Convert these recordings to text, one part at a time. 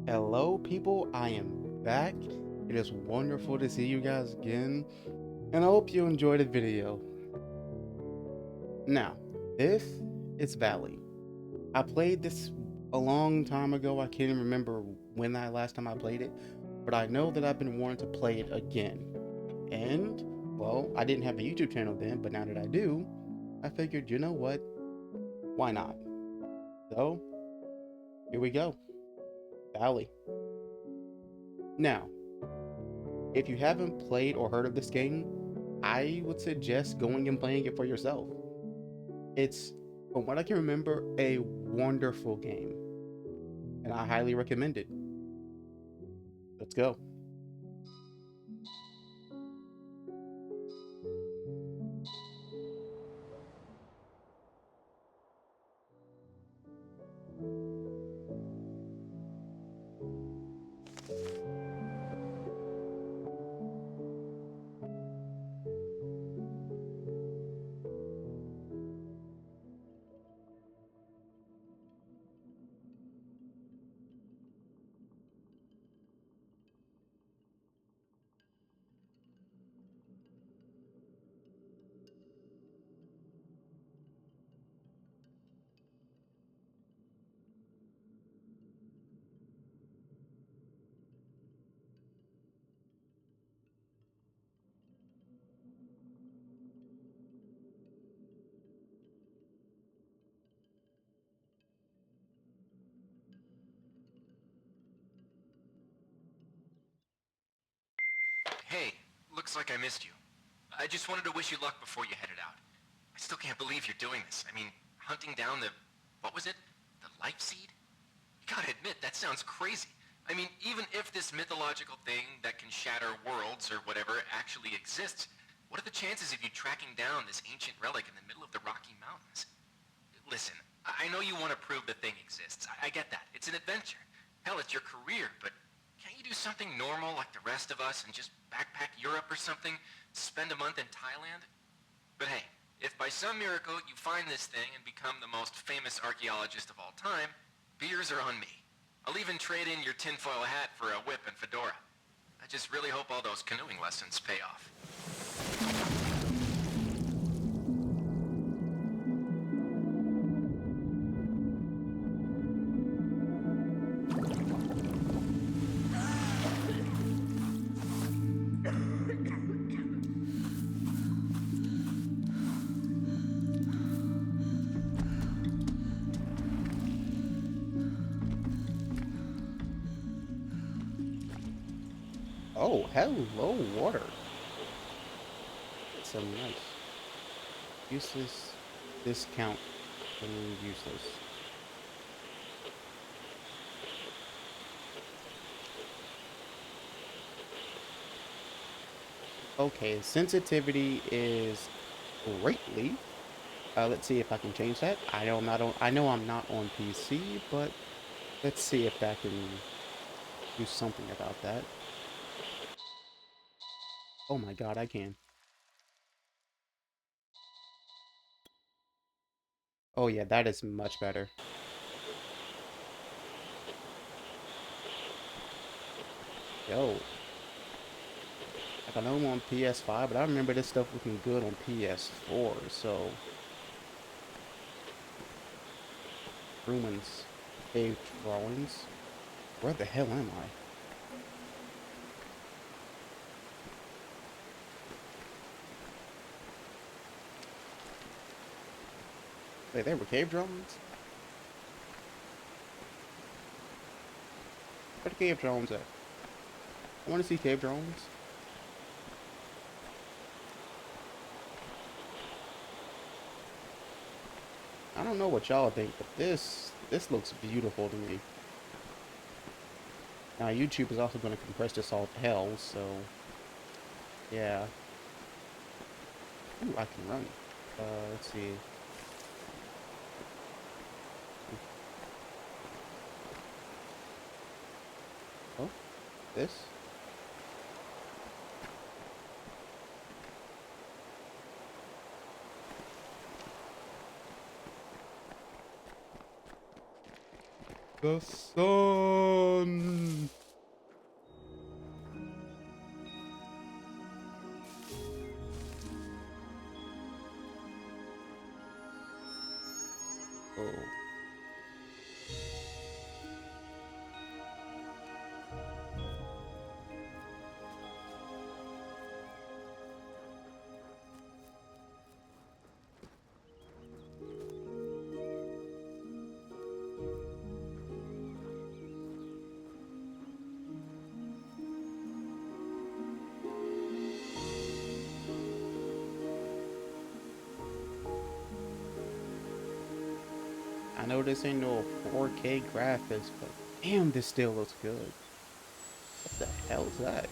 Hello, people. I am back. It is wonderful to see you guys again, and I hope you enjoyed the video. Now, this is Valley. I played this a long time ago. I can't even remember when last time I played it, but I know that I've been wanting to play it again. And, well, I didn't have a YouTube channel then, but now that I do, I figured, you know what? Why not? So, here we go. Valley. Now, if you haven't played or heard of this game, I would suggest going and playing it for yourself. It's, from what I can remember, a wonderful game, and I highly recommend it. Let's go. Hey, looks like I missed you. I just wanted to wish you luck before you headed out. I still can't believe you're doing this. I mean, hunting down the... what was it? The life seed? You gotta admit, that sounds crazy. I mean, even if this mythological thing that can shatter worlds or whatever actually exists, what are the chances of you tracking down this ancient relic in the middle of the Rocky Mountains? Listen, I know you want to prove the thing exists. I get that. It's an adventure. Hell, it's your career, but can't you do something normal like the rest of us and just backpack Europe or something? Spend a month in Thailand? But hey, if by some miracle you find this thing and become the most famous archaeologist of all time, beers are on me. I'll even trade in your tinfoil hat for a whip and fedora. I just really hope all those canoeing lessons pay off. Oh, hello, water. It's so nice. Useless discount and useless. Okay, sensitivity is greatly. Let's see if I can change that. I know I'm not on PC, but let's see if I can do something about that. Oh my god, I can. Oh yeah, that is much better. Yo, like I know I'm on PS5, but I remember this stuff looking good on PS4, so... Ruins, cave drawings. Where the hell am I? Wait, there were cave drawings? Where the cave drawings at? I want to see cave drawings. I don't know what y'all think, but this looks beautiful to me. Now YouTube is also going to compress this all to hell, so yeah. Ooh, I can run. Let's see. this? The sun. Oh. I know this ain't no 4K graphics, but damn, this still looks good. What the hell is that?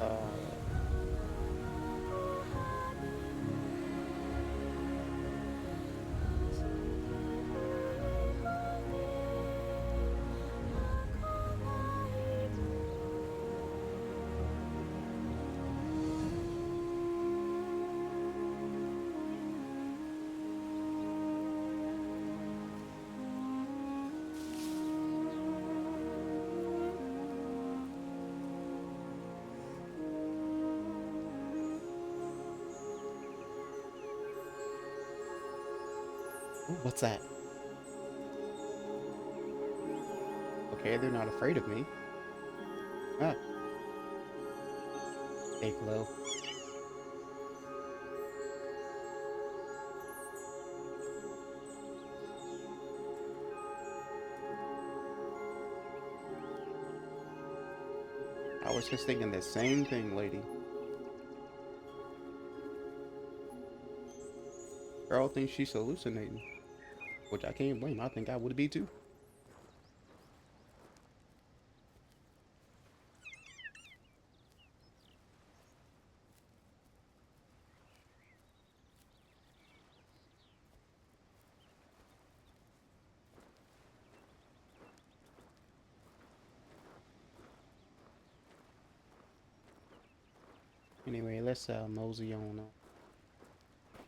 Uh, ooh, what's that? Okay, they're not afraid of me. Ah, hey, glow. I was just thinking the same thing, lady. Girl thinks she's hallucinating, which I can't blame. I think I would be too. Anyway, let's mosey on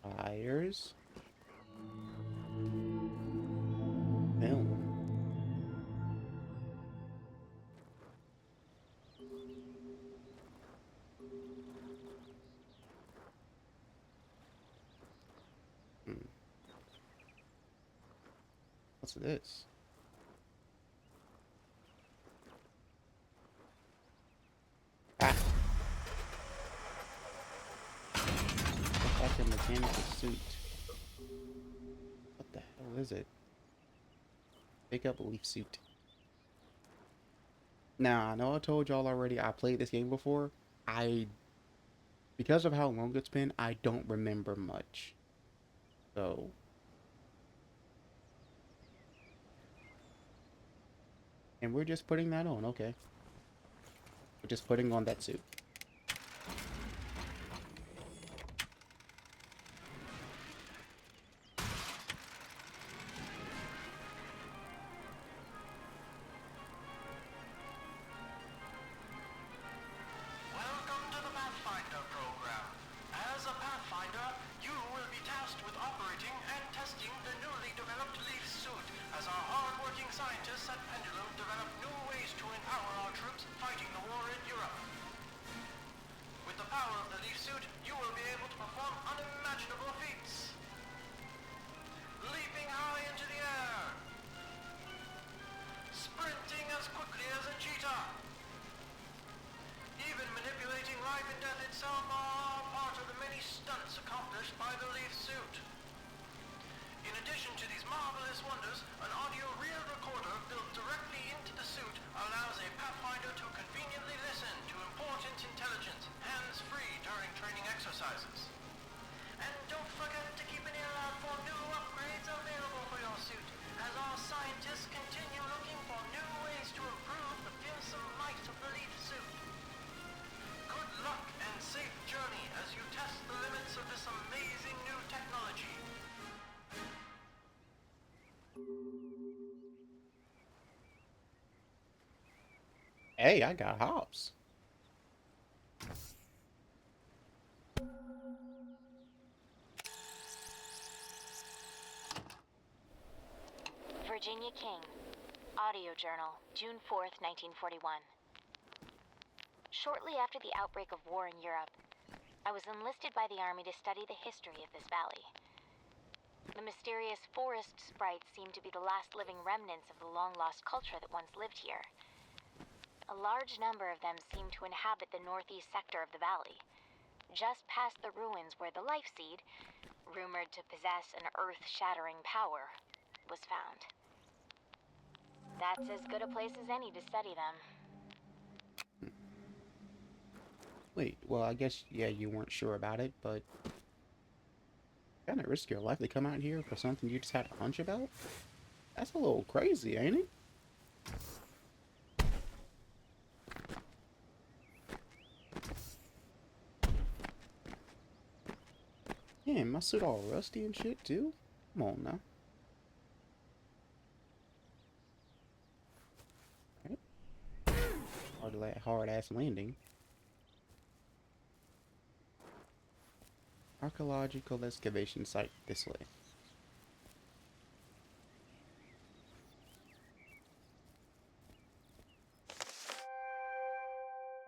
fires. Film. Hmm. What's this? Ah, looks like a mechanical suit. What the hell is it? Pick up leaf suit. Now, I know I told y'all already I played this game before. Because of how long it's been, I don't remember much. So, and we're just putting that on, okay. We're just putting on that suit. Welcome to the Pathfinder program. As a Pathfinder, you will be tasked with operating and testing the newly developed Leaf suit as our hard-working scientists at Pendulum develop new ways to empower our troops fighting the war in Europe. With the power of the Leaf suit, you will be able to perform unimaginable feats. Leaping high into the air. Sprinting as quickly as a cheetah. Even manipulating life and death itself are part of the many stunts accomplished by the Leaf suit. In addition to these marvelous wonders, an audio reel recorder built directly into the suit allows a Pathfinder to conveniently listen to important intelligence, hands-free during training exercises. And don't forget to keep an ear out for new upgrades Hey, I got hops. Virginia King. Audio Journal, June 4th, 1941. Shortly after the outbreak of war in Europe, I was enlisted by the Army to study the history of this valley. The mysterious forest sprites seem to be the last living remnants of the long-lost culture that once lived here. A large number of them seem to inhabit the northeast sector of the valley, just past the ruins where the life seed, rumored to possess an earth-shattering power, was found. That's as good a place as any to study them. Wait, well, I guess, yeah, you weren't sure about it, but kind of risk your life to come out here for something you just had a hunch about? That's a little crazy, ain't it? Yeah, my suit all rusty and shit, too? Come on now. Right. Hard-ass landing. Archaeological excavation site this way.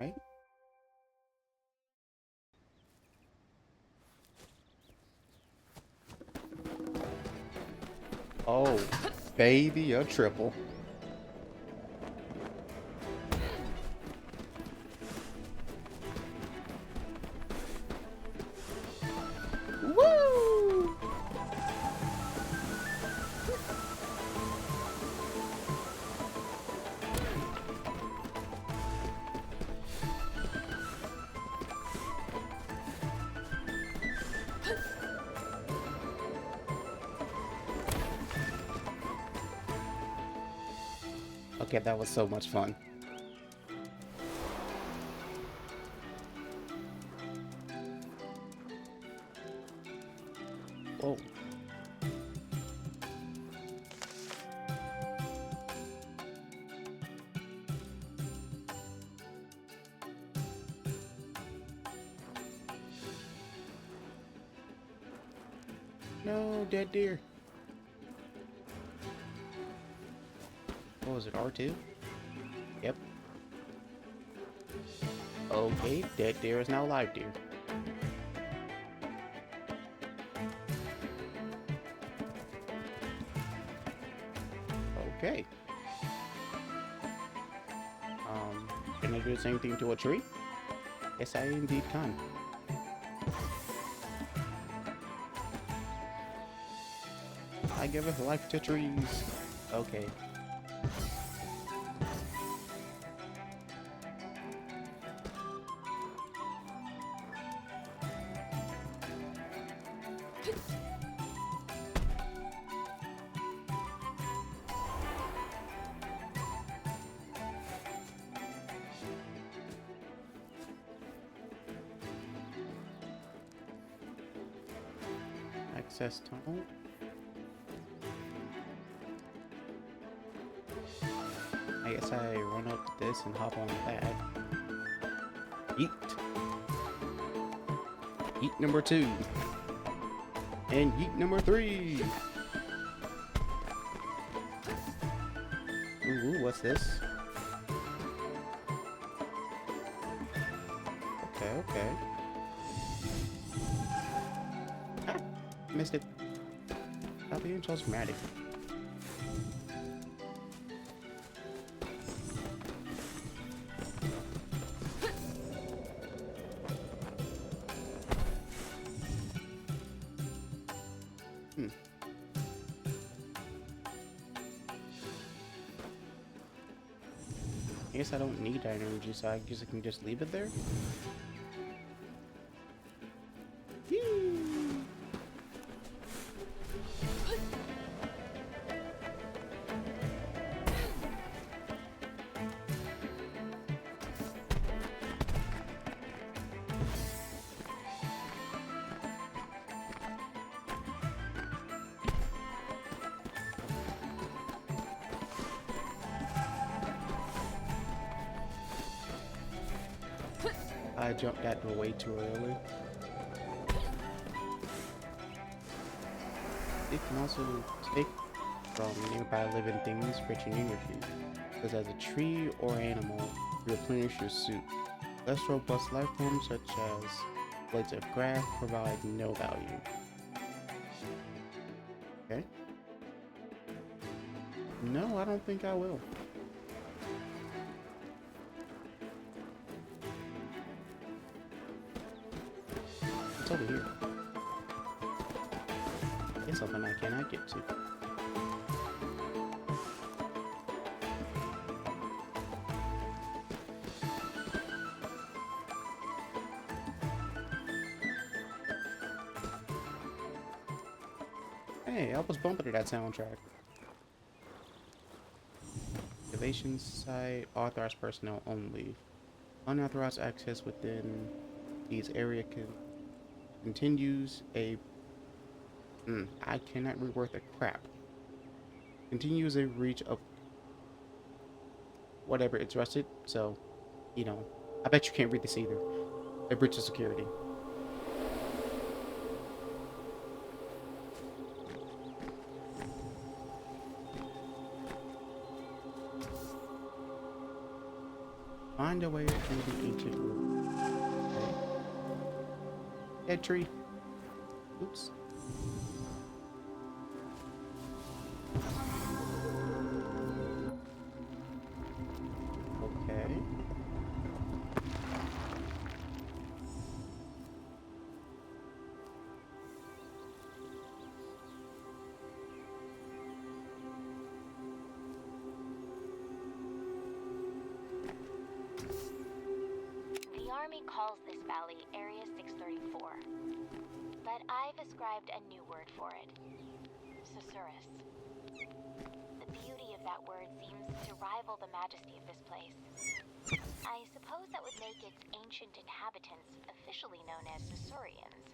Right? Oh, baby, a triple. Woo! Okay, that was so much fun. Whoa. No, dead deer. What was it, R2? Yep. Okay, dead deer is now live deer. Okay. Can I do the same thing to a tree? Yes, I indeed can. I give life to trees. Okay. Access tunnel. I guess I run up to this and hop on that. Eat. Eat number 2. And yeet number 3. Ooh, what's this? Okay. Ah, missed it. Stop being so dramatic. I guess I don't need that energy, so I guess I can just leave it there. I jumped that door way too early. It can also take from nearby living things rich in energy, such as a tree or animal, to replenish your suit. Less robust life forms such as blades of grass provide no value. Okay. No, I don't think I will. It's over here. It's something I cannot get to. Hey, I was bumping to that soundtrack. Activation site, authorized personnel only. Unauthorized access within these area continues a... I cannot read worth a crap. Continues a reach of... whatever, it's rusted, so, you know, I bet you can't read this either. A breach of security. Find a way through the ancient room. Okay. Dead tree. Oops. Okay. The Army calls this valley Area 634, but I've ascribed a new word for it. Susurrus. The beauty of that word seems to rival the majesty of this place. I suppose that would make its ancient inhabitants officially known as Susurians.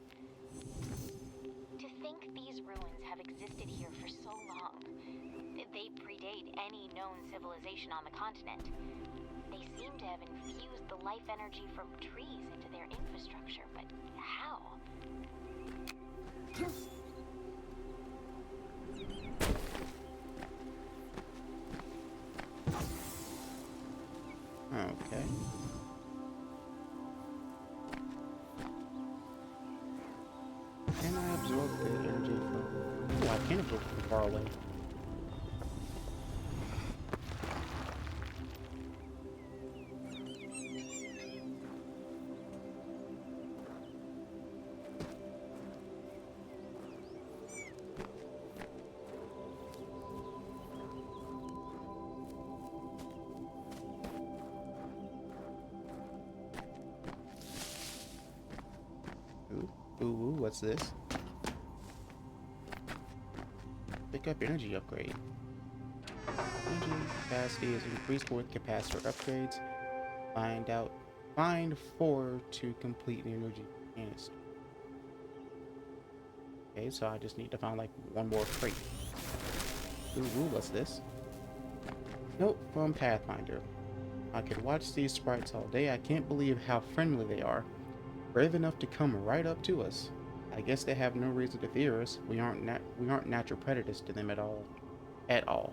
To think these ruins have existed here for so long. They predate any known civilization on the continent. They seem to have infused the life energy from trees into their infrastructure, but how? Okay. Can I absorb the energy from... Oh, I can absorb from far away. Ooh, what's this? Pick up energy upgrade. Energy capacity is increased with capacitor upgrades. Find 4 to complete the energy canister. Okay, so I just need to find like one more crate. Ooh, what's this? Nope, from Pathfinder. I could watch these sprites all day. I can't believe how friendly they are. Brave enough to come right up to us. I guess they have no reason to fear us. We aren't natural predators to them at all. At all.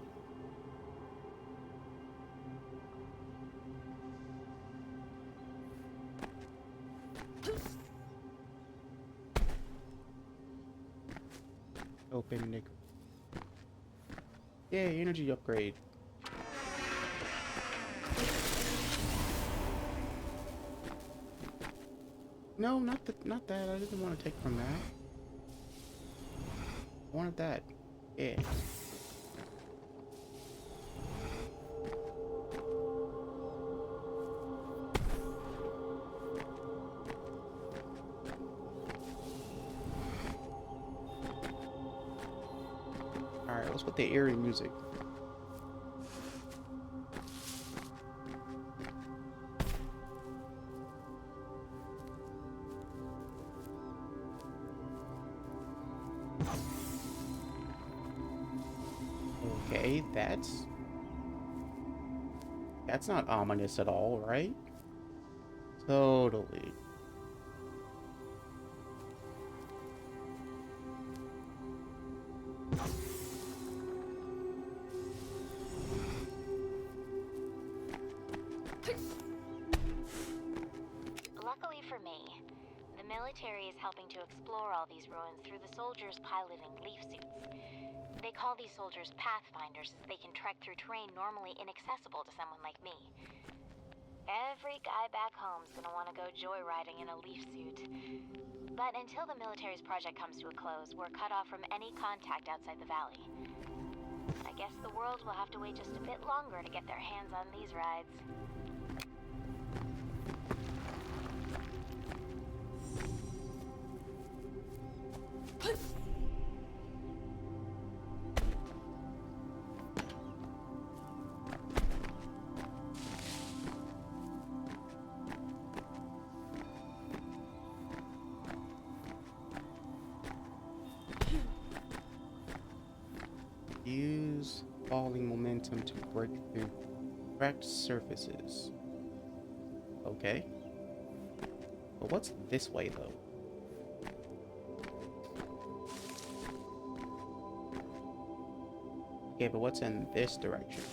Open nickel. Yay, energy upgrade. No, not that. I didn't want to take from that. I wanted that. Yeah. Alright, let's put the eerie music. Okay, that's not ominous at all, right? Totally. Luckily for me, the military is helping to explore all these ruins through the soldiers piloting leaf suits. They call these soldiers pathfinders as they can trek through terrain normally inaccessible to someone like me. Every guy back home's gonna want to go joyriding in a leaf suit. But until the military's project comes to a close, we're cut off from any contact outside the valley. I guess the world will have to wait just a bit longer to get their hands on these rides. Use falling momentum to break through cracked surfaces. Okay. But what's this way, though? Okay, but what's in this direction?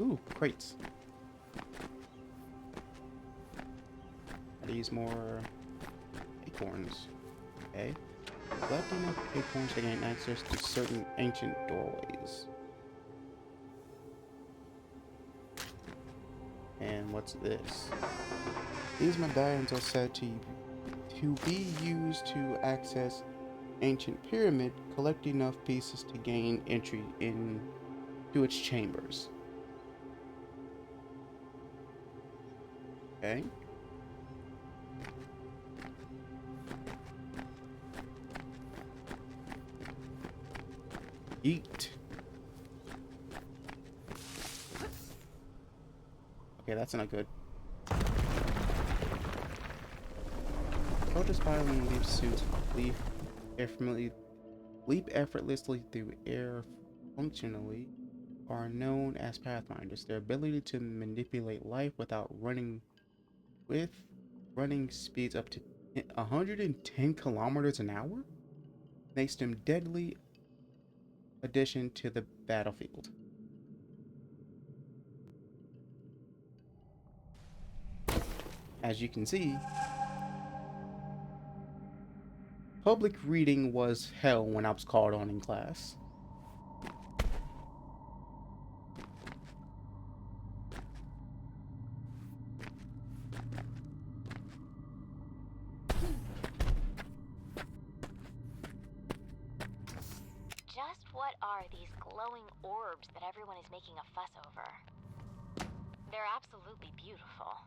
Ooh, crates. These more acorns. Okay. Collecting enough acorns to gain access to certain ancient doorways. And what's this? These medallions are said to be used to access ancient pyramid. Collect enough pieces to gain entry into its chambers. Okay. Eat. Okay, that's not good. Soldiers piloting leaf suits leap effortlessly through air functionally are known as pathfinders. Their ability to manipulate life without running speeds up to 110 kilometers an hour makes them deadly addition to the battlefield. As you can see, public reading was hell when I was called on in class. Just what are these glowing orbs that everyone is making a fuss over? They're absolutely beautiful.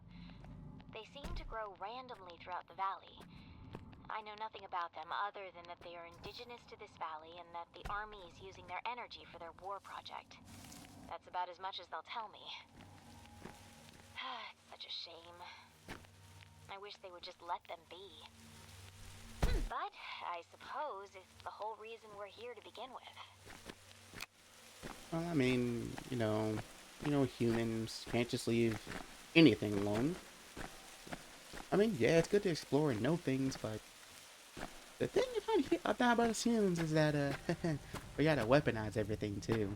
They seem to grow randomly throughout the valley. I know nothing about them other than that they are indigenous to this valley and that the army is using their energy for their war project. That's about as much as they'll tell me. It's such a shame. I wish they would just let them be. But I suppose it's the whole reason we're here to begin with. Well, I mean, humans can't just leave anything alone. I mean, yeah, it's good to explore and know things, but the thing you find about us humans is that we gotta weaponize everything too.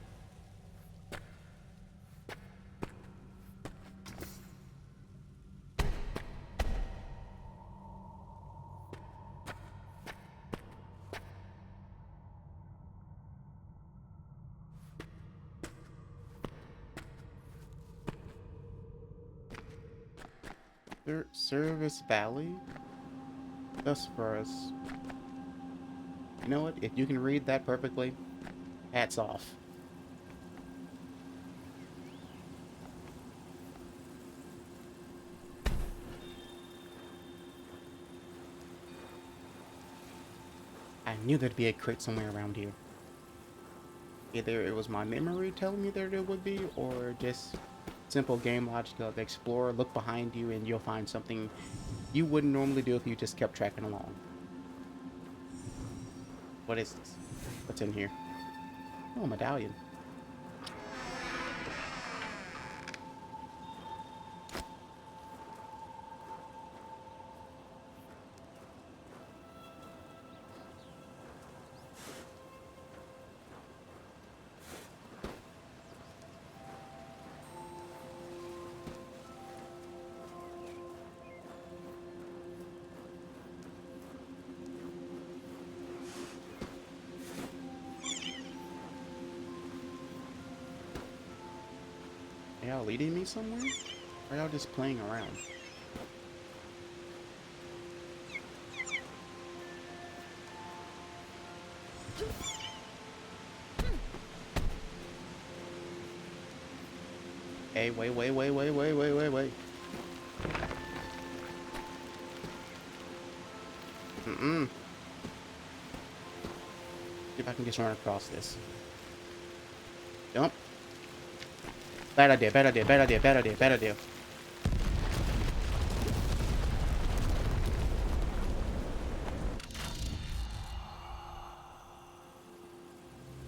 Service Valley? Thus for us. You know what? If you can read that perfectly, hats off. I knew there'd be a crate somewhere around here. Either it was my memory telling me that it would be, or just simple game logic of explore, look behind you, and you'll find something you wouldn't normally do if you just kept tracking along. What is this? What's in here? Oh, a medallion. Are y'all leading me somewhere? Or are y'all just playing around? Hey, wait. Mm-mm. See if I can just run across this. Jump. Bad idea.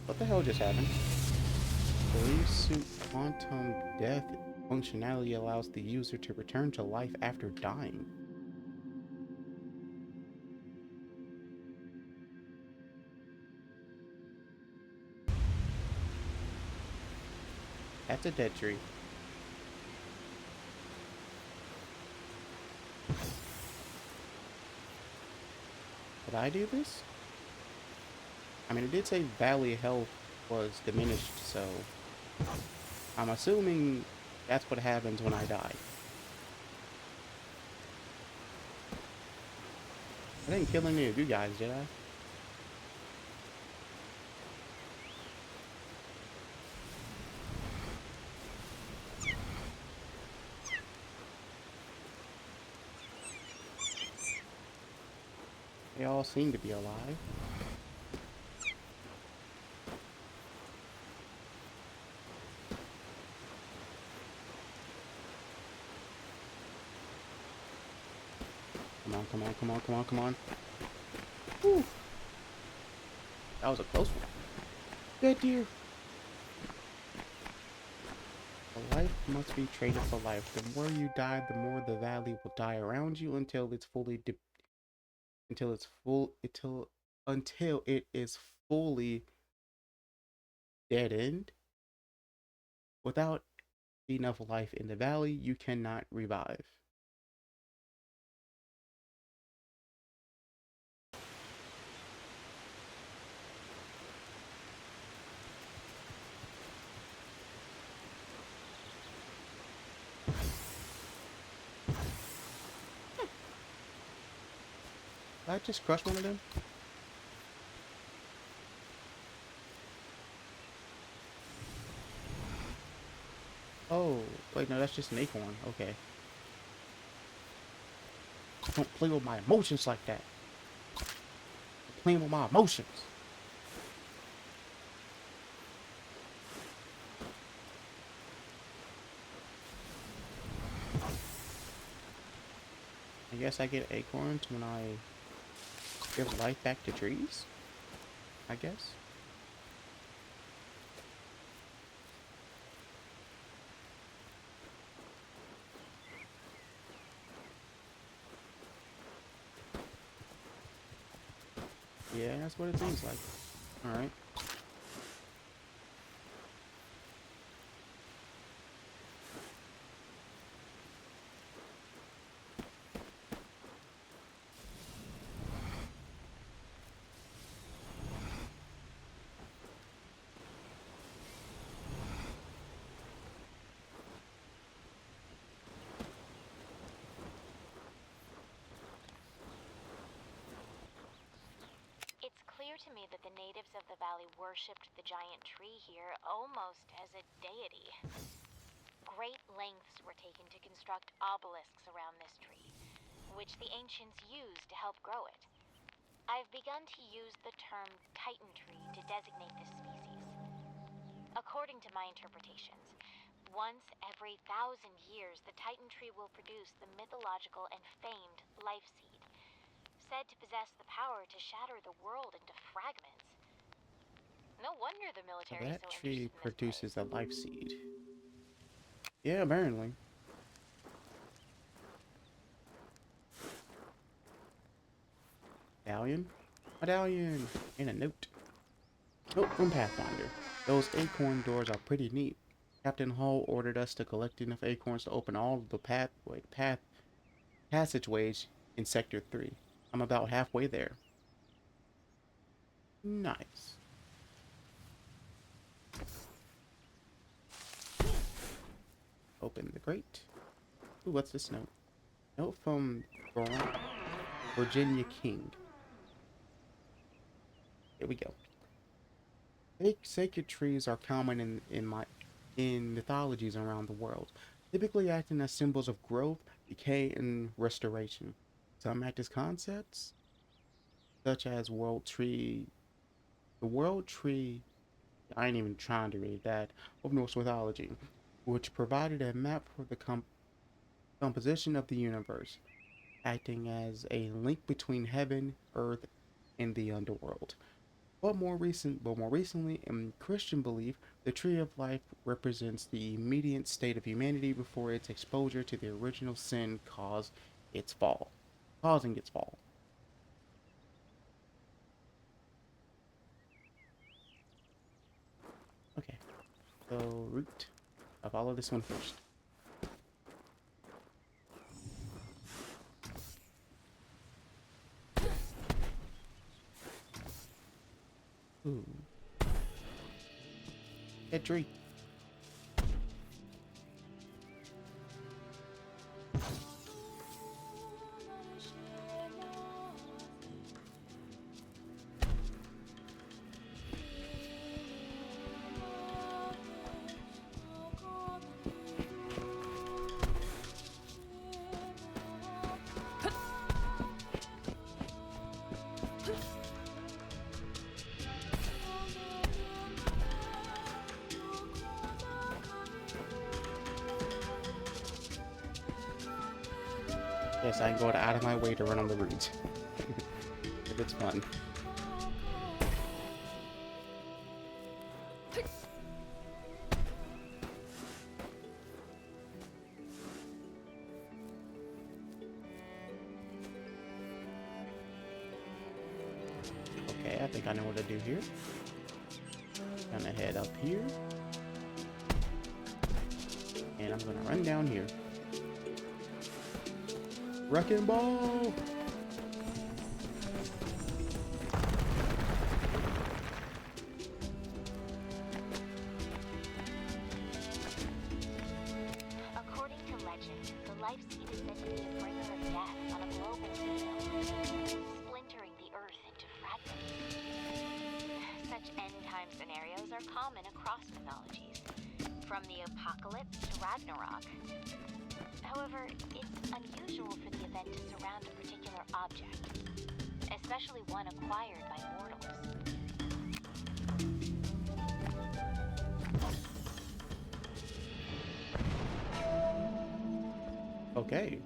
What the hell just happened? Believe suit quantum death functionality allows the user to return to life after dying. That's a dead tree. Did I do this? I mean, it did say Valley health was diminished, so I'm assuming that's what happens when I die. I didn't kill any of you guys, did I? They all seem to be alive. Come on. Whew. That was a close one. Dead deer. A life must be traded for life. The more you die, the more the valley will die around you until it's fully until it is fully dead end. Without enough life in the valley, you cannot revive. Did I just crush one of them? Oh, wait, no, that's just an acorn. Okay. Don't play with my emotions like that. I'm playing with my emotions. I guess I get acorns when I give life back to trees? I guess. Yeah, that's what it seems like. Alright. It's clear to me that the natives of the valley worshipped the giant tree here almost as a deity. Great lengths were taken to construct obelisks around this tree, which the ancients used to help grow it. I've begun to use the term Titan tree to designate this species. According to my interpretations, once every 1,000 years, the Titan tree will produce the mythological and famed life seed, said to possess the power to shatter the world into fragments. No wonder wonder the So military is that so tree interested in this produces place. a life seed. Yeah, apparently. Medallion? Medallion! And a note. Note from Pathfinder. Those acorn doors are pretty neat. Captain Hall ordered us to collect enough acorns to open all of the passageways in Sector 3. I'm about halfway there. Nice. Open the crate. Ooh, what's this note? Note from Virginia King. Here we go. Sacred trees are common in mythologies around the world, typically acting as symbols of growth, decay, and restoration. Some act as concepts, such as the world tree. I ain't even trying to read that of Norse mythology, which provided a map for the composition of the universe, acting as a link between heaven, earth, and the underworld. More recently, in Christian belief, the tree of life represents the immediate state of humanity before its exposure to the original sin causing its fall. Okay, so root. I'll follow this one first. Ooh, that tree. Yes, I can go out of my way to run on the route. If it's fun. Okay, I think I know what to do here. Gonna head up here. And I'm gonna run down here. Wrecking ball! According to legend, the life seed is said to be a bringer of death on a global scale, splintering the earth into fragments. Such end-time scenarios are common across mythologies, from the apocalypse to Ragnarok. However, it's unusual for the event to surround a particular object, especially one acquired by mortals. Okay.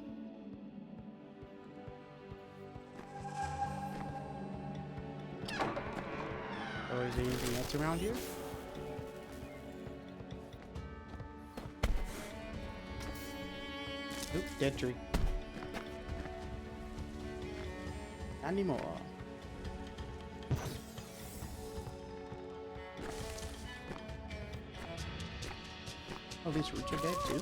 Or is there anything else around here? Nope, dead tree. Not anymore. Oh, these roots are dead too.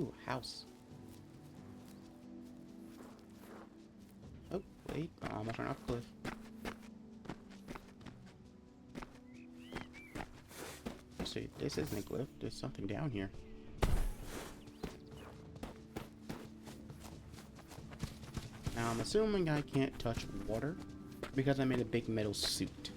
Ooh, house. Oh, wait, I almost ran off a cliff. Let's see, this isn't a cliff. There's something down here. Now I'm assuming I can't touch water because I'm in a big metal suit.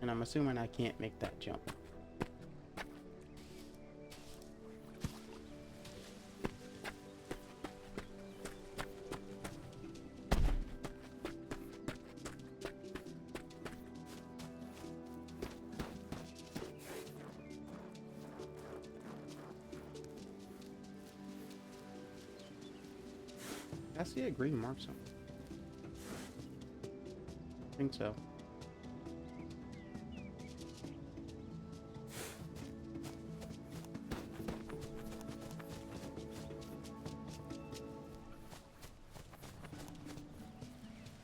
And I'm assuming I can't make that jump. I see a green mark somewhere. I think so.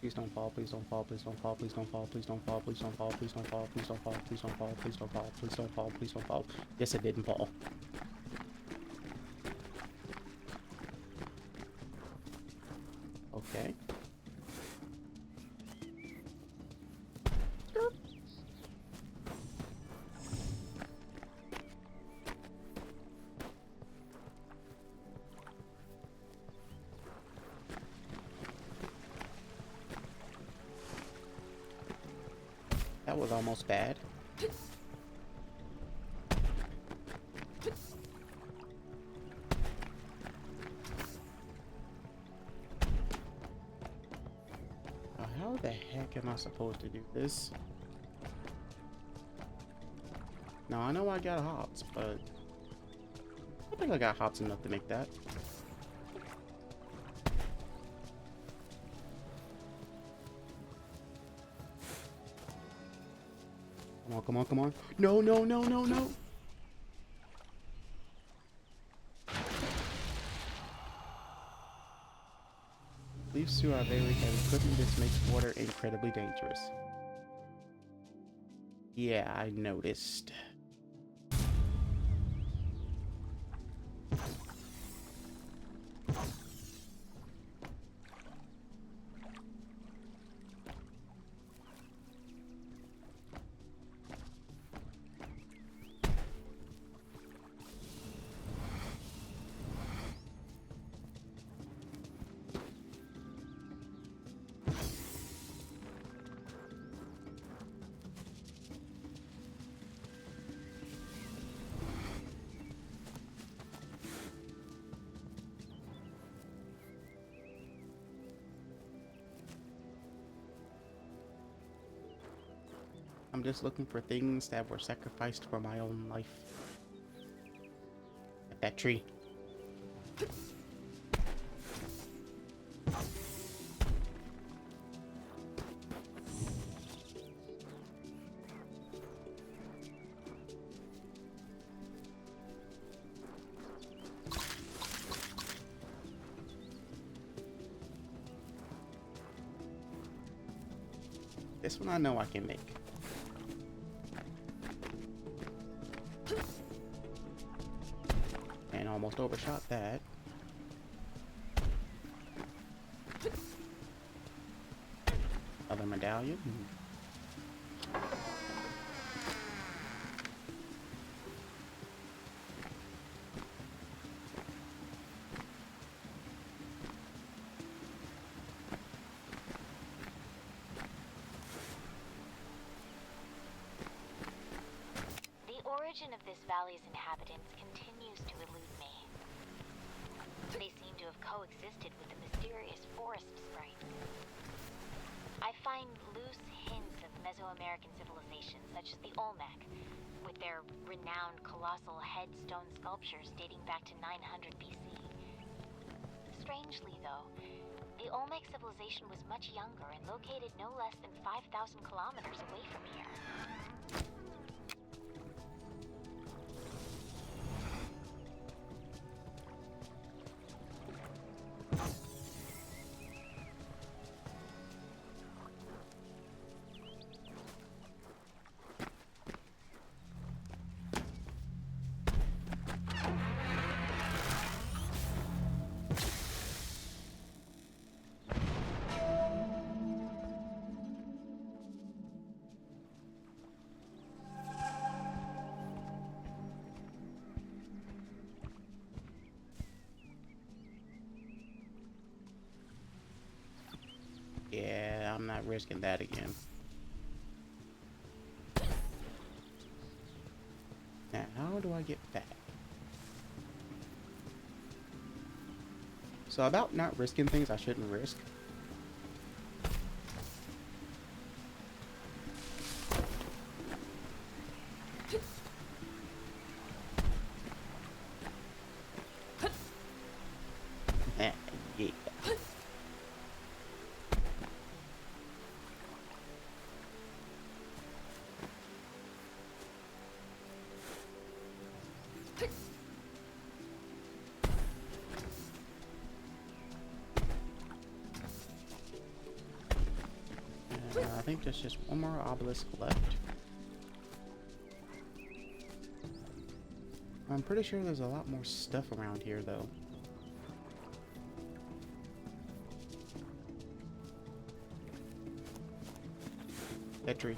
Please don't fall, please don't fall, please don't fall, please don't fall, please don't fall, please don't fall, please don't fall, please don't fall, please don't fall, please don't fall, please don't fall, please don't fall. Yes, it didn't fall. Okay. That was almost bad. Now, how the heck am I supposed to do this? Now, I know I got hops, but I think I got hops enough to make that. Come on, come on, come on. No, no, no, no, no. Leaves to our very heavy equipment. This makes water incredibly dangerous. Yeah, I noticed. I'm just looking for things that were sacrificed for my own life. Like that tree. This one I know I can make. And almost overshot that. Other medallion. The origin of this valley's inhabitants continues to elude me. They seem to have coexisted with the mysterious forest sprite. I find loose hints of Mesoamerican civilizations such as the Olmec, with their renowned colossal headstone sculptures dating back to 900 BC. Strangely, though, the Olmec civilization was much younger and located no less than 5,000 kilometers away from here. Yeah, I'm not risking that again. Now, how do I get back? So about not risking things I shouldn't risk. Yeah. I think there's just one more obelisk left. I'm pretty sure there's a lot more stuff around here, though. That tree.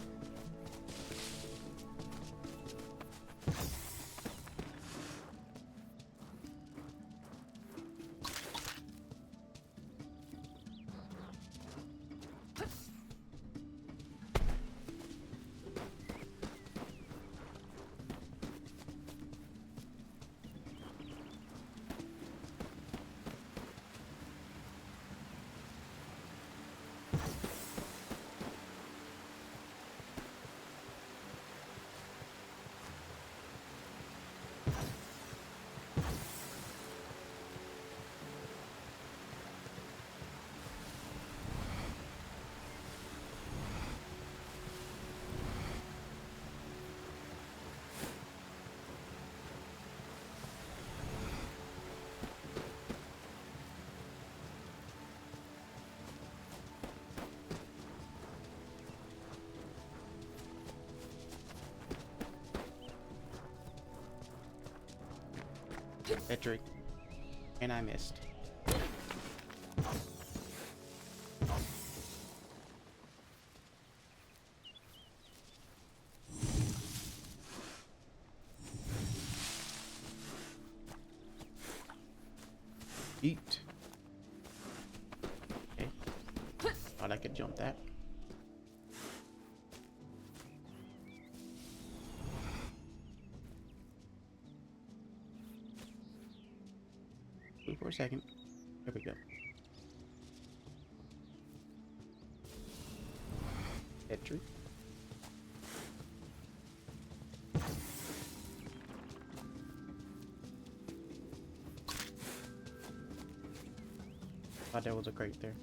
That tree. And I missed. Eat. Okay. Thought I could jump that. Wait for a second. There we go. Dead tree. Thought there was a crate there.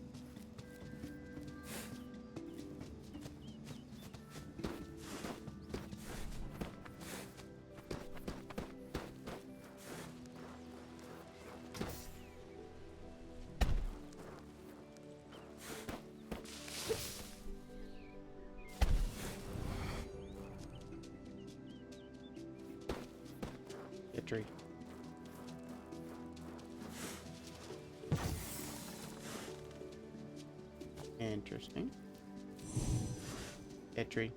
Dead tree. Interesting. Dead tree.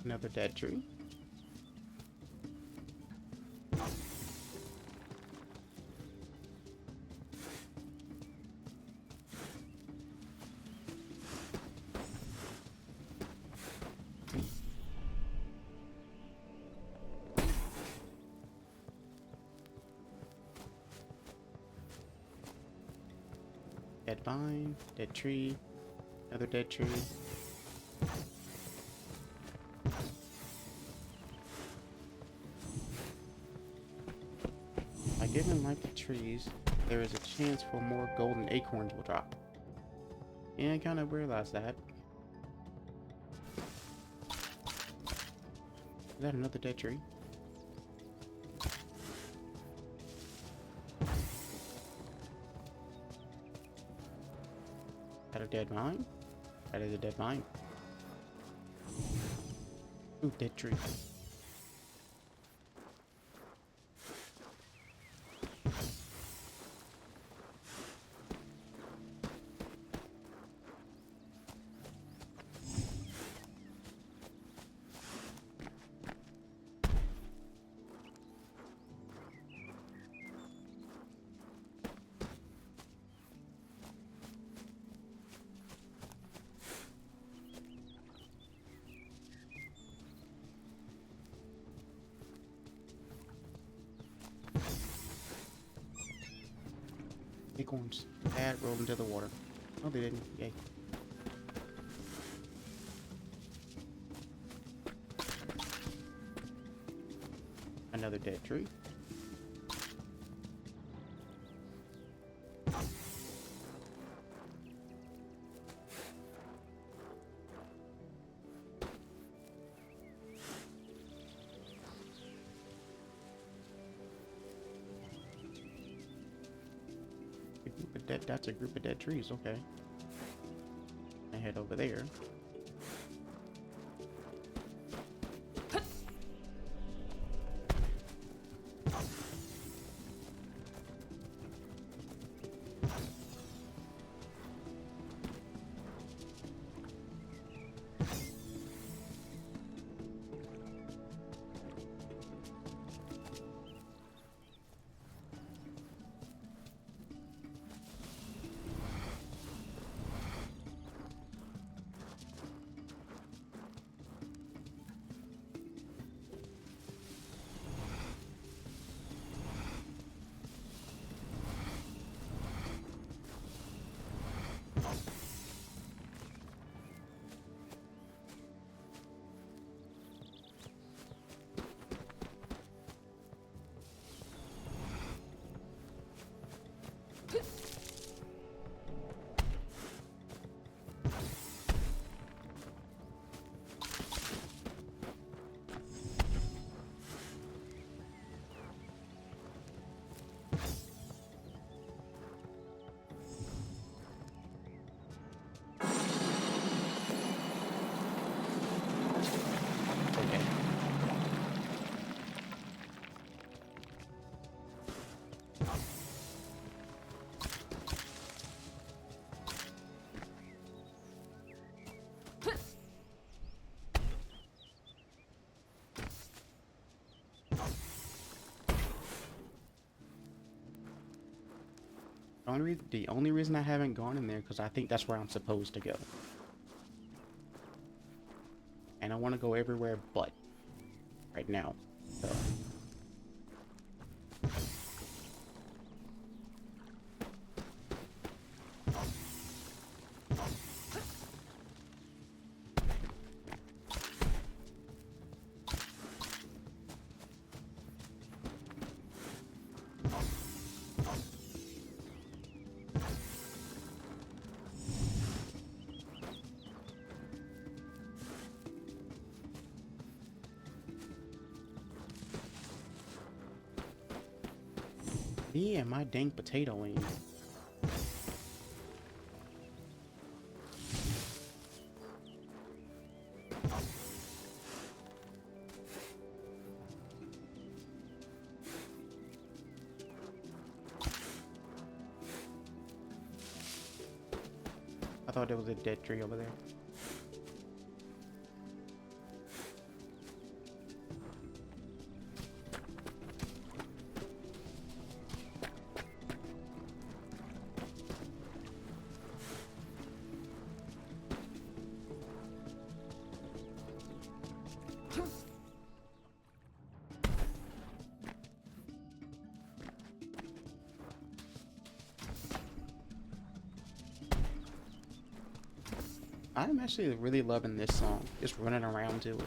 Another dead tree. Dead vine, dead tree, another dead tree. By giving life to trees, there is a chance for more golden acorns will drop. And I kind of realized that. Is that another dead tree? Is that a dead vine? That is a dead vine. Ooh, dead tree. Acorns. Bad, rolled into the water. Oh, they didn't. Yay. Another dead tree. That's a group of dead trees. Okay. I head over there. Okay. The only reason I haven't gone in there because I think that's where I'm supposed to go. And I want to go everywhere but right now. So. Me and my dang potatoing. I thought there was a dead tree over there. I'm actually really loving this song. Just running around to it.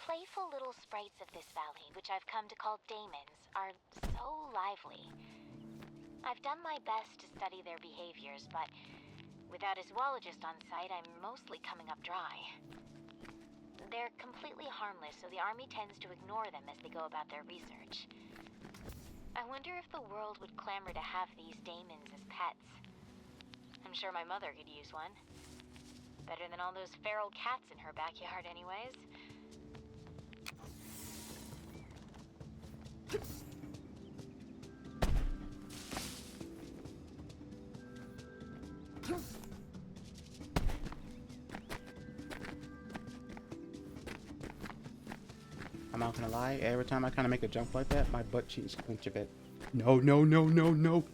Playful little sprites of this valley, which I've come to call daemons, are so lively. I've done my best to study their behaviors, but Without a zoologist on site, I'm mostly coming up dry. They're completely harmless, so the army tends to ignore them as they go about their research. I wonder if the world would clamor to have these daemons as pets. I'm sure my mother could use one. Better than all those feral cats in her backyard anyways. I'm not gonna lie, every time I kind of make a jump like that, my butt cheeks clench a bit. No, no, no, no, no.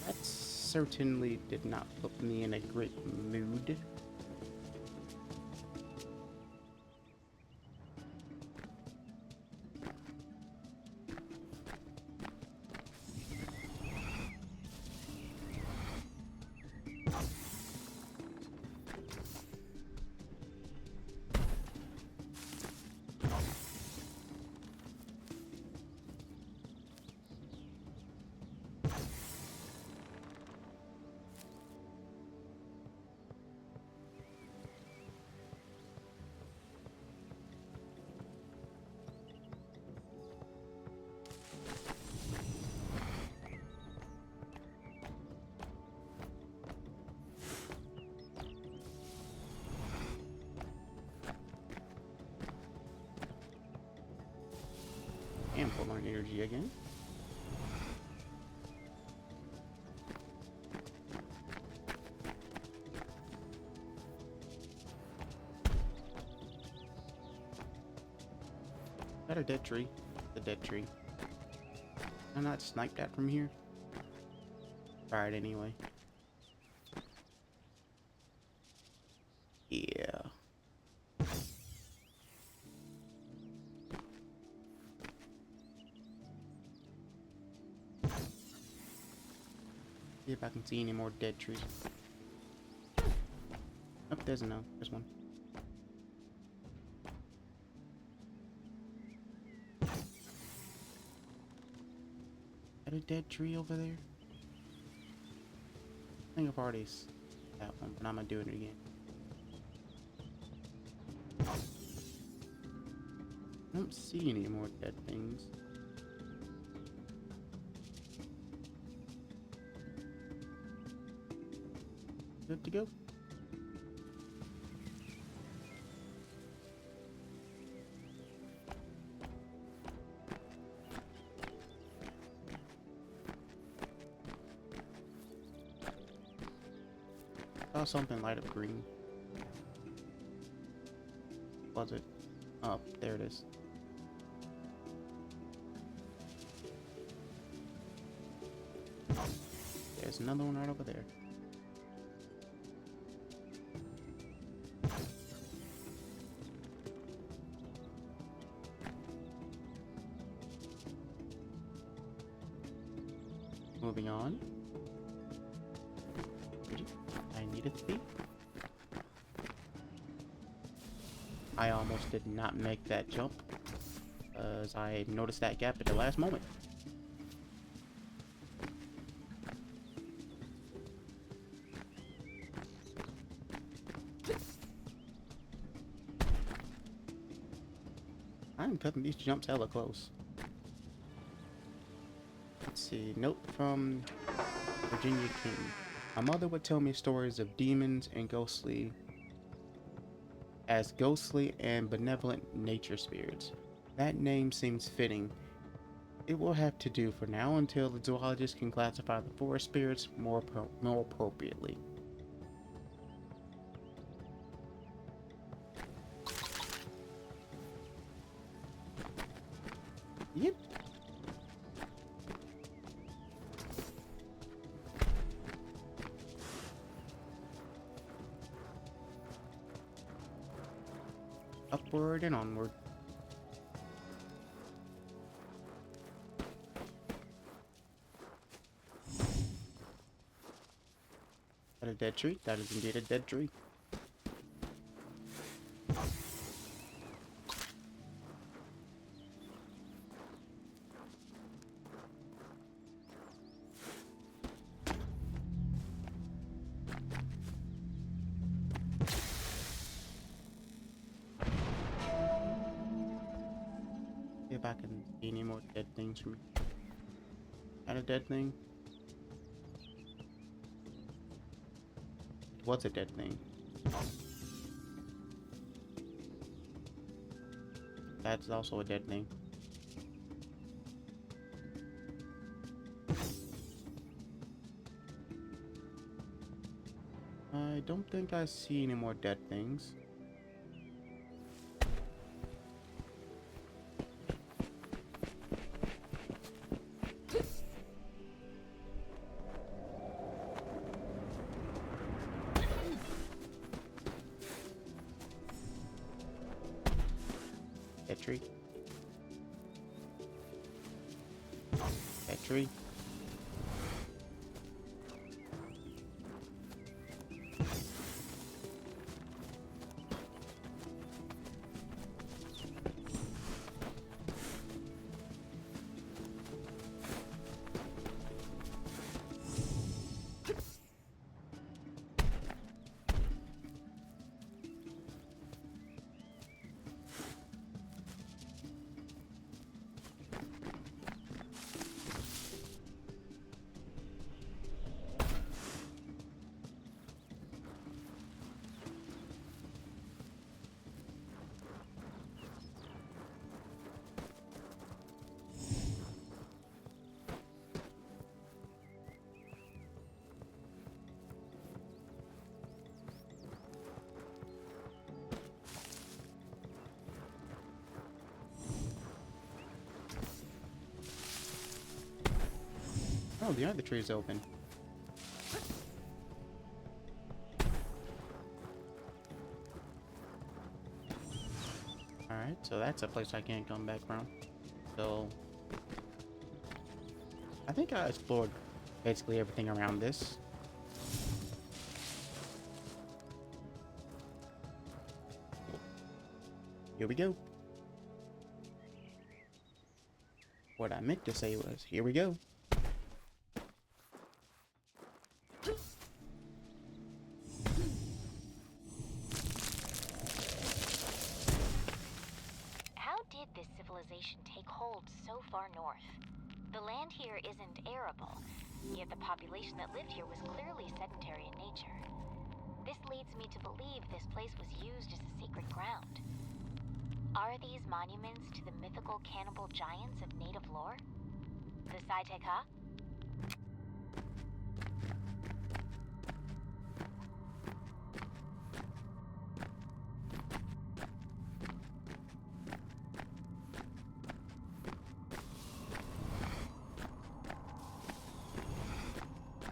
That certainly did not put me in a great mood. And full on energy again. Is that a dead tree? The dead tree. Can I not snipe that from here? Try it anyway. Yeah. See if I can see any more dead trees. Oh, there's a no. There's one. Is that a dead tree over there? I think I've already that one, but I'm gonna do it again. I don't see any more dead things. Good to go. Saw something light up green. Was it? Oh, there it is. There's another one right over there. Moving on. I needed to be. I almost did not make that jump, as I noticed that gap at the last moment. I'm cutting these jumps hella close. Let's see, note from Virginia King. My mother would tell me stories of demons and ghostly and benevolent nature spirits. That name seems fitting. It will have to do for now until the zoologist can classify the forest spirits more appropriately. Yep. Upward and onward. That a dead tree? That is indeed a dead tree. See if I can see any more dead things from here. That a dead thing? What's a dead thing? That's also a dead thing. I don't think I see any more dead things. Dead tree. Dead tree. Oh, the other tree is open. Alright, so that's a place I can't come back from. So I think I explored basically everything around this. Here we go. What I meant to say was, here we go. How did this civilization take hold so far north? The land here isn't arable, yet the population that lived here was clearly sedentary in nature. This leads me to believe this place was used as a sacred ground. Are these monuments to the mythical cannibal giants of native lore? The Saiteka?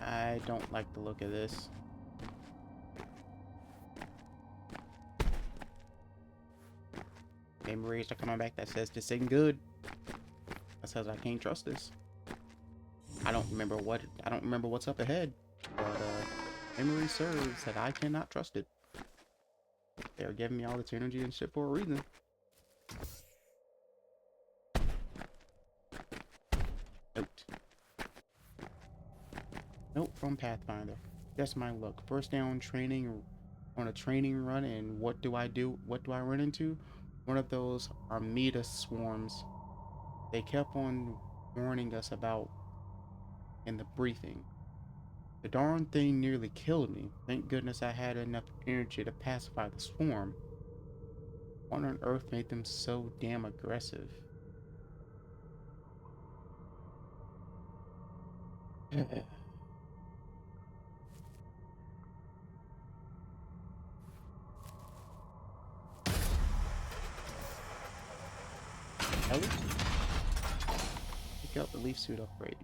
I don't like the look of this. Memories are coming back that says this ain't good. That says I can't trust this. I don't remember what's up ahead, but memory serves that I cannot trust it. They're giving me all this energy and shit for a reason. Note. Note from Pathfinder. Just my luck. First day on a training run, and what do I do? What do I run into? One of those Armida swarms. They kept on warning us about in the briefing. The darn thing nearly killed me. Thank goodness I had enough energy to pacify the swarm. What on earth made them so damn aggressive? Ellie? Pick up the leaf suit upgrade.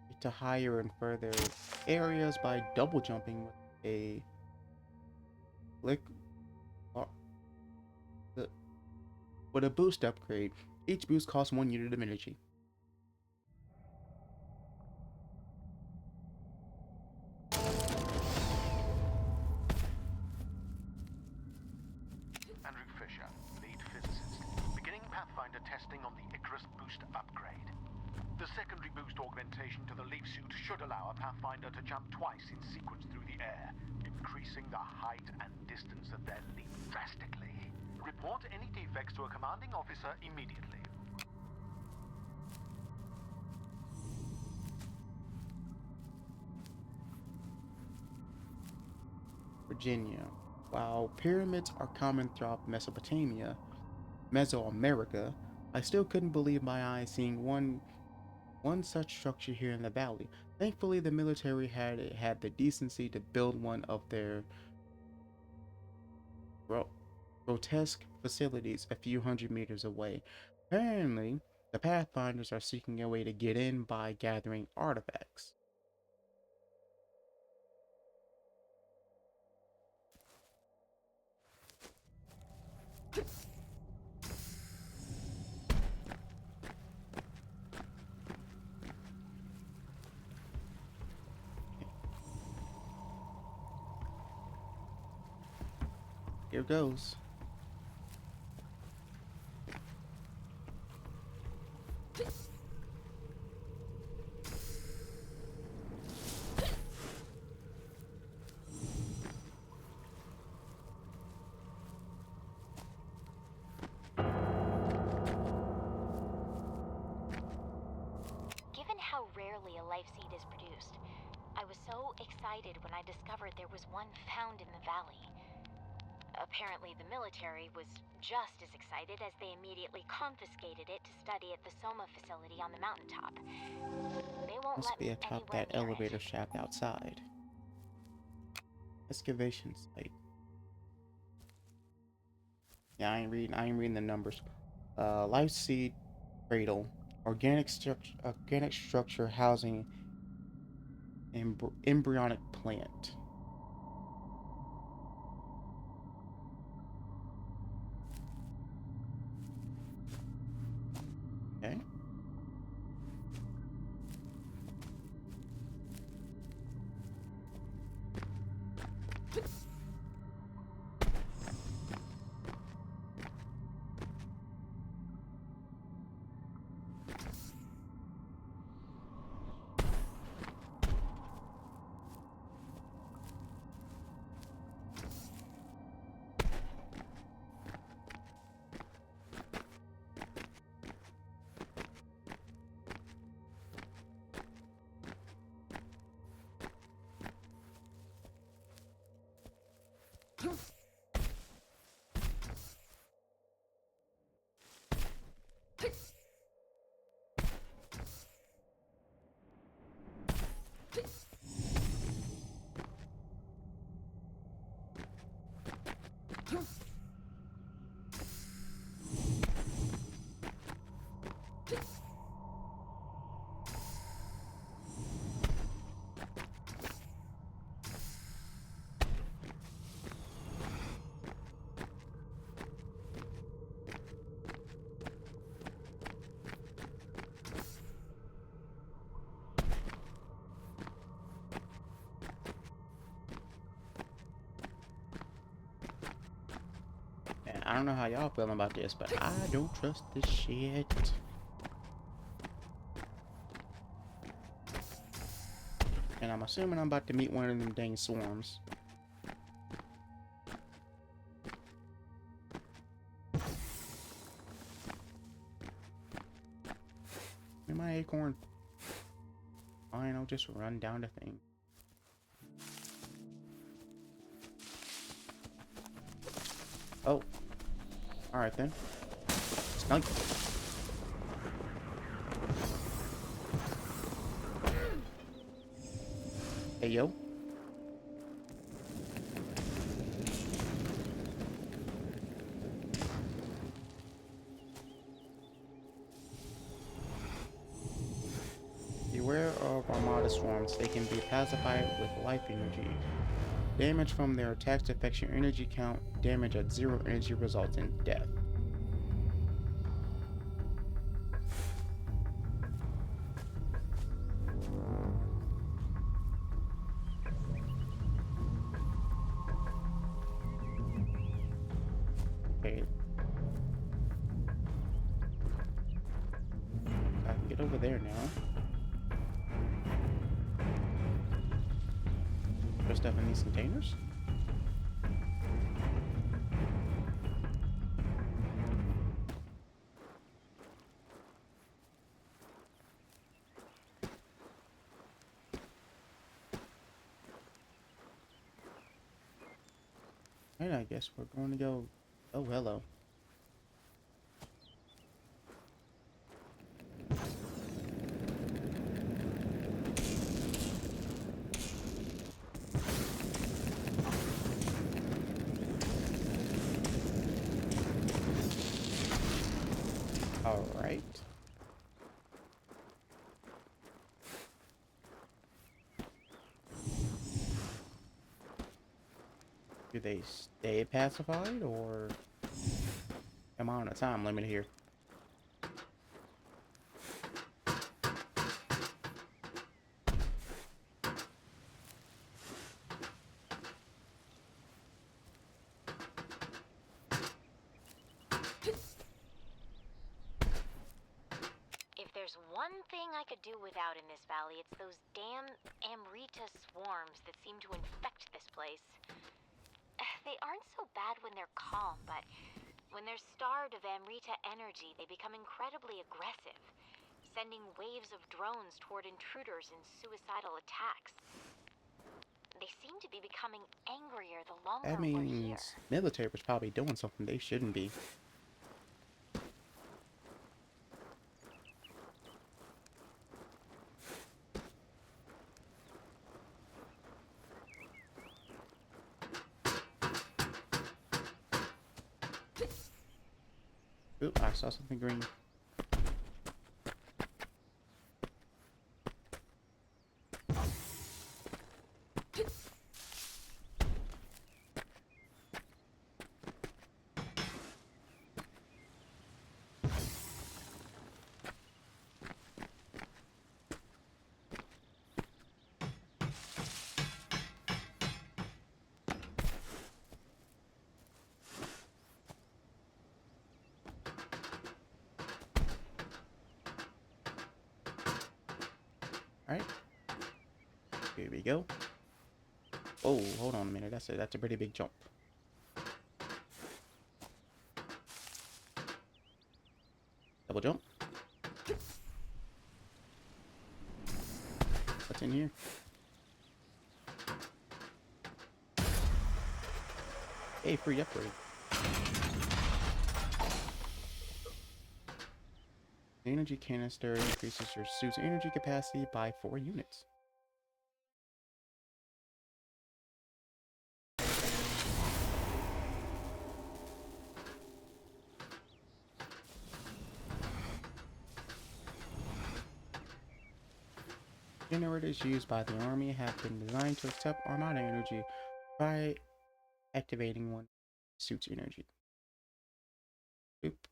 Get to higher and further areas by double jumping with a With a boost upgrade, each boost costs 1 unit of energy. Andrew Fisher, lead physicist, beginning Pathfinder testing on the Icarus boost upgrade. The secondary boost augmentation to the leaf suit should allow a Pathfinder to jump twice in sequence through the air, increasing the height and distance of their leap drastically. Report any defects to a commanding officer immediately. Virginia. While pyramids are common throughout Mesoamerica, I still couldn't believe my eyes seeing one such structure here in the valley. Thankfully, the military had the decency to build one of their grotesque facilities a few hundred meters away. Apparently, the Pathfinders are seeking a way to get in by gathering artifacts. Here goes. Given how rarely a life seed is produced, I was so excited when I discovered there was one found in the valley. Apparently, the military was just as excited as they immediately confiscated it to study at the Soma facility on the mountaintop. They won't Must let be me atop anywhere that near elevator it. shaft outside. Excavation site. Yeah, I ain't reading the numbers. Life seed cradle, organic structure housing embryonic plant. Okay. And I don't know how y'all feeling about this, but I don't trust this shit. And I'm assuming I'm about to meet one of them dang swarms. Give me my acorn. Fine, I'll just run down the thing. Oh. Alright then. Skunk. Hey yo. Beware of Armada swarms. They can be pacified with life energy. Damage from their attacks affects your energy count. Damage at 0 energy results in death. get over there now. Put stuff in these containers. And I guess we're going to go. Oh, hello. All right. Do they stay pacified, or am I on a time limit here? If there's one thing I could do without in this valley, it's those damn Amrita swarms that seem to infect this place. They aren't so bad when they're calm, but when they're starved of Amrita energy, they become incredibly aggressive, sending waves of drones toward intruders in suicidal attacks. They seem to be becoming angrier the longer That we're here. means military was probably doing something they shouldn't be. Oop, I saw something green. Alright. Here we go. Oh, hold on a minute. That's a pretty big jump. Double jump. What's in here? Hey, free upgrade. The energy canister increases your suit's energy capacity by 4 units. Generators used by the army have been designed to accept Armada energy by activating one suit's energy. Oop.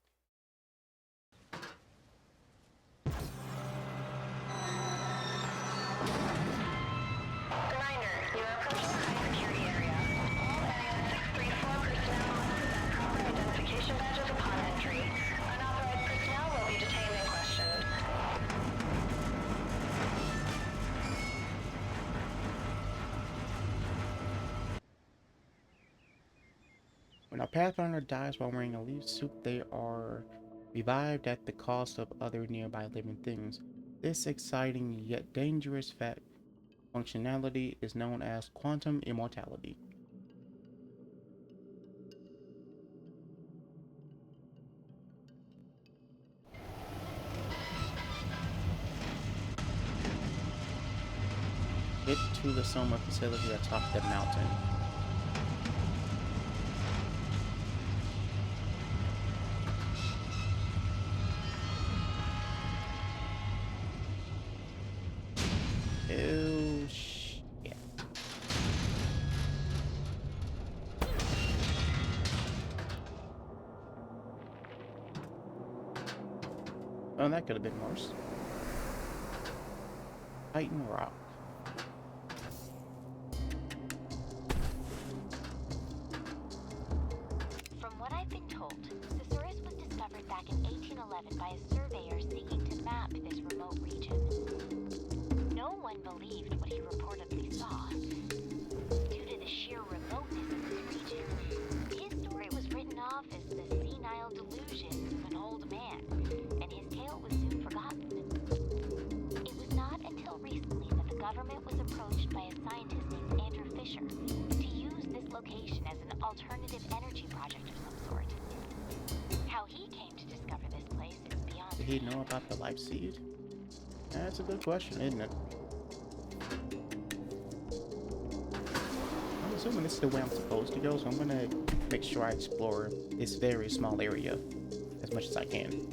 Reminder, you are approaching a high security area. All Area 634 personnel must present proper identification badges upon entry. Unauthorized personnel will be detained and questioned. When a Pathfinder dies while wearing a leaf suit, they are revived at the cost of other nearby living things. This exciting yet dangerous functionality is known as quantum immortality. Get to the Soma facility atop the mountain. Oh, shit. Oh, that could have been worse. Titan Rock. From what I've been told, Caesarus was discovered back in 1811 by a surveyor seeking to map this remote location as an alternative energy project of some sort. How he came to discover this place is beyond Did me. he know about the life seed? That's a good question, isn't it? I'm assuming this is the way I'm supposed to go, so I'm gonna make sure I explore this very small area as much as I can.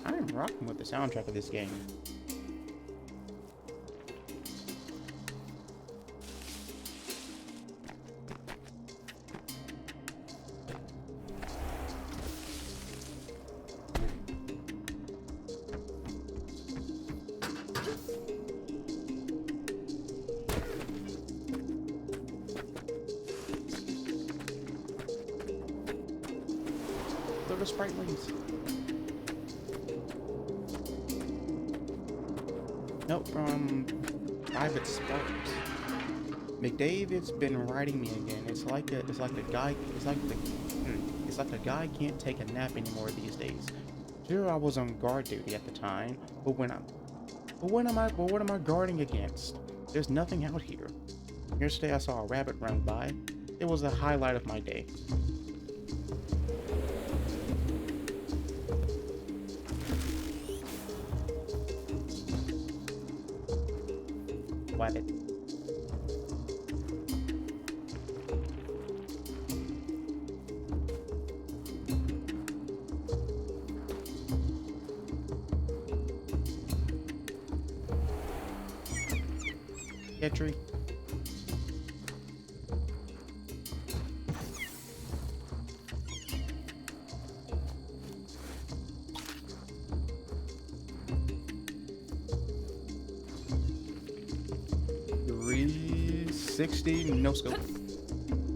I'm rocking with the soundtrack of this game. Little spritelings. Note from Private Sparks. McDavid's been writing me again. It's like a guy can't take a nap anymore these days. Sure, I was on guard duty at the time, but what am I guarding against? There's nothing out here. Yesterday I saw a rabbit run by. It was the highlight of my day. Rabbit. Petri. .360 no scope,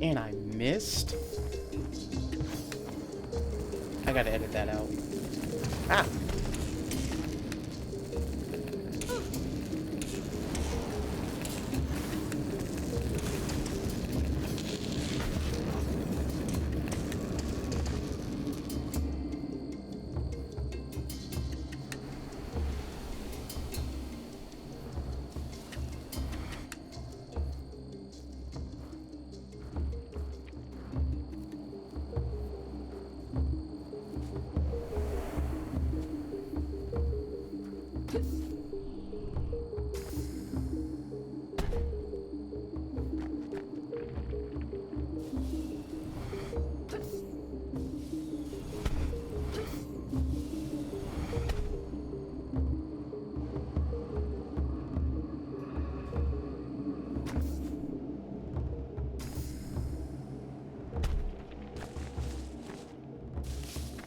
and I missed. I gotta edit that out. Ah.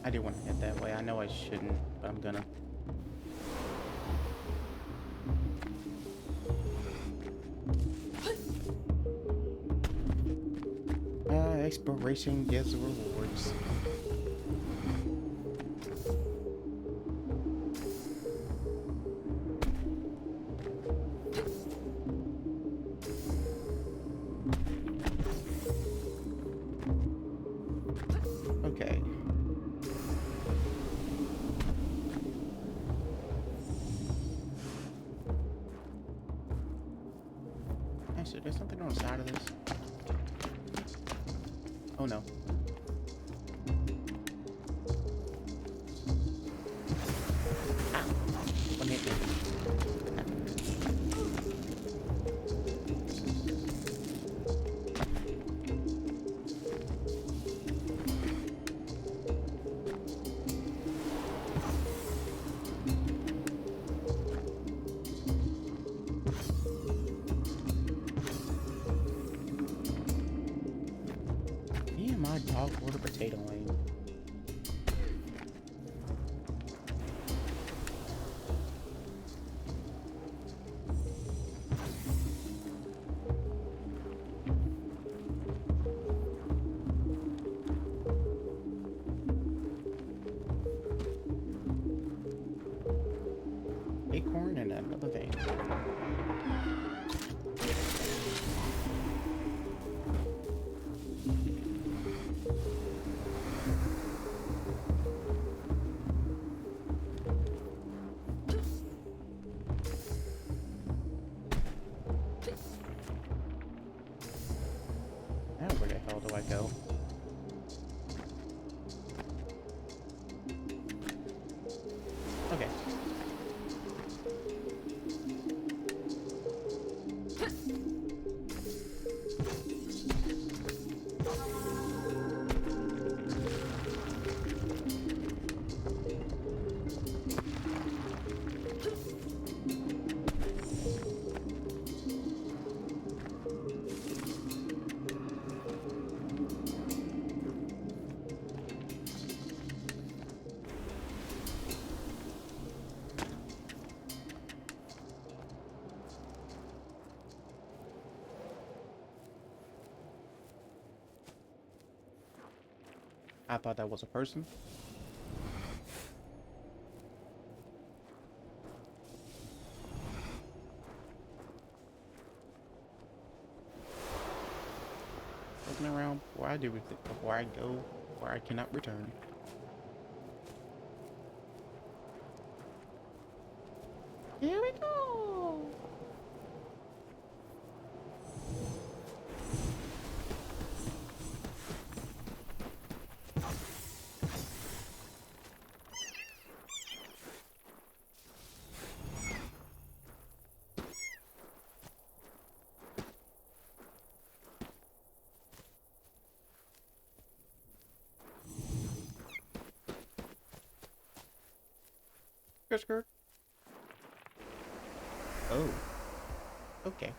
I do want to head that way. I know I shouldn't, but I'm gonna. Exploration gives rewards. Okay. Actually, there's something on the side of this. Oh no. Ah! One hit me. Me and my dog order potato lane. Acorn and another vein. go. Okay. I thought that was a person. Looking around before I do it, before I go, where I cannot return. Here we go. Skirt. Oh. Okay.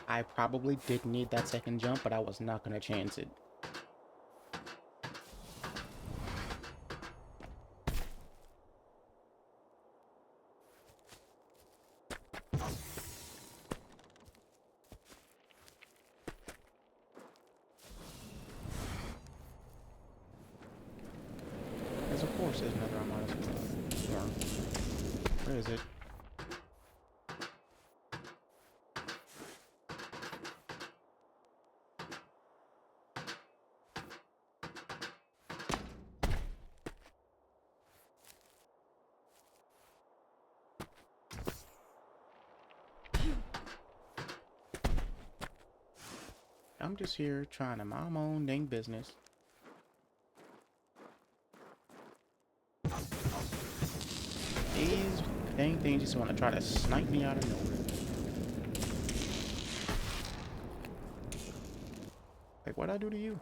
I probably did need that second jump, but I was not going to chance it. Because of course there's another armada. Where is it? I'm just here trying to mind my own dang business. These dang things just want to try to snipe me out of nowhere. Like, what'd I do to you?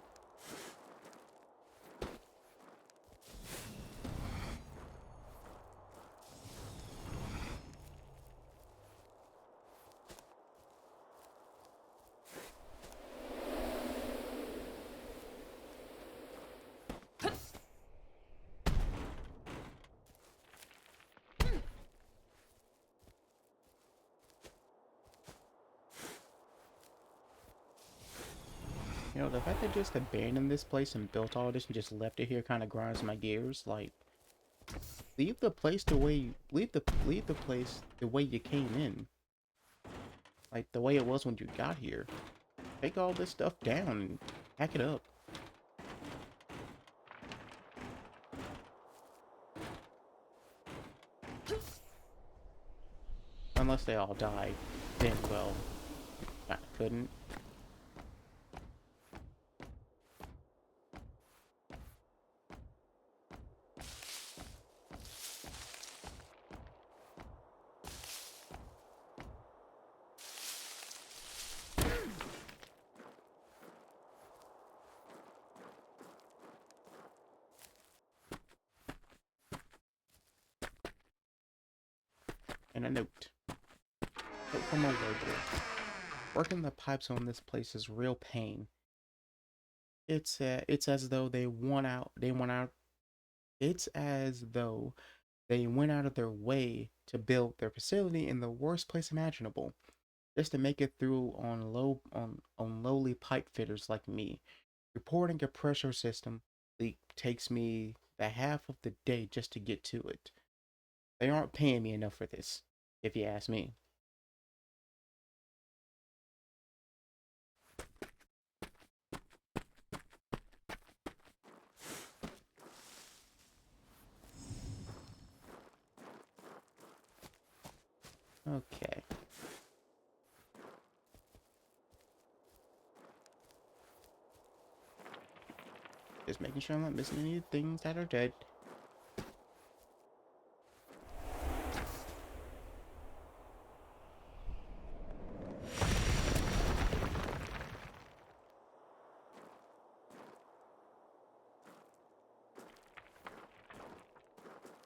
You know, the fact they just abandoned this place and built all this and just left it here kind of grinds my gears. Like, leave the place the way leave the place the way you came in. Like the way it was when you got here. Take all this stuff down and pack it up. Unless they all died, then well, I couldn't. And a note. Note from a worker. Working the pipes on this place is real pain. It's as though they want out. It's as though they went out of their way to build their facility in the worst place imaginable. just to make it through on lowly pipe fitters like me. Reporting a pressure system leak takes me the half of the day just to get to it. They aren't paying me enough for this, if you ask me. Okay. Just making sure I'm not missing any things that are dead.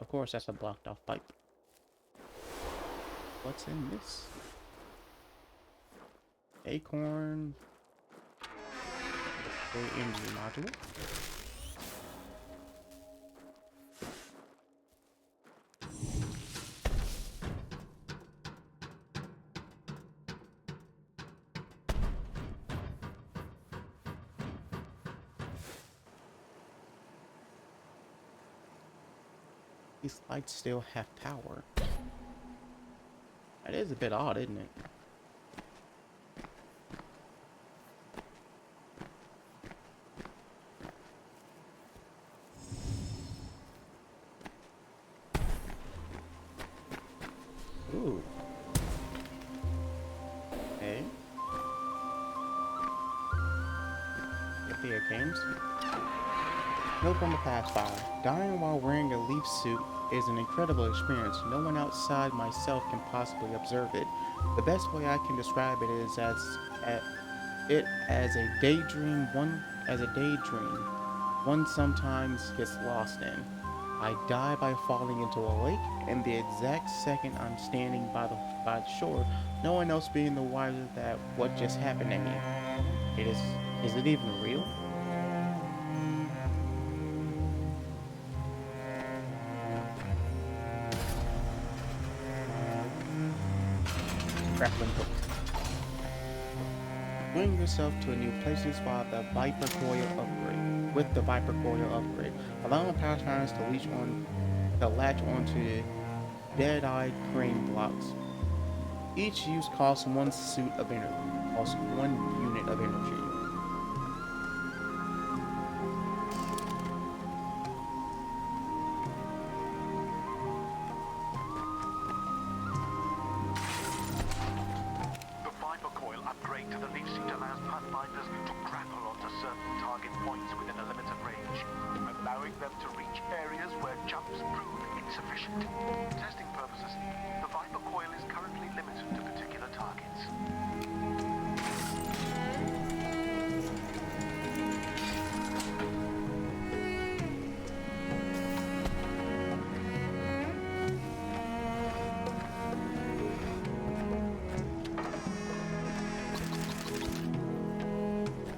Of course, that's a blocked off pipe. What's in this? Acorn. The engine module. These lights still have power. That is a bit odd, isn't it? Ooh. Okay. Get the games. Note on the pass by. Dying while wearing a leaf suit is an incredible experience. No one outside myself can possibly observe it. The best way I can describe it is as a daydream. One sometimes gets lost in. I die by falling into a lake, and the exact second I'm standing by the shore, no one else being the wiser that what just happened to me. Is it even real? Grappling hook. Bring yourself to a new places while the Viper Coil upgrade. With the Viper Coil upgrade, allowing Pathfinders to latch onto dead-eyed crane blocks. Each use costs one suit of energy, costs 1 unit of energy. The Viper Coil upgrade to the leaf suit allows Pathfinders to grapple onto certain target points within a limited range, allowing them to reach areas where jumps prove insufficient. Testing purposes, the Viper Coil is currently limited to particular targets.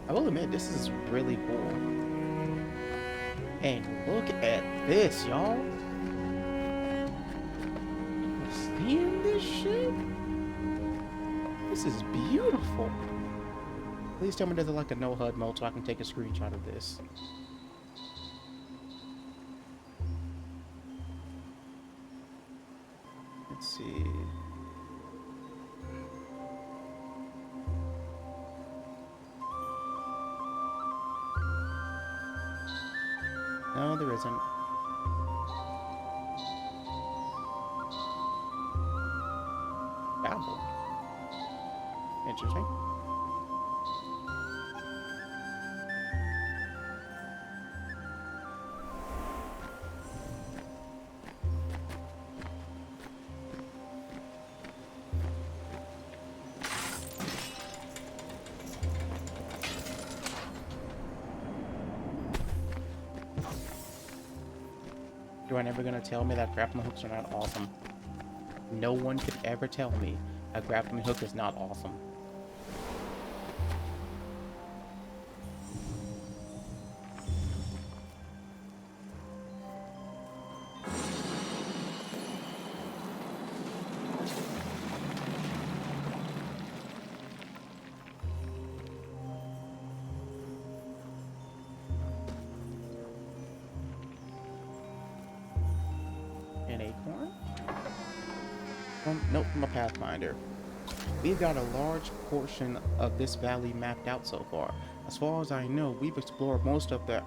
I will admit, this is really cool. And look at this, y'all. Seeing this shit? This is beautiful. Please tell me there's like a no HUD mode so I can take a screenshot of this. Let's see. No, there isn't. Babble. Interesting. You are never gonna tell me that grappling hooks are not awesome. No one could ever tell me a grappling hook is not awesome. An acorn? Nope, from a pathfinder. We've got a large portion of this valley mapped out so far. As far as I know, we've explored most of the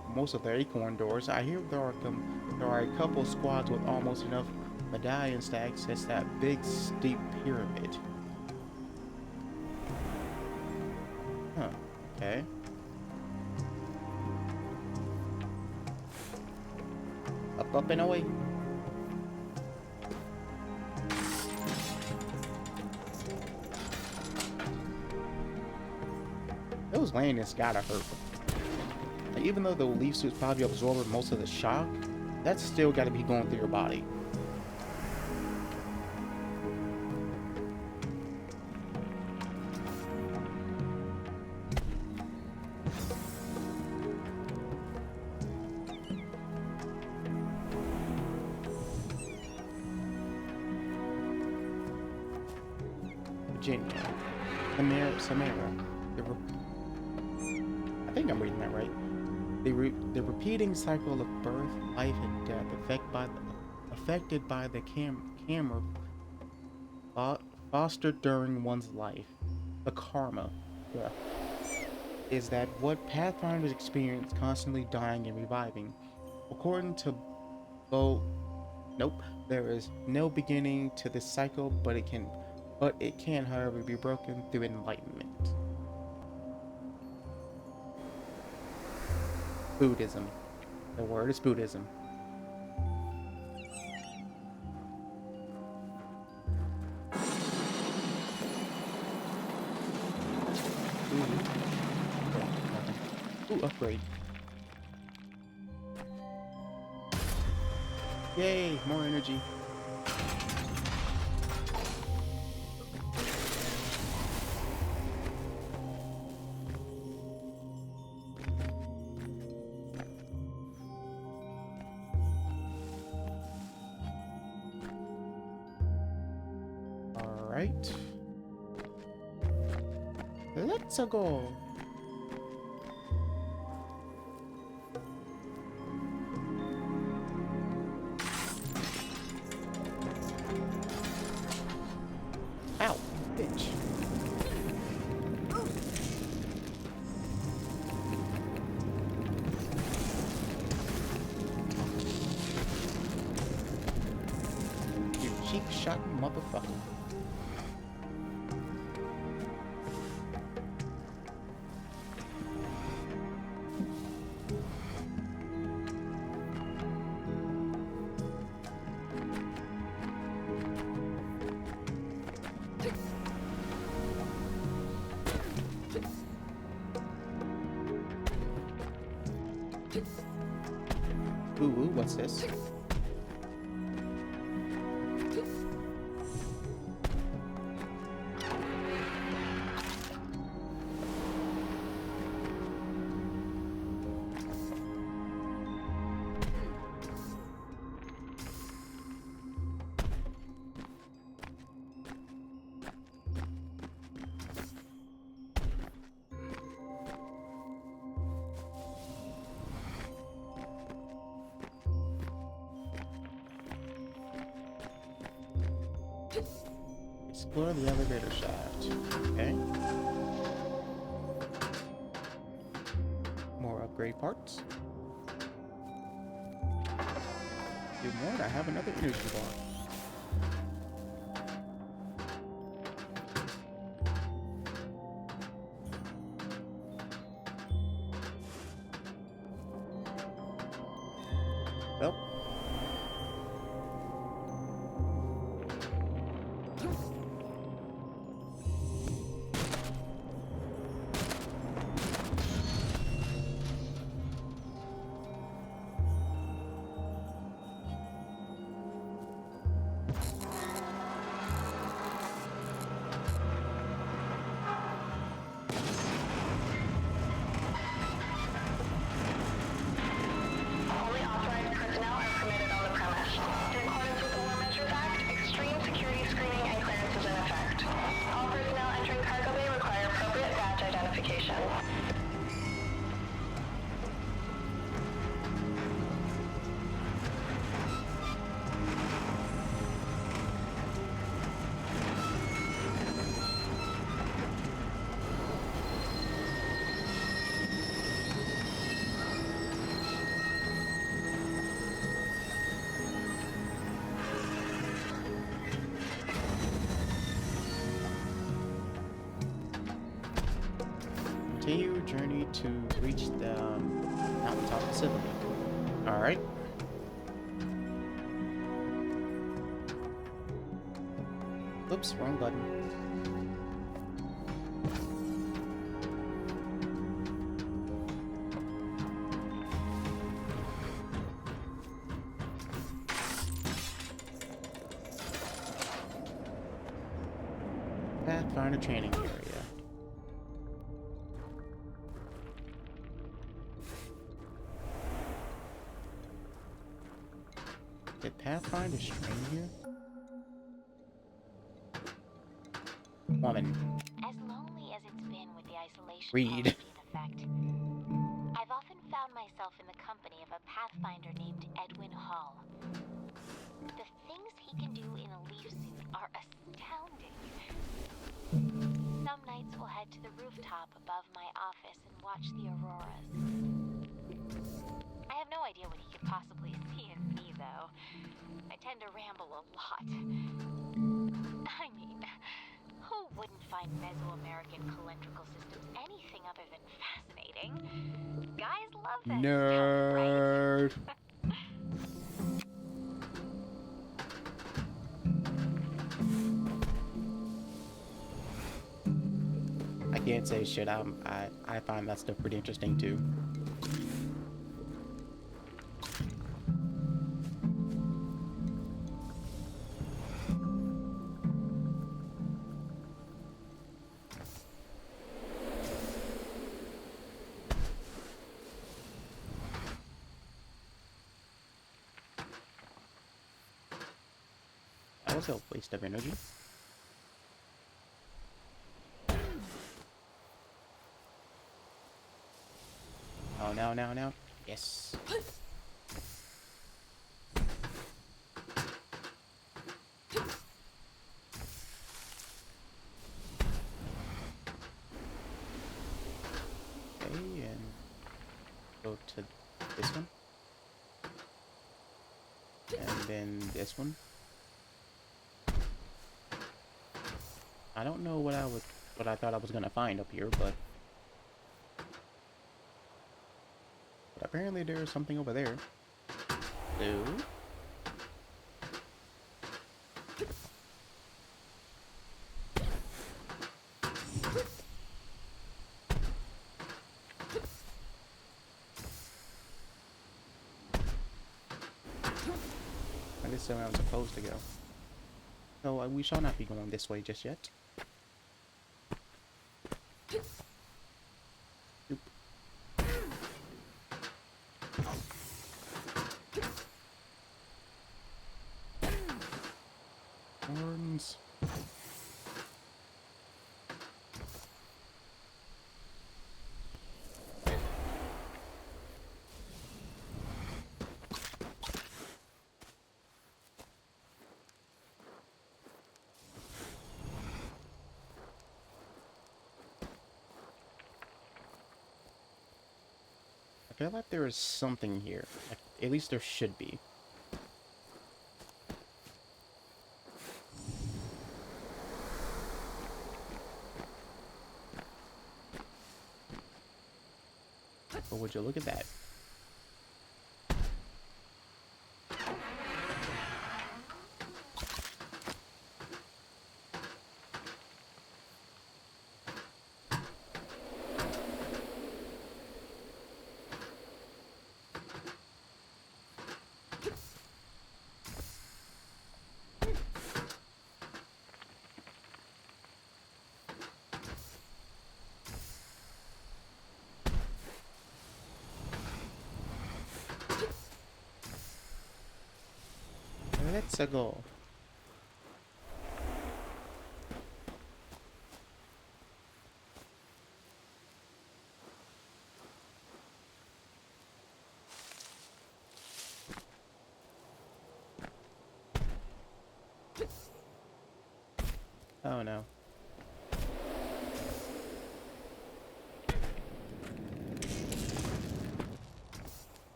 acorn doors. I hear there are a couple squads with almost enough medallions to access that big steep pyramid. Huh. Okay. Up and away. Those landings gotta hurt. Like, even though the leaf suit's probably absorbing most of the shock, that's still gotta be going through your body. Virginia. Samara. I think I'm reading that right. The repeating cycle of birth, life, and death affected by the camera fostered during one's life. The karma. Yeah. Is that what Pathfinders experience, constantly dying and reviving. According to nope, there is no beginning to this cycle, but it can, however, be broken through enlightenment. Buddhism. The word is Buddhism. Ooh, upgrade. Yay, more energy. Alright. Let's go. Ow, bitch. You cheek shot motherfucker. Ooh, what's this? Explore the elevator shaft. Okay. More upgrade parts. Do more, and I have another energy bar. Well. Continue journey to reach the mountaintop facility. Alright. Oops, wrong button. Pathfinder training area. Did Pathfinder train here? Woman. As lonely as it's been with the isolation Read. policy in effect, I've often found myself in the company of a Pathfinder named Edwin Hall. The things he can do in a leaf suit are astounding. Some nights we'll head to the rooftop above my office and watch the auroras. I have no idea what he could possibly see in me, though. I tend to ramble a lot. I mean, who wouldn't find Mesoamerican calendrical systems anything other than fascinating? Guys love that stuff, right? Nerd. I can't say shit. I find that stuff pretty interesting too. That was a waste of energy. Oh, no. Yes. Okay, and go to this one. And then this one. I don't know what I thought I was gonna find up here, but apparently there's something over there. Blue. And this is where I'm supposed to go. So we shall not be going this way just yet. Nope. Horns. I feel like there is something here. Like, at least there should be. But would you look at that? Let's go. Oh no.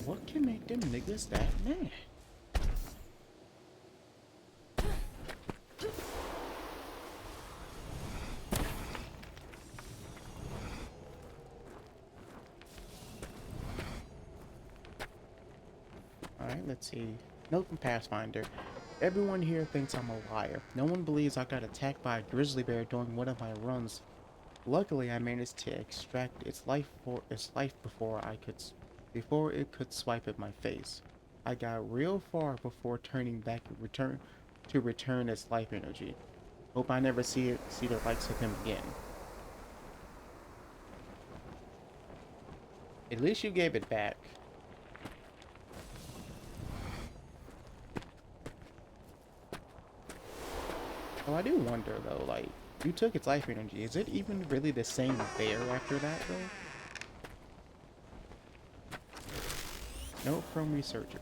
What can make them niggas that mad? Alright, let's see. Note from Pathfinder. Everyone here thinks I'm a liar. No one believes I got attacked by a grizzly bear during one of my runs. Luckily, I managed to extract its life before it could swipe at my face. I got real far before turning back to return its life energy. Hope I never see the likes of him again. At least you gave it back. Well, I do wonder though, like, you took its life energy. Is it even really the same bear after that though? Note from researcher.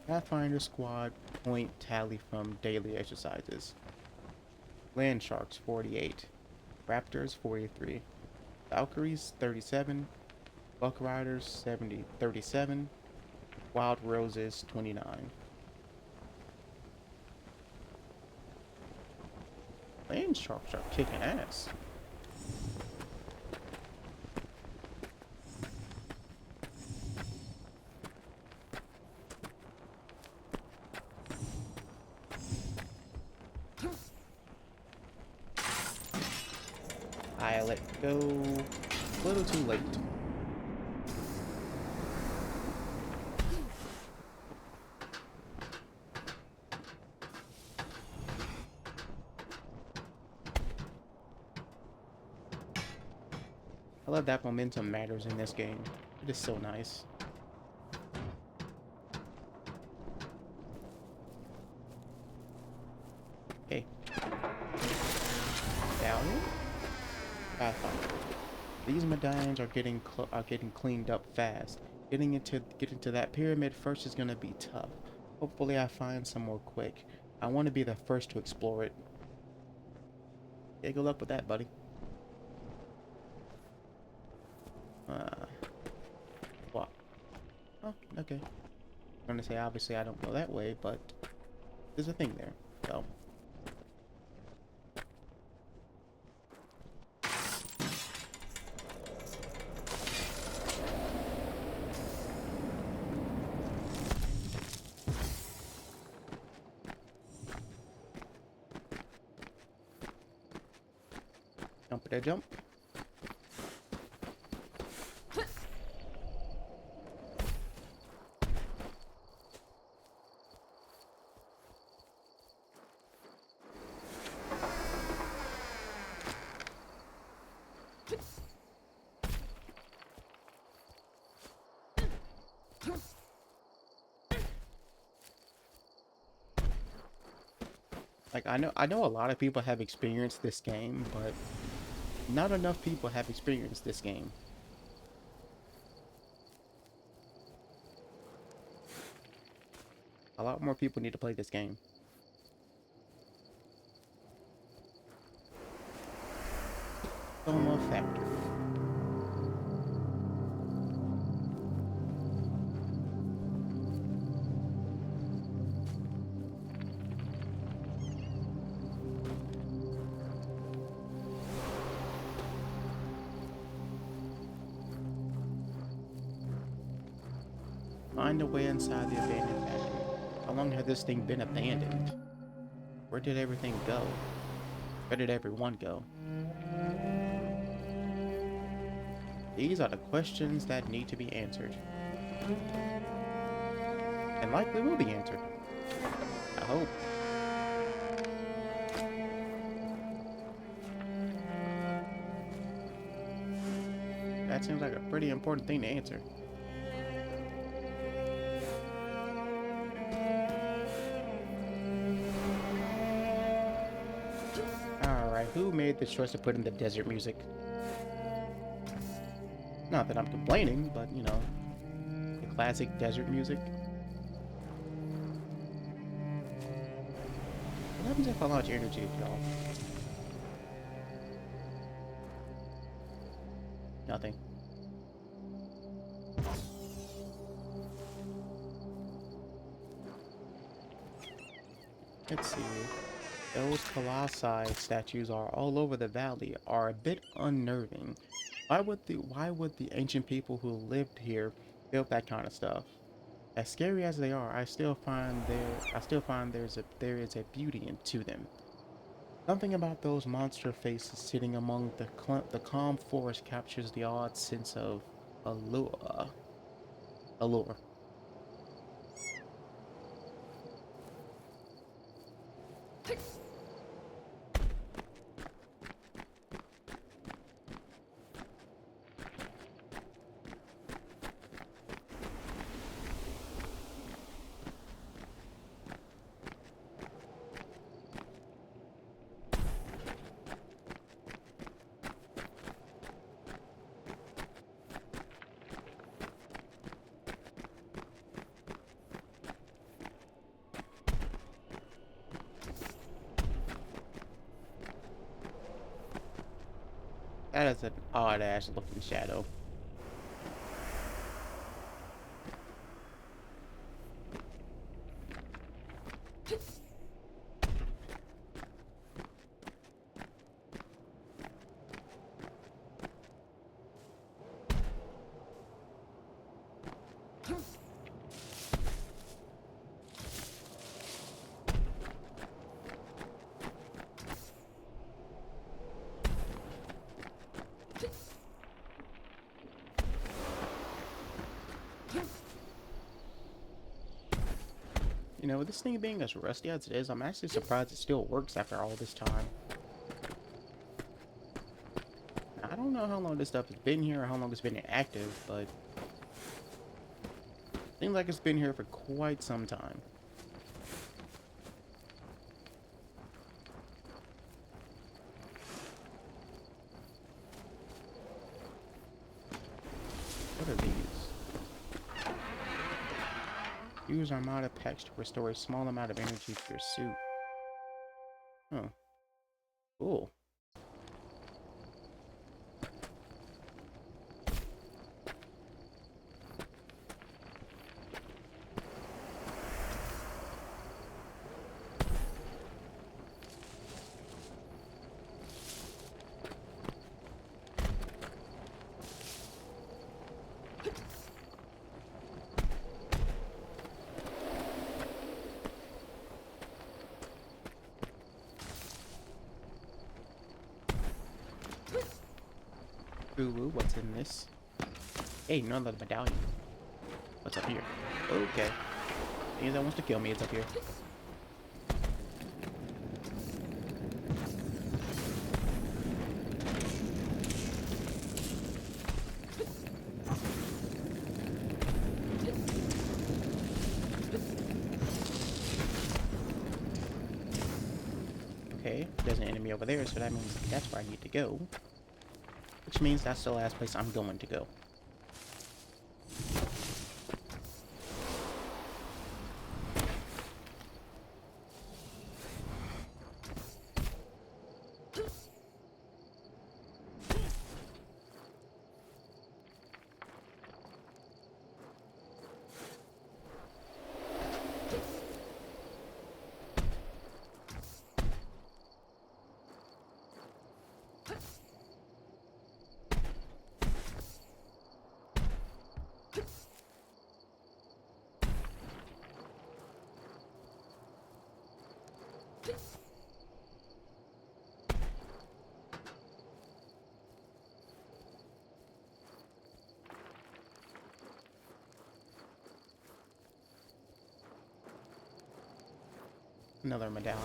Pathfinder squad point tally from daily exercises. Land sharks 48. Raptors 43. Valkyries 37. Buck riders 37. Wild roses 29. Land sharks are kicking ass. I let go a little too late. I love that momentum matters in this game. It is so nice. Okay. Down. Pathfinder. These medallions are getting cleaned up fast. Getting to that pyramid first is gonna be tough. Hopefully I find some more quick. I want to be the first to explore it. Yeah, good luck with that, buddy. What? Oh, okay. I'm gonna say obviously I don't go that way, but there's a thing there. So. Jump it, jump. Like I know a lot of people have experienced this game, but not enough people have experienced this game. A lot more people need to play this game. Soma Factory. Find a way inside the abandoned factory. How long had this thing been abandoned? Where did everything go? Where did everyone go? These are the questions that need to be answered. And likely will be answered. I hope. That seems like a pretty important thing to answer. Alright, who made the choice to put in the desert music? Not that I'm complaining, but you know, the classic desert music. What happens if I launch energy, y'all? Nothing. Let's see. Those colossi statues are all over the valley are a bit unnerving. Why would the ancient people who lived here build that kind of stuff? As scary as they are, I still find there is a beauty to them. Something about those monster faces sitting among the calm forest captures the odd sense of allure. Allure. That is an odd ass looking shadow. You know, this thing being as rusty as it is, I'm actually surprised it still works after all this time. I don't know how long this stuff has been here or how long it's been inactive, but seems like it's been here for quite some time. What are these? Use Armada packs to restore a small amount of energy to your suit. Oh, cool. Ooh, what's in this? Hey, another medallion. What's up here? Okay. Anything that wants to kill me is up here. Okay, there's an enemy over there, so that means that's where I need to go. Which means that's the last place I'm going to go. Another medallion.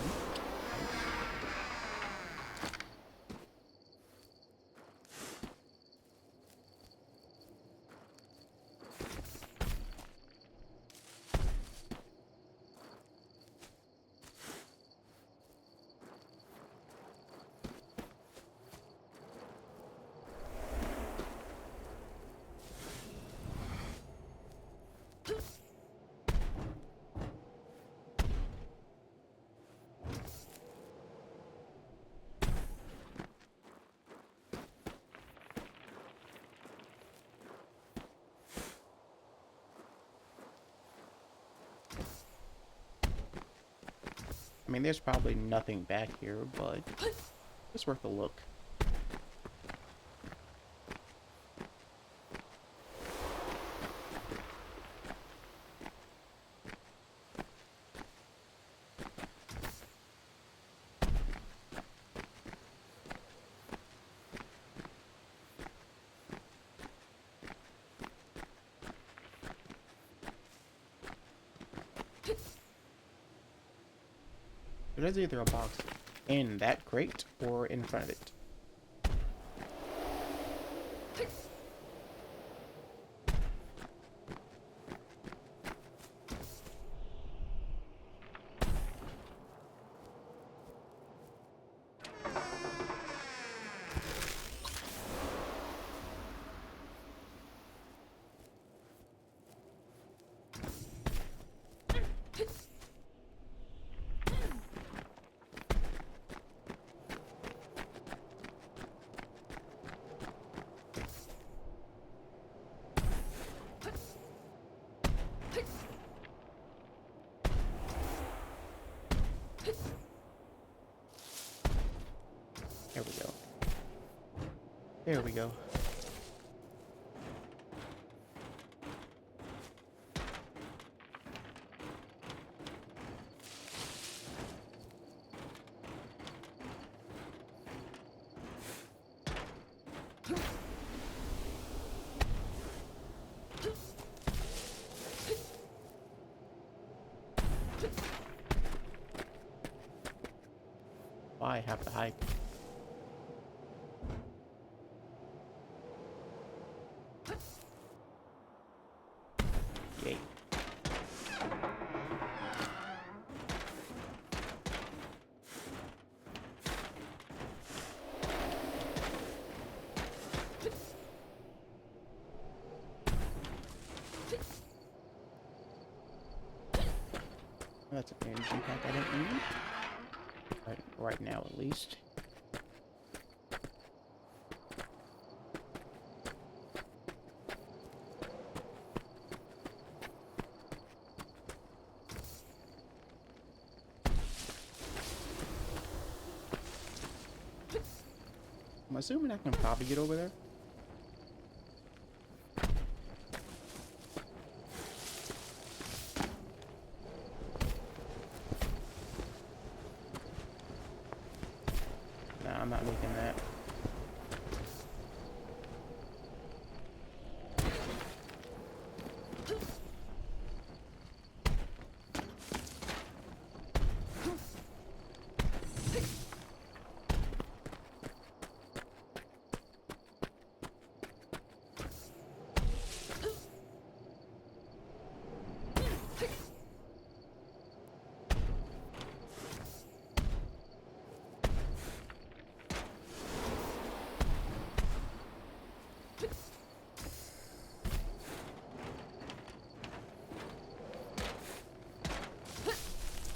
mean, there's probably nothing back here, but it's worth a look. There's either a box in that crate or in front of it. There we go. There we go. Why have to hike? Yay. That's an energy pack I don't need. Right now, at least. I'm assuming I can probably get over there. Nah, I'm not making that.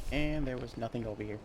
And there was nothing over here.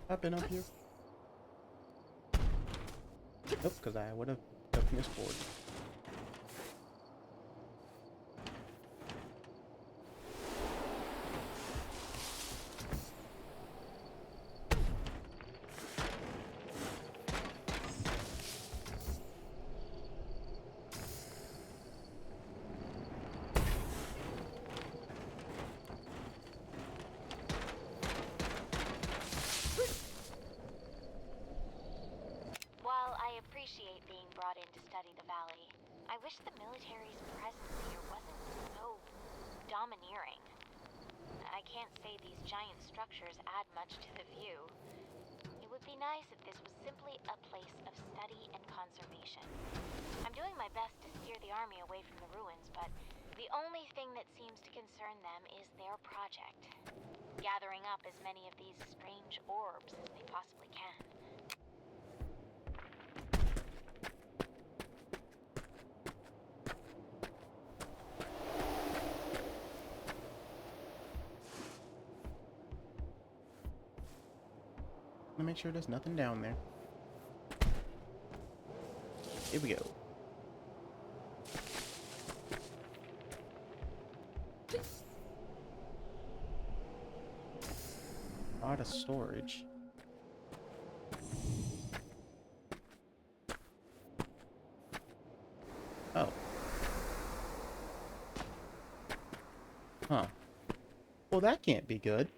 I've been up here. Nope, because I would have missed forward. study the valley. I wish the military's presence here wasn't so domineering. I can't say these giant structures add much to the view. It would be nice if this was simply a place of study and conservation. I'm doing my best to steer the army away from the ruins, but the only thing that seems to concern them is their project. Gathering up as many of these strange orbs as they possibly can. Let me make sure there's nothing down there. Here we go. A lot of storage. Oh. Huh. Well, that can't be good.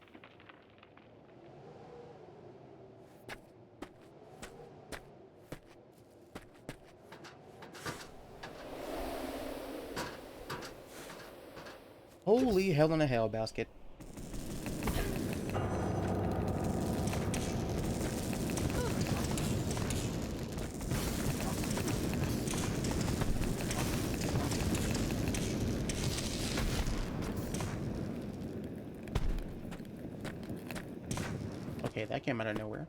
Holy hell in a hell basket. Okay, that came out of nowhere.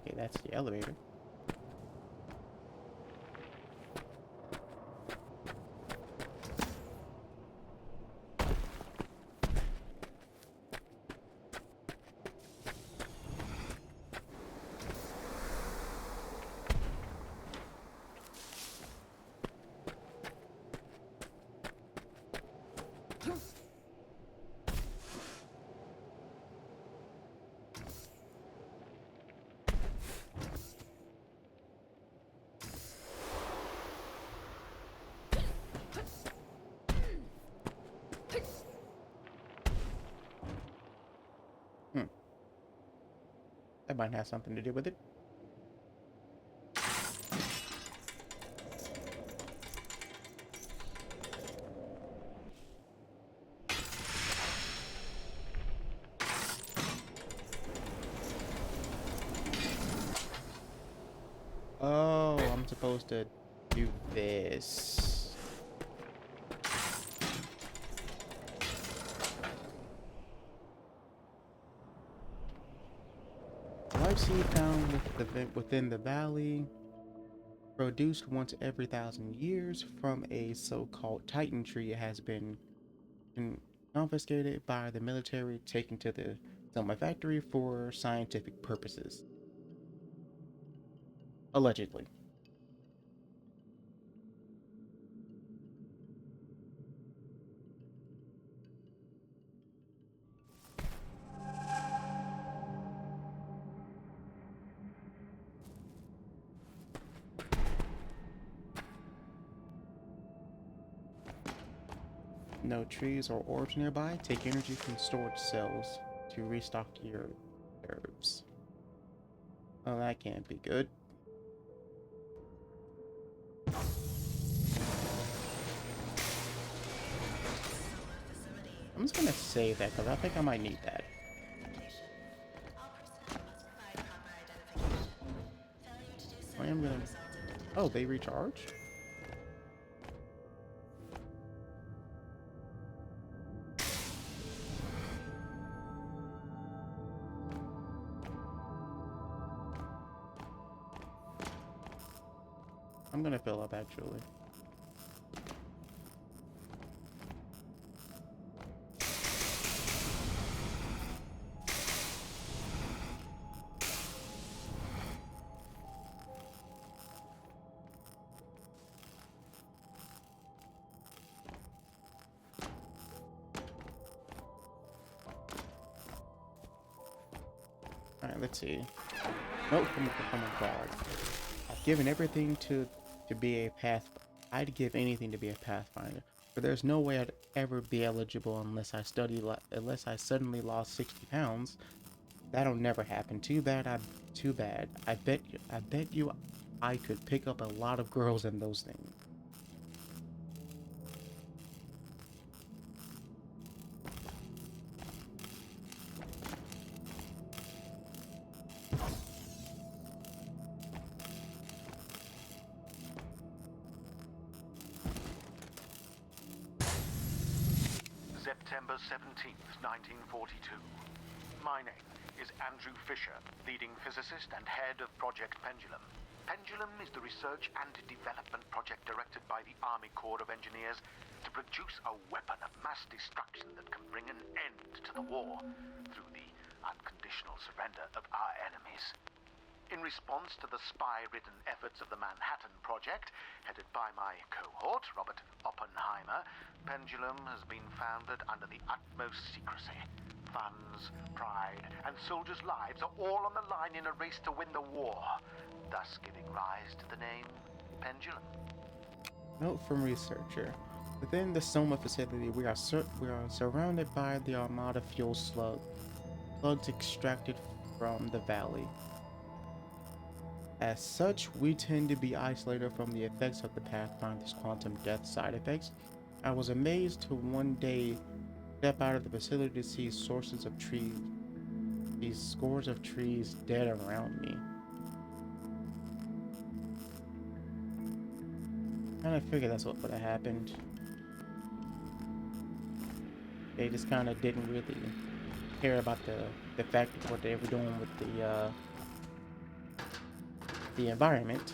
Okay, that's the elevator. That might have something to do with it. Oh, I'm supposed to do this. Life seed found within the valley, produced once every 1,000 years from a so-called Titan tree, has been confiscated by the military, taken to the Selma factory for scientific purposes. Allegedly. No trees or orbs nearby. Take energy from storage cells to restock your herbs. Oh, that can't be good. I'm just gonna save that because I think I might need that. I am gonna. Oh, they recharge? I'm gonna fill up actually. Alright, let's see. Nope, I'm a guard. I've given everything to be a path. I'd give anything to be a pathfinder. But there's no way I'd ever be eligible unless I suddenly lost 60 pounds. That'll never happen. Too bad. Too bad. I bet you I could pick up a lot of girls in those things. September 17th, 1942. My name is Andrew Fisher, leading physicist and head of Project Pendulum. Pendulum is the research and development project directed by the Army Corps of Engineers to produce a weapon of mass destruction that can bring an end to the war through the unconditional surrender of our enemies. In response to the spy-ridden efforts of the Manhattan Project, headed by my cohort, Robert Oppenheimer, Pendulum has been founded under the utmost secrecy. Funds, pride, and soldiers' lives are all on the line in a race to win the war, thus giving rise to the name Pendulum. Note from researcher. Within the Soma facility, we are surrounded by the Armada fuel slugs extracted from the Valley. As such, we tend to be isolated from the effects of the Pathfinder's quantum death side effects. I was amazed to one day step out of the facility to see scores of trees dead around me. Kinda figured that's what would have happened. They just kinda didn't really care about the fact of what they were doing with the environment,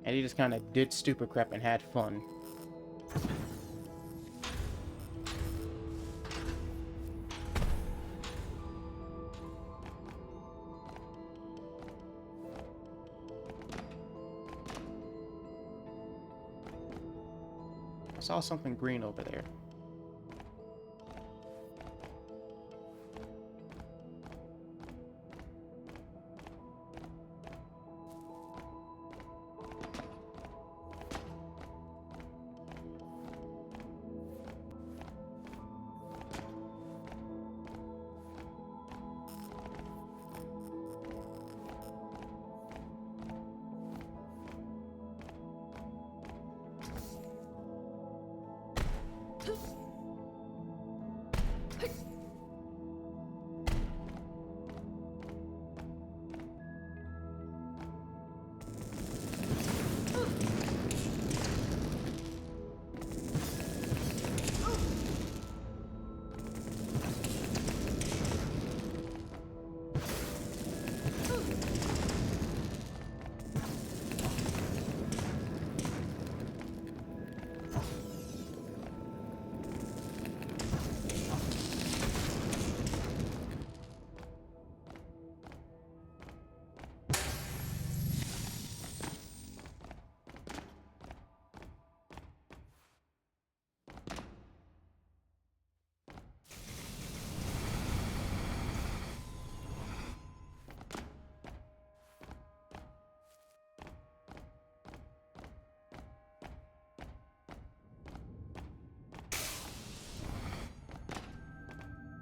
and he just kind of did stupid crap and had fun. I saw something green over there.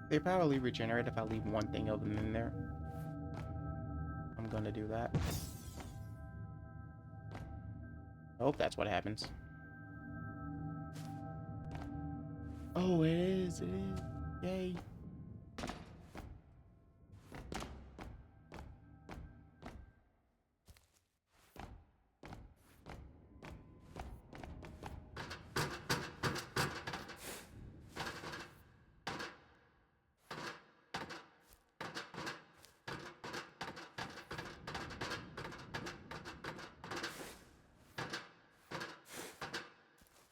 They probably regenerate if I leave one thing of them in there. I'm gonna do that. I hope that's what happens. Oh, it is. It is. Yay.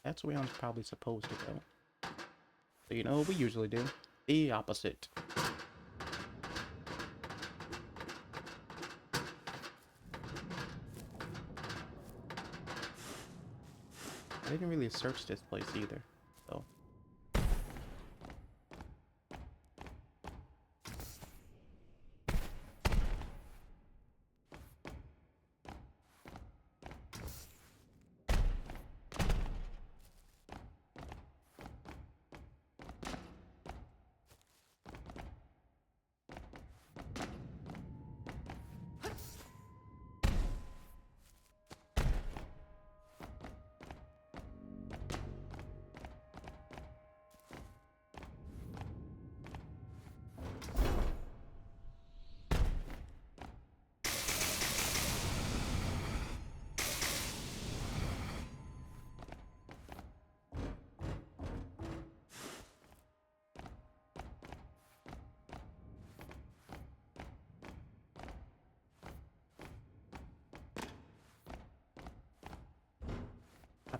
That's where I'm probably supposed to go. So you know what we usually do? The opposite. I didn't really search this place either, so.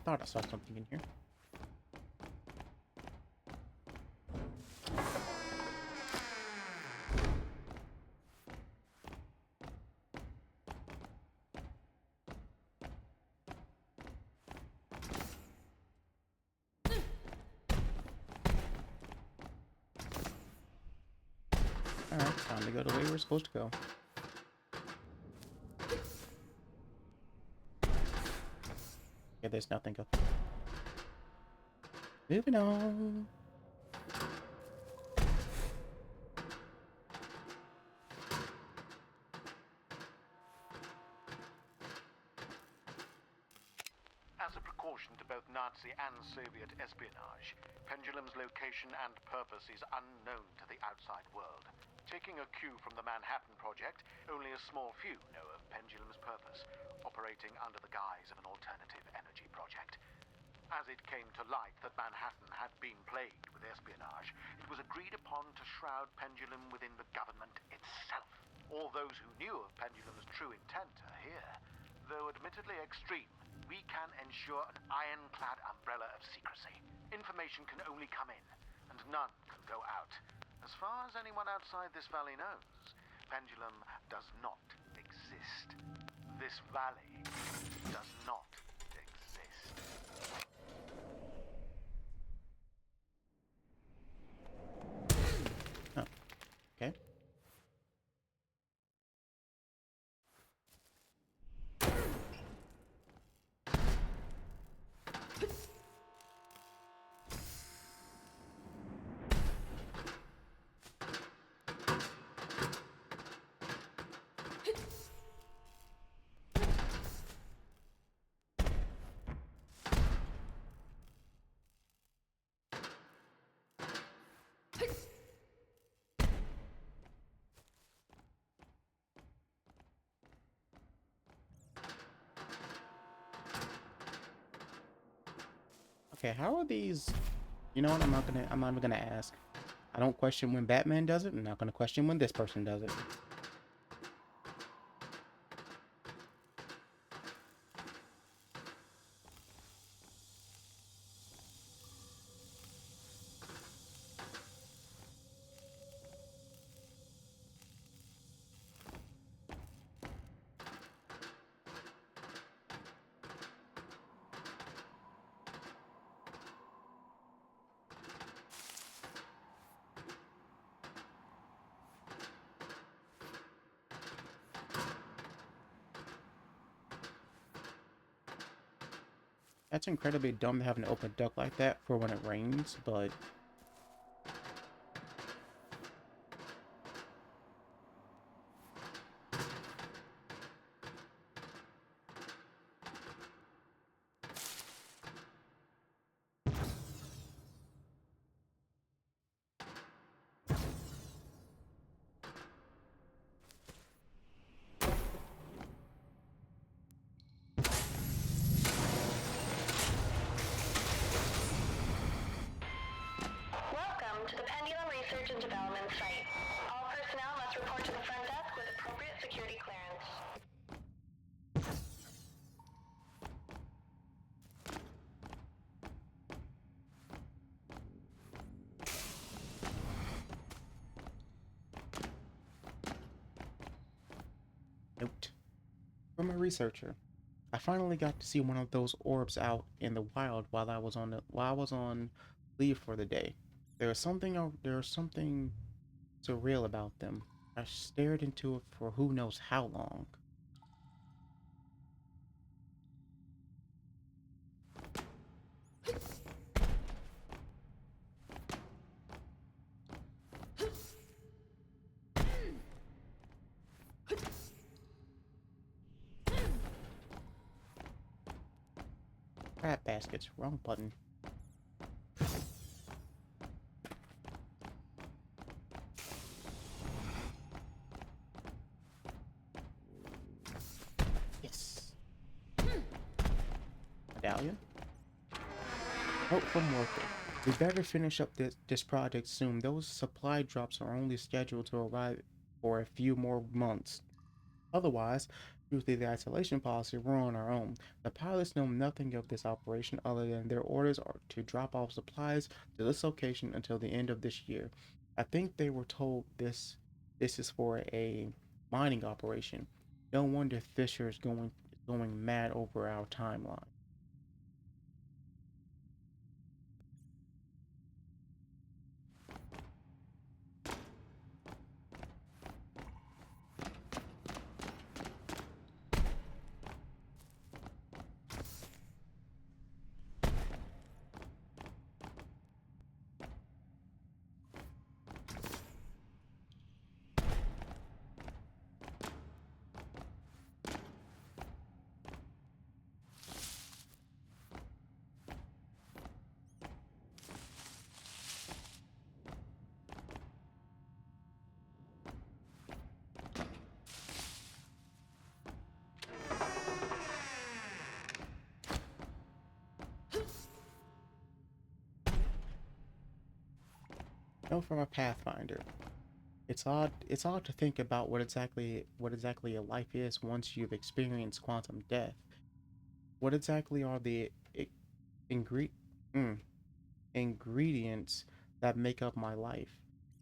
thought I saw something in here. Alright, time to go the way we're supposed to go. Yeah, there's nothing up. Moving on. As a precaution to both Nazi and Soviet espionage, Pendulum's location and purpose is unknown to the outside world. Taking a cue from the Manhattan Project, only a small few know of Pendulum's purpose, operating under the guise of an alternative energy project. As it came to light that Manhattan had been plagued with espionage, it was agreed upon to shroud Pendulum within the government itself. All those who knew of Pendulum's true intent are here. Though admittedly extreme, we can ensure an ironclad umbrella of secrecy. Information can only come in, and none can go out. As far as anyone outside this valley knows, Pendulum does not exist. This valley does not exist. Oh, okay. Okay, how are these? You know what? I'm not even gonna ask. I don't question when Batman does it. I'm not gonna question when this person does it. That's incredibly dumb to have an open duct like that for when it rains, but Welcome to the Pendulum Research and Development Site. All personnel must report to the front desk with appropriate security clearance. note from a researcher. I finally got to see one of those orbs out in the wild while I was on leave for the day. There was something surreal about them. I stared into it for who knows how long. Crap baskets, wrong button. Yes. Medallion. Note from worker. We better finish up this project soon. Those supply drops are only scheduled to arrive for a few more months. Otherwise, Due to the isolation policy, we're on our own. The pilots know nothing of this operation other than their orders are to drop off supplies to this location until the end of this year. I think they were told this is for a mining operation. No wonder Fisher is going mad over our timeline. No, from a Pathfinder. It's odd to think about what exactly a life is once you've experienced quantum death. What exactly are the ingre- mm, ingredients that make up my life?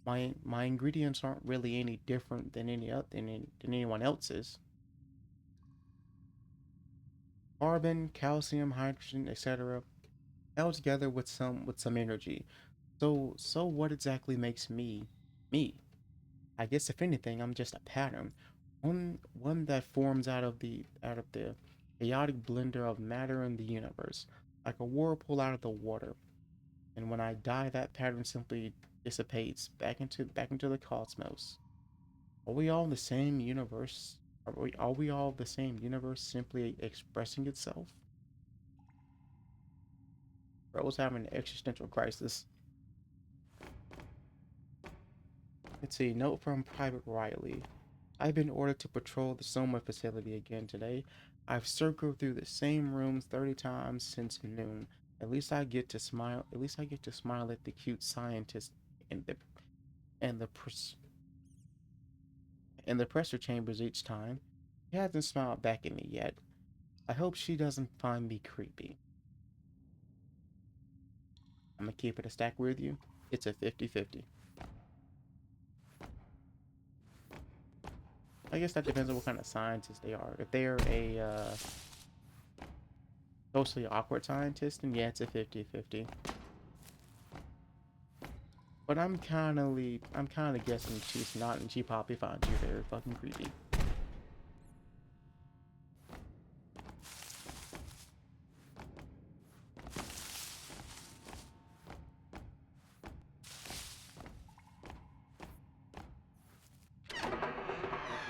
My ingredients aren't really any different than than anyone else's. Carbon, calcium, hydrogen, etc. held together with some energy. So what exactly makes me me? I guess if anything, I'm just a pattern, one that forms out of the chaotic blender of matter in the universe, like a whirlpool out of the water. And when I die, that pattern simply dissipates back into the cosmos. Are we all the same universe? Are we all the same universe simply expressing itself? Bro's having an existential crisis. Let's see. Note from Private Riley. I've been ordered to patrol the Soma facility again today. I've circled through the same rooms 30 times since noon. At least I get to smile at the cute scientist in the and the pres- in the pressure chambers each time. She hasn't smiled back at me yet. I hope she doesn't find me creepy. I'm gonna keep it a stack with you. It's a 50-50. I guess that depends on what kind of scientist they are. If they're a socially awkward scientist, then yeah, it's a 50-50. But I'm kind of guessing she's not, and she probably finds you very fucking creepy.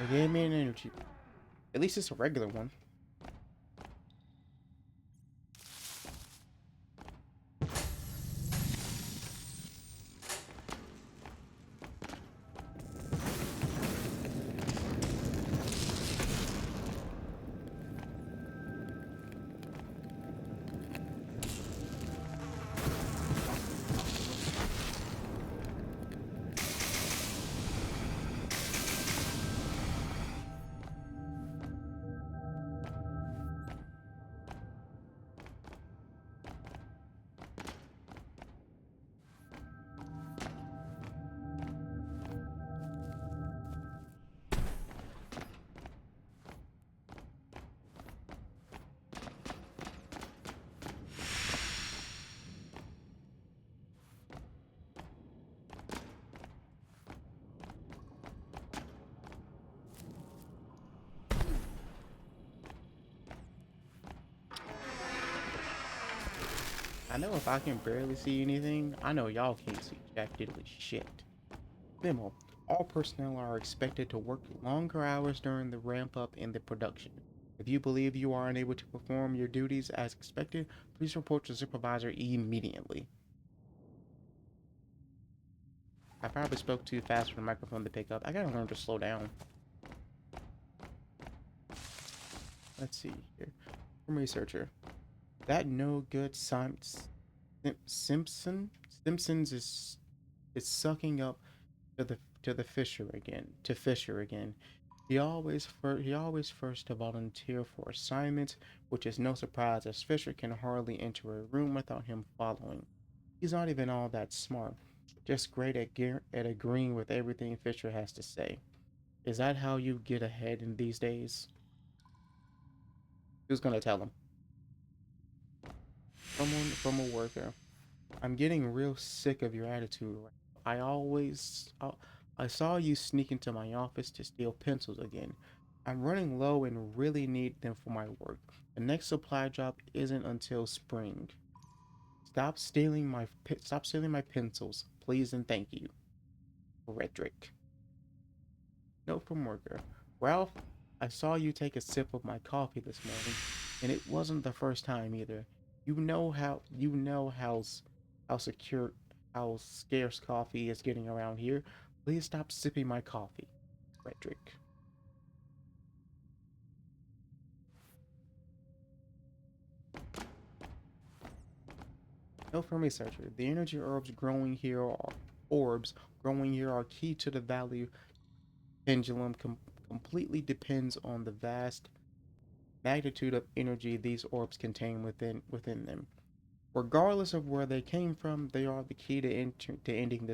They gave me an energy. At least it's a regular one. I know if I can barely see anything, I know y'all can't see jack diddly shit. Memo. All personnel are expected to work longer hours during the ramp up in the production. If you believe you are unable to perform your duties as expected, please report to supervisor immediately. I probably spoke too fast for the microphone to pick up. I gotta learn to slow down. Let's see here. From researcher. That no good Simpsons is sucking up to the Fisher again. To Fisher again. He always first to volunteer for assignments, which is no surprise as Fisher can hardly enter a room without him following. He's not even all that smart, just great at agreeing with everything Fisher has to say. Is that how you get ahead in these days? Who's gonna tell him? Someone from a worker. I'm getting real sick of your attitude. I always, I, I saw you sneak into my office to steal pencils again. I'm running low and really need them for my work. The next supply drop isn't until spring. Stop stealing my pencils, please and thank you. Frederick. Note from worker. Ralph, I saw you take a sip of my coffee this morning, and it wasn't the first time either. How secure how scarce coffee is getting around here. Please stop sipping my coffee. Frederick. Note from researcher. The energy orbs growing here are key to the value pendulum completely depends on the vast magnitude of energy these orbs contain within them. Regardless of where they came from, they are the key to ending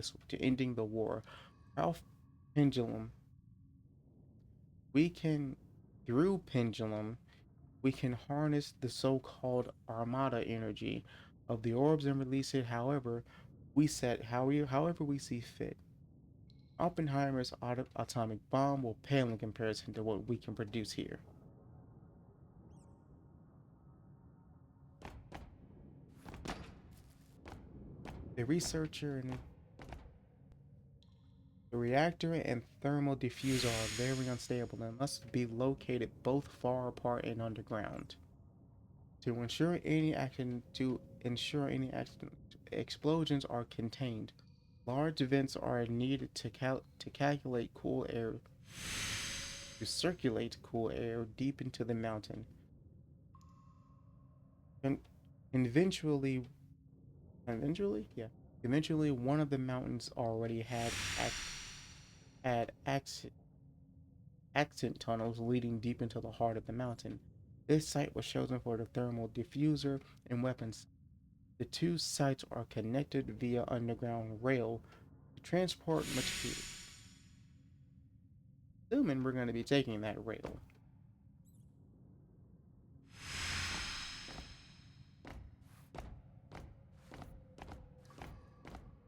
the war. Ralph Pendulum. We can through pendulum we can harness the so-called armada energy of the orbs and release it however we see fit. Oppenheimer's atomic bomb will pale in comparison to what we can produce here. The researcher and the reactor and thermal diffuser are very unstable and must be located both far apart and underground. To ensure any accident explosions are contained, large vents are needed to calculate cool air to circulate cool air deep into the mountain. And eventually, eventually, one of the mountains already had accent tunnels leading deep into the heart of the mountain. This site was chosen for the thermal diffuser and weapons. The two sites are connected via underground rail to transport material. Assuming we're going to be taking that rail.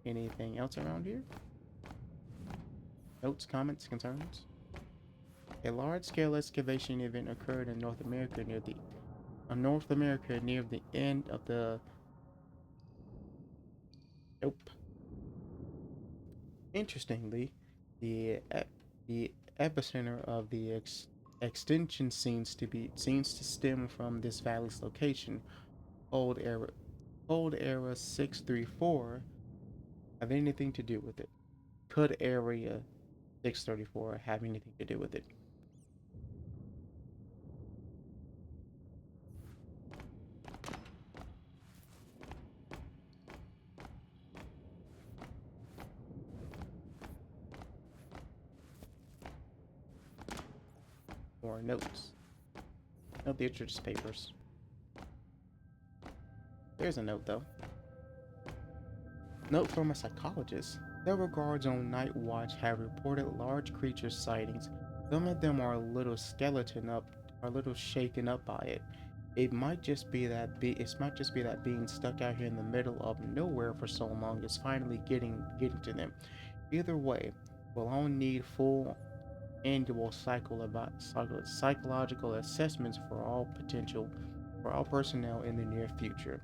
Anything else around here? Notes, comments, concerns? A large-scale excavation event occurred in North America near the end of the. Nope. Interestingly, the the epicenter of the extension seems to stem from this valley's location. Cold era Cold era 634 have anything to do with it? Could area 634 have anything to do with it? More notes. No, these are just papers. There's a note though. Note from a psychologist. Several guards on night watch have reported large creature sightings. Some of them are a little shaken up by it. It might just be that being stuck out here in the middle of nowhere for so long is finally getting to them. Either way, we'll all need full annual psychological assessments for all personnel in the near future.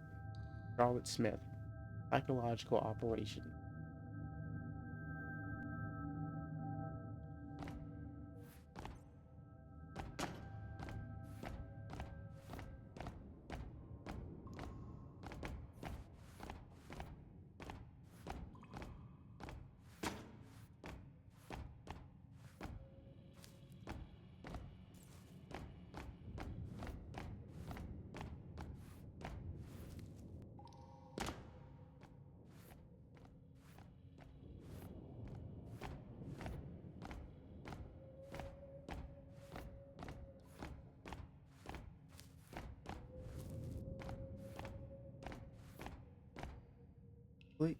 Charlotte Smith, psychological operation. Ple-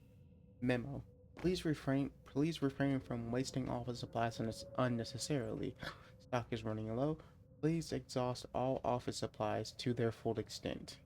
Memo. Please refrain from wasting office supplies unnecessarily. Stock is running low. Please exhaust all office supplies to their full extent.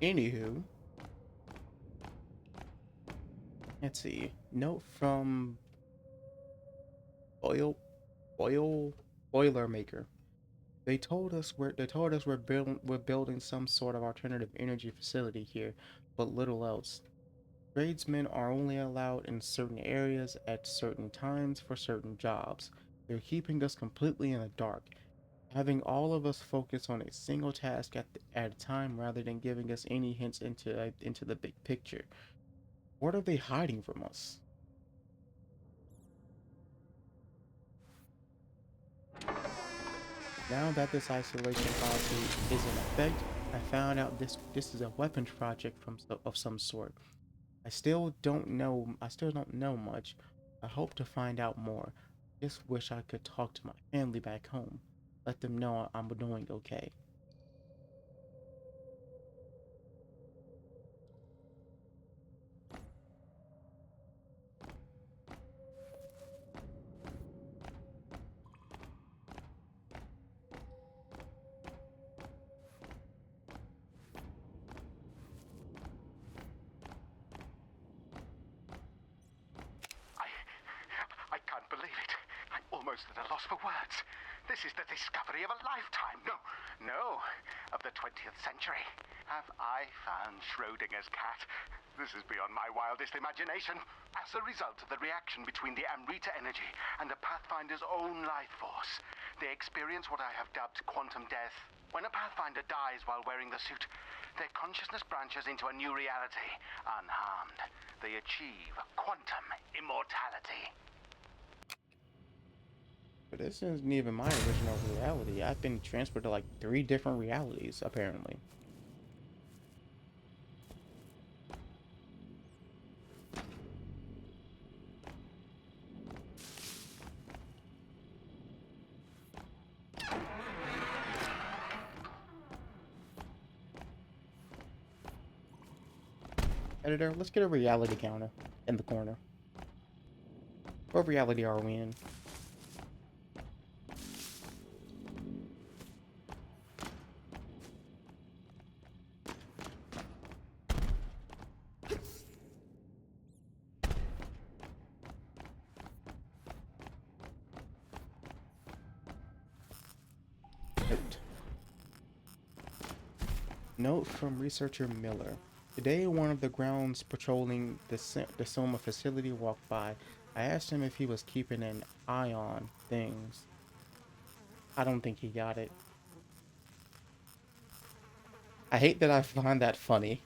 Anywho, let's see. Note from Boil Boil Boilermaker. We're building some sort of alternative energy facility here, but little else. Tradesmen are only allowed in certain areas at certain times for certain jobs. They're keeping us completely in the dark, having all of us focus on a single task at a time rather than giving us any hints into the big picture. What are they hiding from us? Now that this isolation policy is in effect, I found out this is a weapons project of some sort. I still don't know much. I hope to find out more. Just wish I could talk to my family back home. Let them know I'm doing okay. I can't believe it. I'm almost at a loss for words. This is the discovery of a lifetime. No, of the 20th century. Have I found Schrodinger's cat? This is beyond my wildest imagination. As a result of the reaction between the Amrita energy and the Pathfinder's own life force, they experience what I have dubbed quantum death. When a Pathfinder dies while wearing the suit, their consciousness branches into a new reality, unharmed. They achieve quantum immortality. But this isn't even my original reality. I've been transferred to like 3 different realities, apparently. Editor, let's get a reality counter in the corner. What reality are we in? Note. Note from researcher Miller. Today, one of the grounds patrolling the Soma facility walked by. I asked him if he was keeping an eye on things. I don't think he got it. I hate that I find that funny.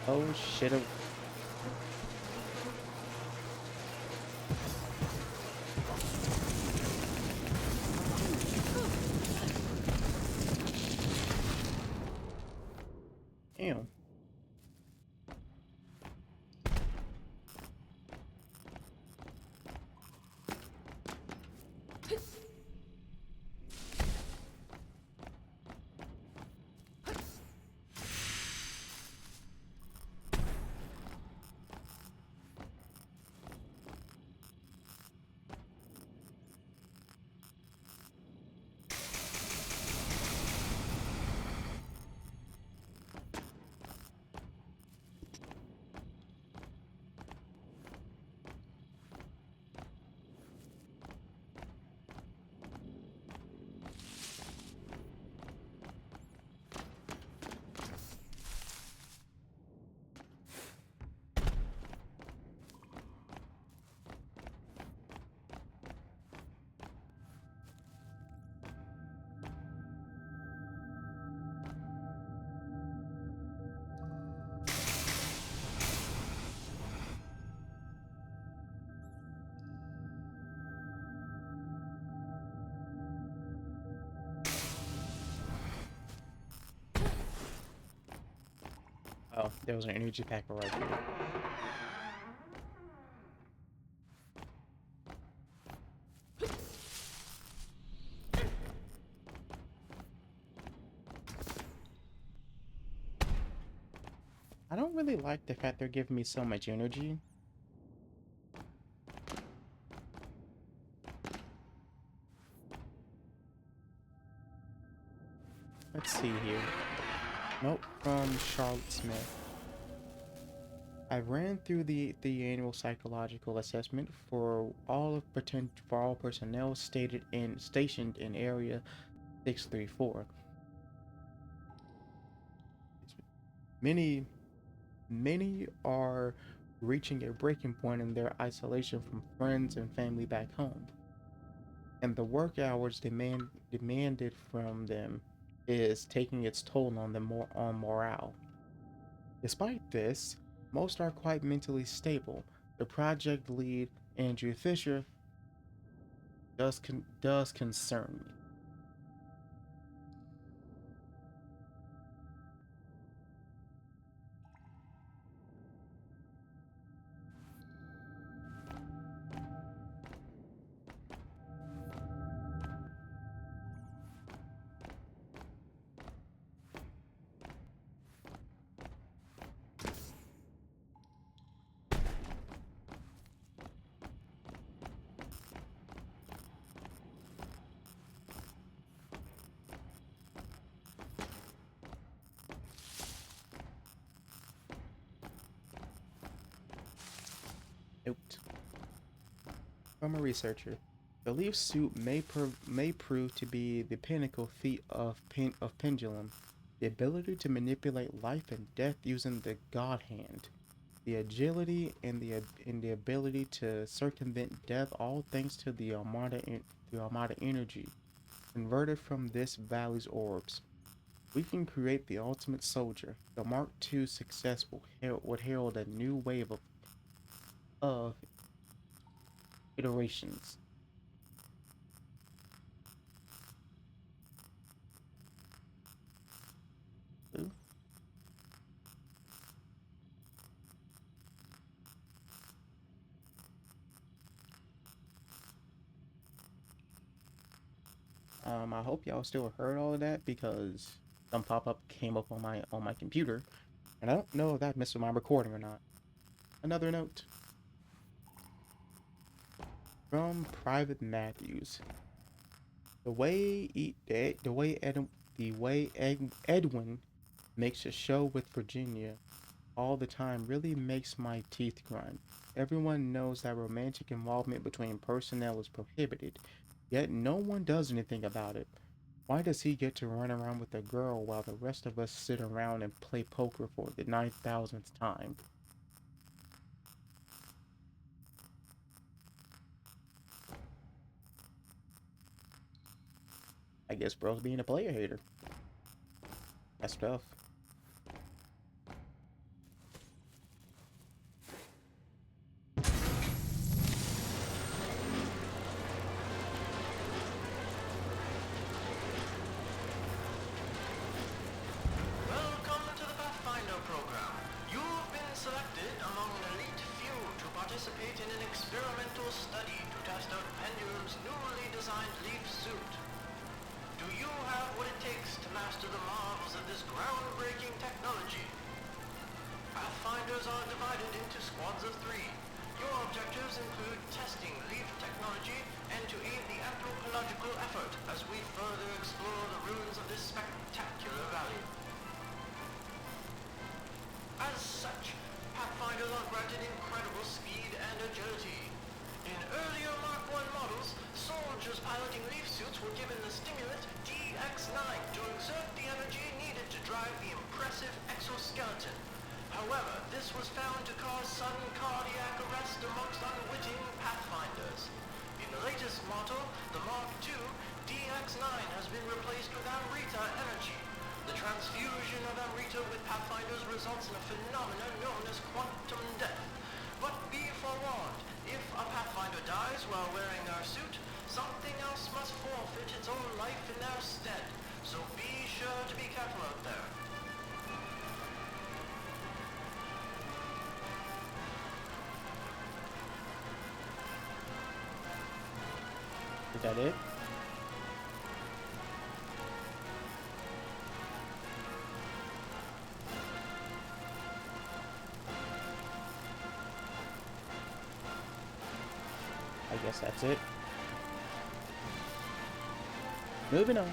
Oh shit. Damn. There was an energy pack right there. I don't really like the fact they're giving me so much energy. Let's see here. Nope, from Charlotte Smith. I ran through the annual psychological assessment for all personnel stationed in Area 634. Many Many are reaching a breaking point in their isolation from friends and family back home, and the work hours demanded from them is taking its toll on on morale. Despite this, most are quite mentally stable. The project lead, Andrew Fisher, does concern me. Note from a researcher: the leaf suit may prove to be the pinnacle feat of pendulum, the ability to manipulate life and death using the God hand, the agility and the ability to circumvent death, all thanks to the Armada energy converted from this valley's orbs. We can create the ultimate soldier. The Mark II success would herald a new wave of iterations. Ooh. I hope y'all still heard all of that because some pop-up came up on my computer, and I don't know if that missed my recording or not. Another note from Private Matthews: the way Edwin makes a show with Virginia all the time really makes my teeth grind. Everyone knows that romantic involvement between personnel is prohibited, yet no one does anything about it. Why does he get to run around with a girl while the rest of us sit around and play poker for the 9,000th time? I guess bro's being a player hater. That's tough. Welcome to the Pathfinder program. You've been selected among an elite few to participate in an experimental study to test out Pendulum's newly designed leaf suit. Do you have what it takes to master the marvels of this groundbreaking technology? Pathfinders are divided into squads of 3. Your objectives include testing leaf technology and to aid the anthropological effort as we further explore the ruins of this spectacular valley. As such, Pathfinders are granted incredible speed and agility. In earlier Mark I models, soldiers piloting leaf suits were given the stimulant DX9 to exert the energy needed to drive the impressive exoskeleton. However, this was found to cause sudden cardiac arrest amongst unwitting Pathfinders. In the latest model, the Mark II, DX9 has been replaced with Amrita energy. The transfusion of Amrita with Pathfinders results in a phenomenon known as quantum death. But be forewarned, if a Pathfinder dies while wearing our suit, something else must forfeit its own life in their stead. So be sure to be careful out there. Is that it? I guess that's it. Moving on.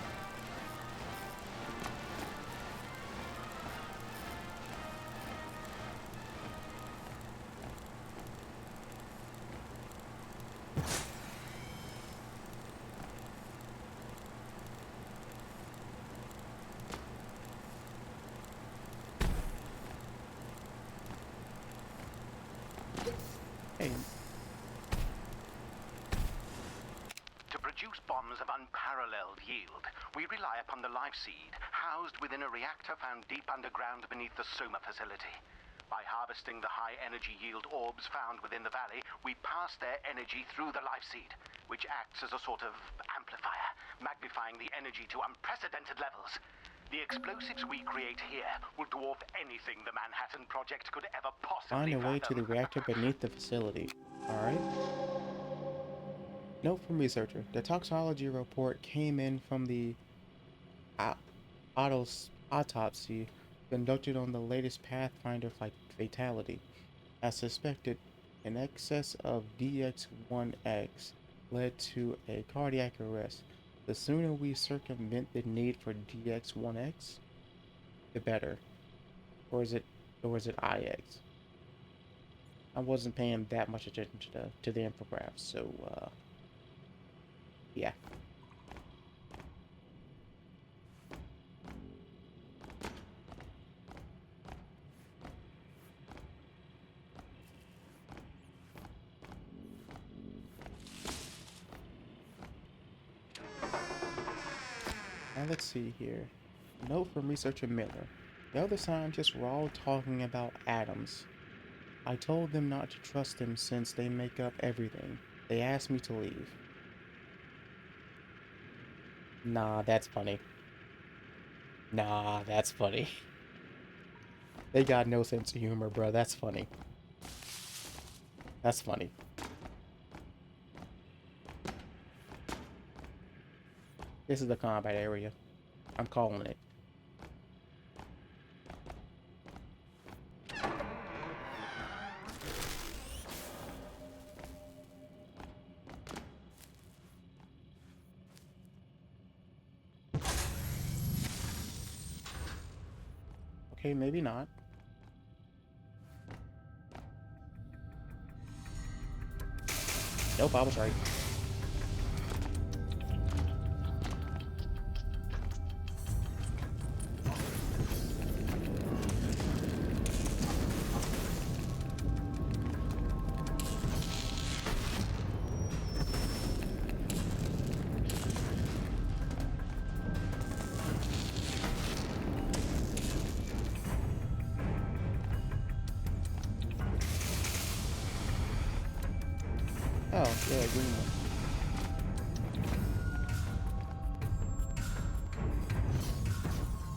Hey, To produce bombs of unparalleled yield, we rely upon the life seed housed within a reactor found deep underground beneath the Soma facility. By harvesting the high-energy yield orbs found within the valley, we pass their energy through the life seed, which acts as a sort of amplifier, magnifying the energy to unprecedented levels. The explosives we create here will dwarf anything the Manhattan Project could ever possibly find a way to the fathom. reactor beneath the facility. Alright. Note from researcher. The toxicology report came in from the autopsy conducted on the latest Pathfinder fatality. As suspected, an excess of DX1X led to a cardiac arrest. The sooner we circumvent the need for DX1X, the better. Or is it IX? I wasn't paying that much attention to the infograph, so yeah. Now let's see here. Note from researcher Miller. The other scientists were all talking about atoms. I told them not to trust them since they make up everything. They asked me to leave. Nah, that's funny. Nah, that's funny. They got no sense of humor, bro. That's funny. That's funny. This is the combat area. I'm calling it. Okay, maybe not. Nope, I was right. Oh, yeah, green one.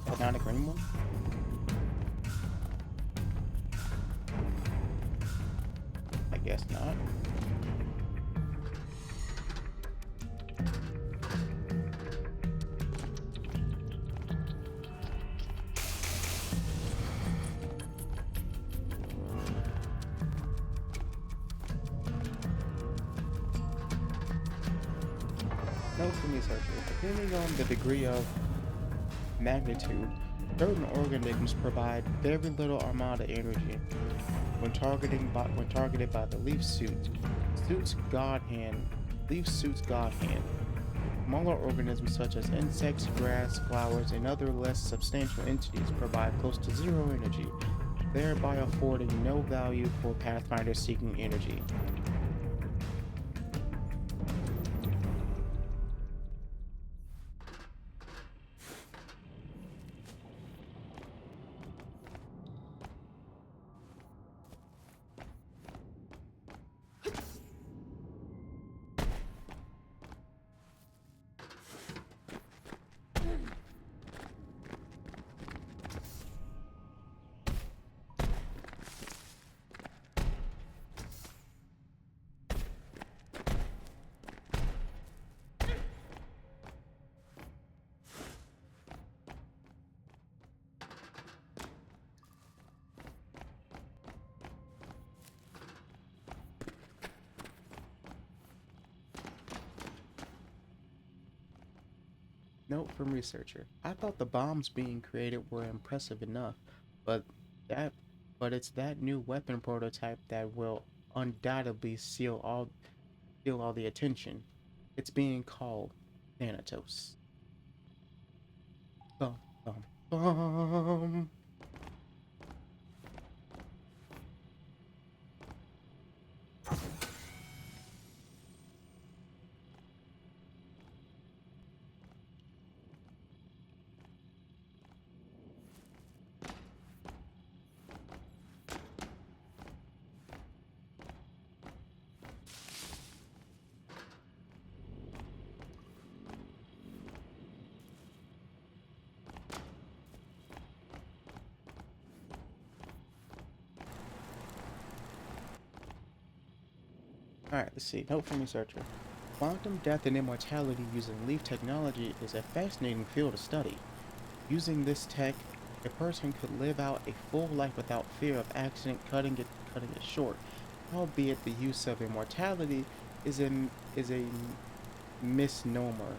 That not a green one? I guess not. Note from researchers, depending on the degree of magnitude, certain organisms provide very little armada energy when targeted by the leaf suit's god hand. Smaller organisms such as insects, grass, flowers, and other less substantial entities provide close to zero energy, thereby affording no value for pathfinders seeking energy. Note from researcher. I thought the bombs being created were impressive enough, but that but it's that new weapon prototype that will undoubtedly steal all the attention. It's being called Thanatos. Bum, bum, bum. Alright, let's see. Note from researcher. Quantum death and immortality using leaf technology is a fascinating field of study. Using this tech, a person could live out a full life without fear of accident cutting it short. Albeit the use of immortality is a misnomer,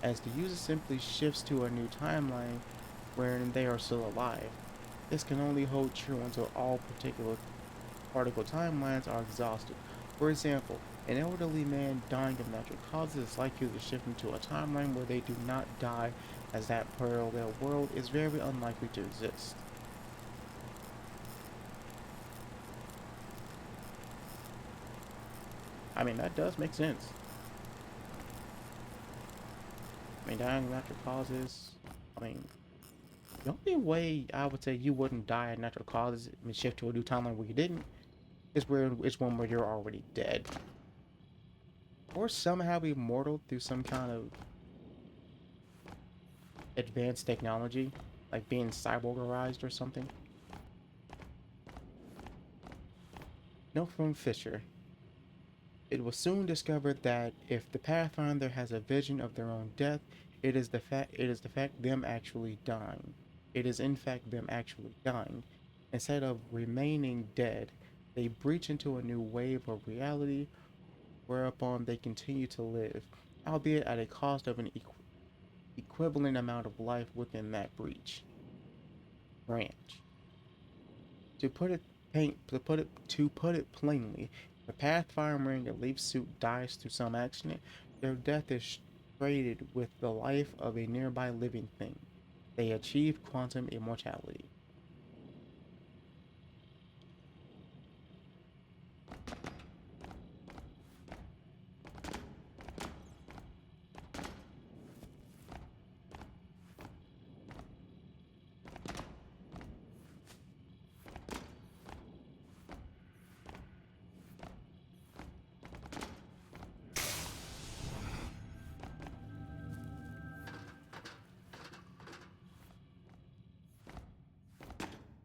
as the user simply shifts to a new timeline wherein they are still alive. This can only hold true until all particular particle timelines are exhausted. For example, an elderly man dying of natural causes is likely to shift into a timeline where they do not die, as that parallel world is very unlikely to exist. I mean, that does make sense. I mean, dying of natural causes, I mean, the only way I would say you wouldn't die of natural causes and shift to a new timeline where you didn't is one where you're already dead. Or somehow immortal through some kind of advanced technology, like being cyborgerized or something. Note from Fisher. It was soon discovered that if the Pathfinder has a vision of their own death, it is the fact them actually dying. It is in fact them actually dying. Instead of remaining dead, they breach into a new wave of reality whereupon they continue to live, albeit at a cost of an equivalent amount of life within that breach. Branch. To put it plainly, if a Pathfinder wearing a leaf suit dies through some accident, their death is traded with the life of a nearby living thing. They achieve quantum immortality.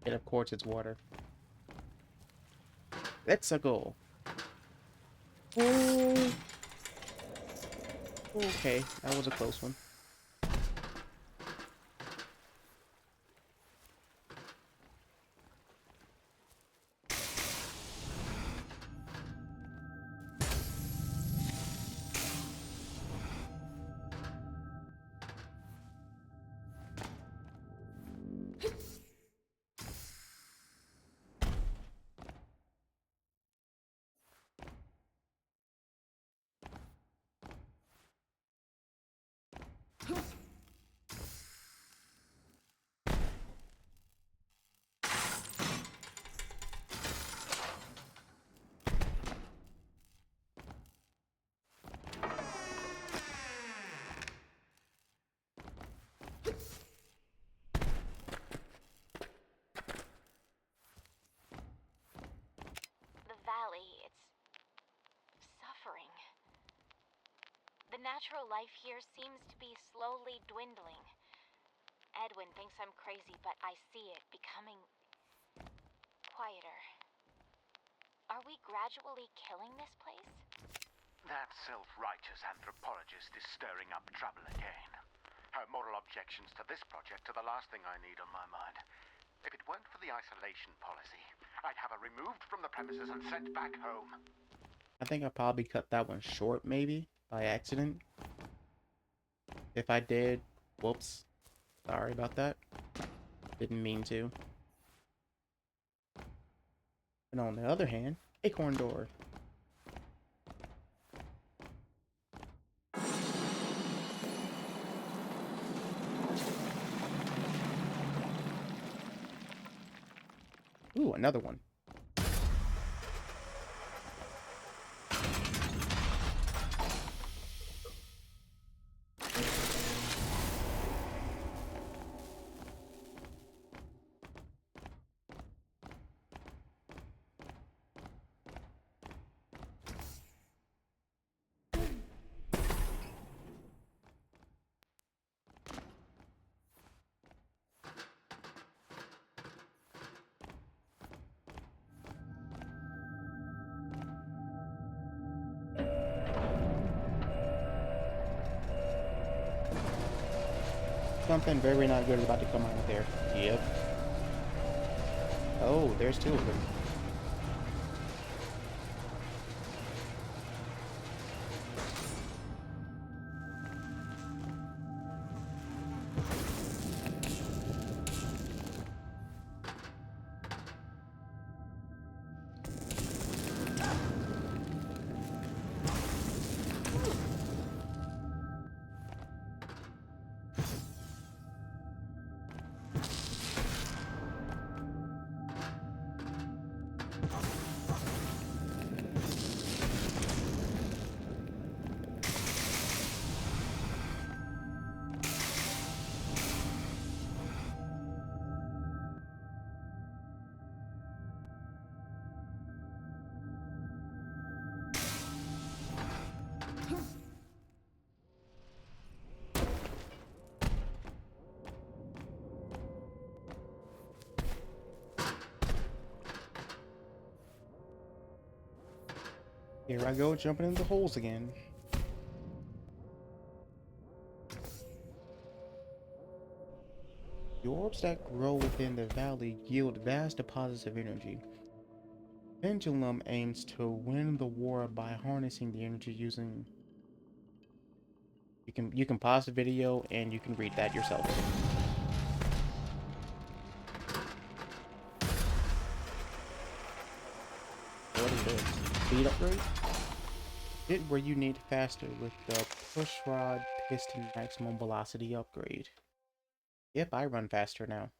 And of course, it's water. Let's go. Oh, okay, that was a close one. The valley, it's suffering. The natural life here seems to be slowly dwindling. Edwin thinks I'm crazy, but I see it becoming quieter. Are we gradually killing this place? That self-righteous anthropologist is stirring up trouble again. Her moral objections to this project are the last thing I need on my mind. If it weren't for the isolation policy, I'd have her removed from the premises and sent back home. I think I probably cut that one short, maybe by accident. If I did, whoops. Sorry about that. Didn't mean to. And on the other hand, acorn door. Ooh, another one. Something very not good is about to come out of there. Yep. Oh, there's two of them. Here I go, jumping into the holes again. The orbs that grow within the valley yield vast deposits of energy. Pendulum aims to win the war by harnessing the energy using... You can pause the video and you can read that yourself. What is this? Speed upgrade? Get where you need faster with the push rod piston maximum velocity upgrade. Yep, I run faster now.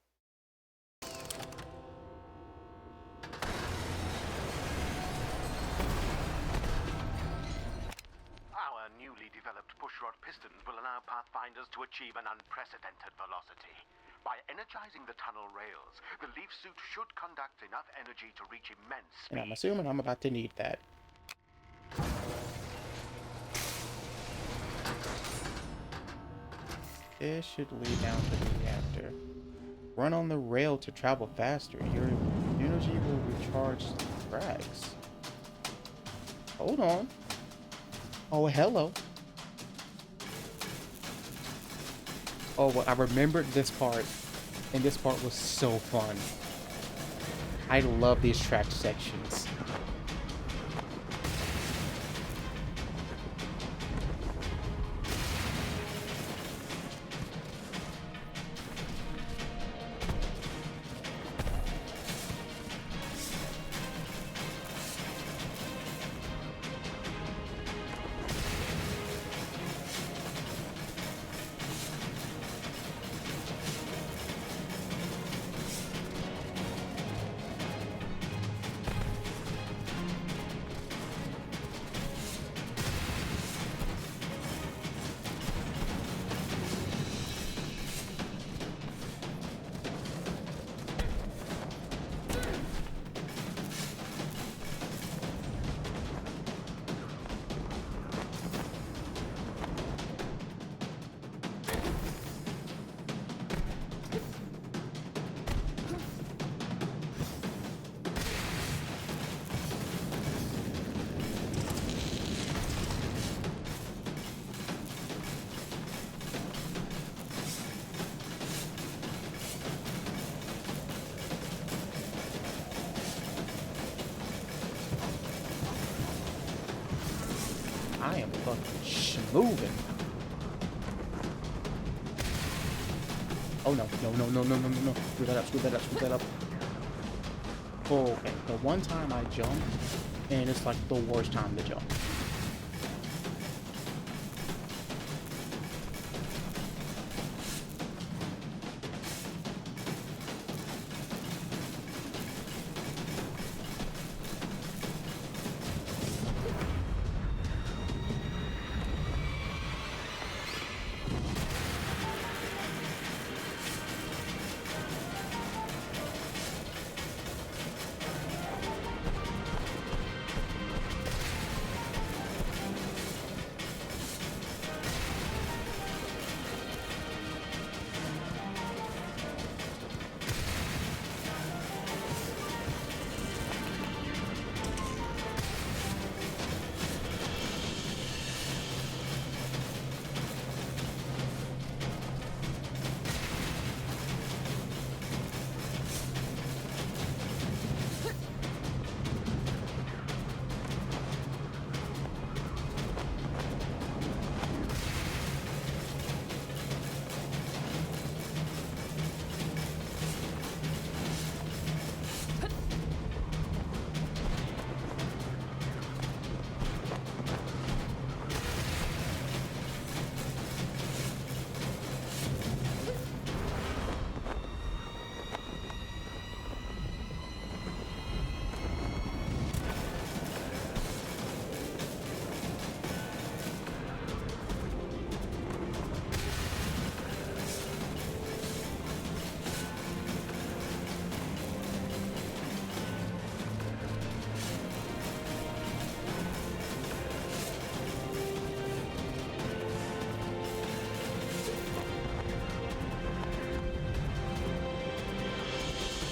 Our newly developed pushrod pistons will allow Pathfinders to achieve an unprecedented velocity. By energizing the tunnel rails, the leaf suit should conduct enough energy to reach immense speed. And I'm assuming I'm about to need that. This should lead down to the reactor. Run on the rail to travel faster. Your energy will recharge tracks. Hold on. Oh, hello. Oh, well, I remembered this part, and this part was so fun. I love these track sections. I am fucking schmoving. Oh no, no, no, no, no, no, no, no. Screw that up, screw that up, screw that up. Oh, okay. The one time I jump, and it's like the worst time to jump.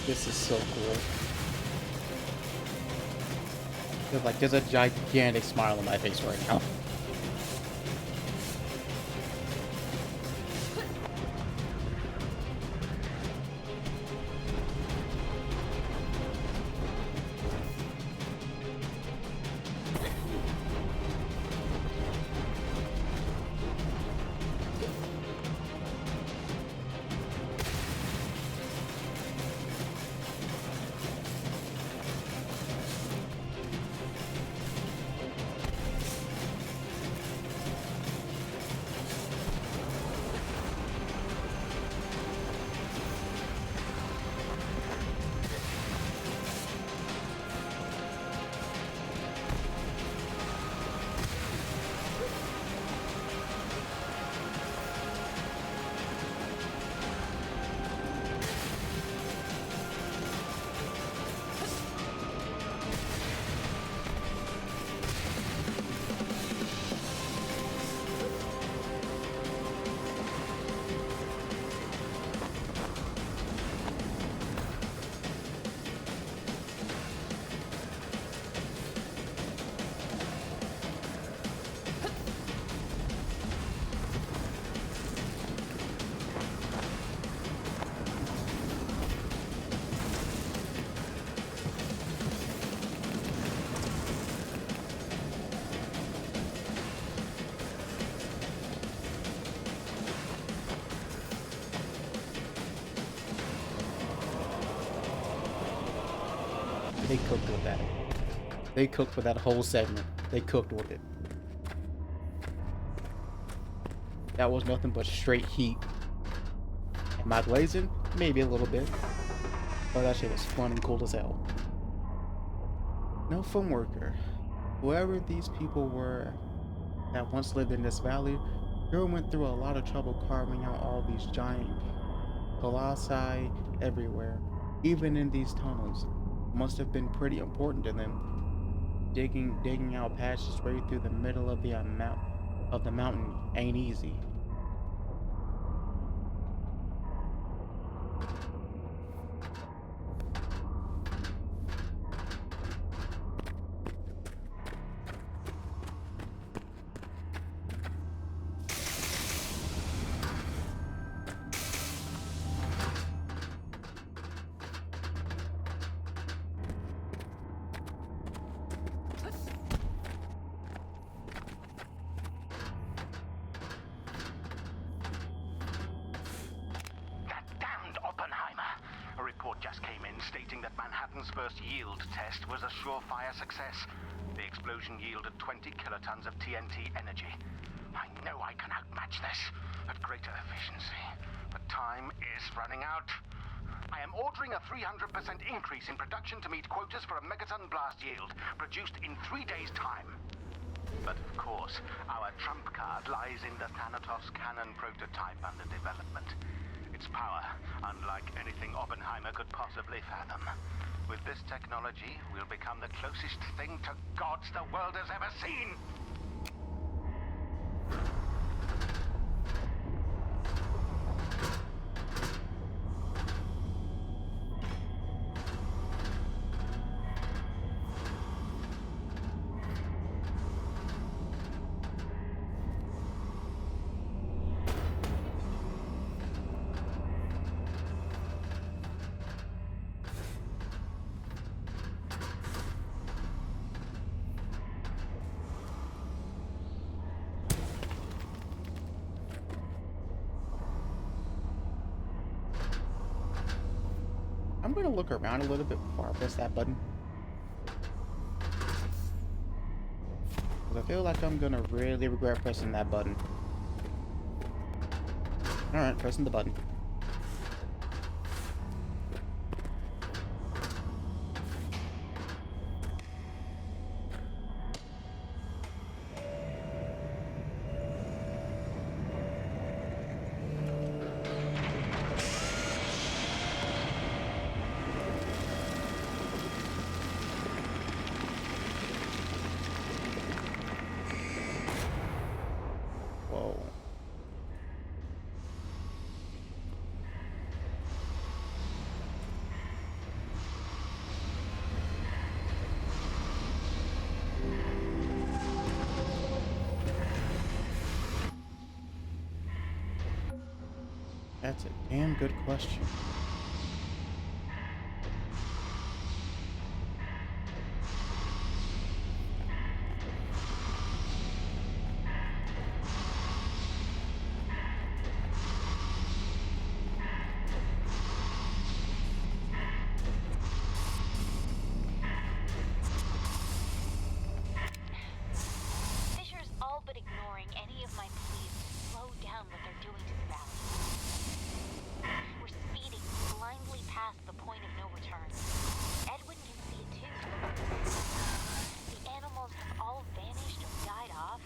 This is so cool. There's a gigantic smile on my face right now. They cooked with that. They cooked with that whole segment. They cooked with it. That was nothing but straight heat. Am I glazing? Maybe a little bit. But that shit was fun and cool as hell. No foam worker. Whoever these people were that once lived in this valley, sure went through a lot of trouble carving out all these giant colossi everywhere. Even in these tunnels. Must have been pretty important to them. Digging out passages right through the middle of the mountain ain't easy. yield test was a surefire success. The explosion yielded 20 kilotons of TNT energy. I know I can outmatch this at greater efficiency, but time is running out. I am ordering a 300% increase in production to meet quotas for a megaton blast yield, produced in 3 days' time. But of course, our trump card lies in the Thanatos cannon prototype under development. Its power, unlike anything Oppenheimer could possibly fathom. With this technology, we'll become the closest thing to gods the world has ever seen! I'm gonna look around a little bit before I press that button. Because I feel like I'm gonna really regret pressing that button. Alright, pressing the button. Whoa. That's a damn good question. Fisher's all but ignoring any of my pleas to slow down what they're doing to the valley. We're speeding blindly past the point of no return. Edwin can see it too. The animals have all vanished or died off.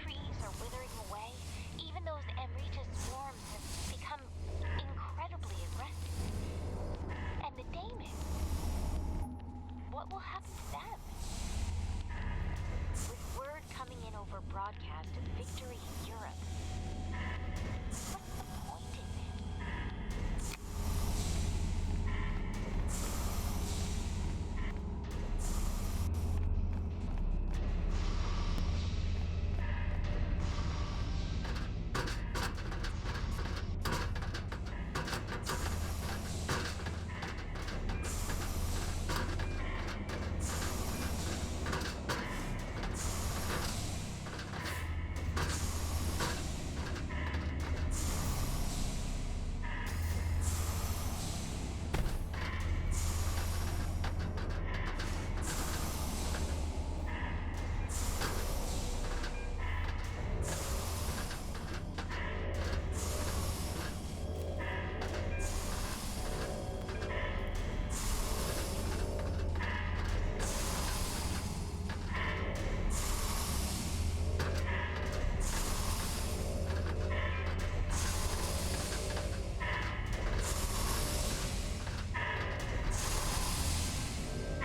Trees are withering away. Even those Amrita swarms have become incredibly aggressive. And the daemons, what will happen to them? With word coming in over broadcast of victory in Europe, what's the point in it?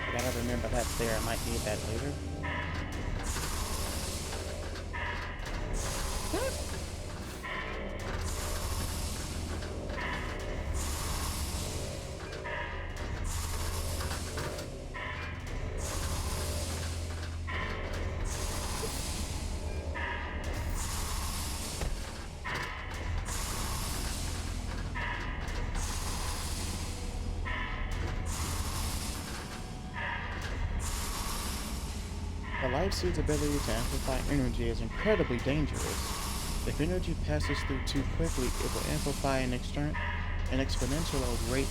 I gotta remember that's there. I might need that later. The life suit's ability to amplify energy is incredibly dangerous. If energy passes through too quickly, it will amplify an exponential rate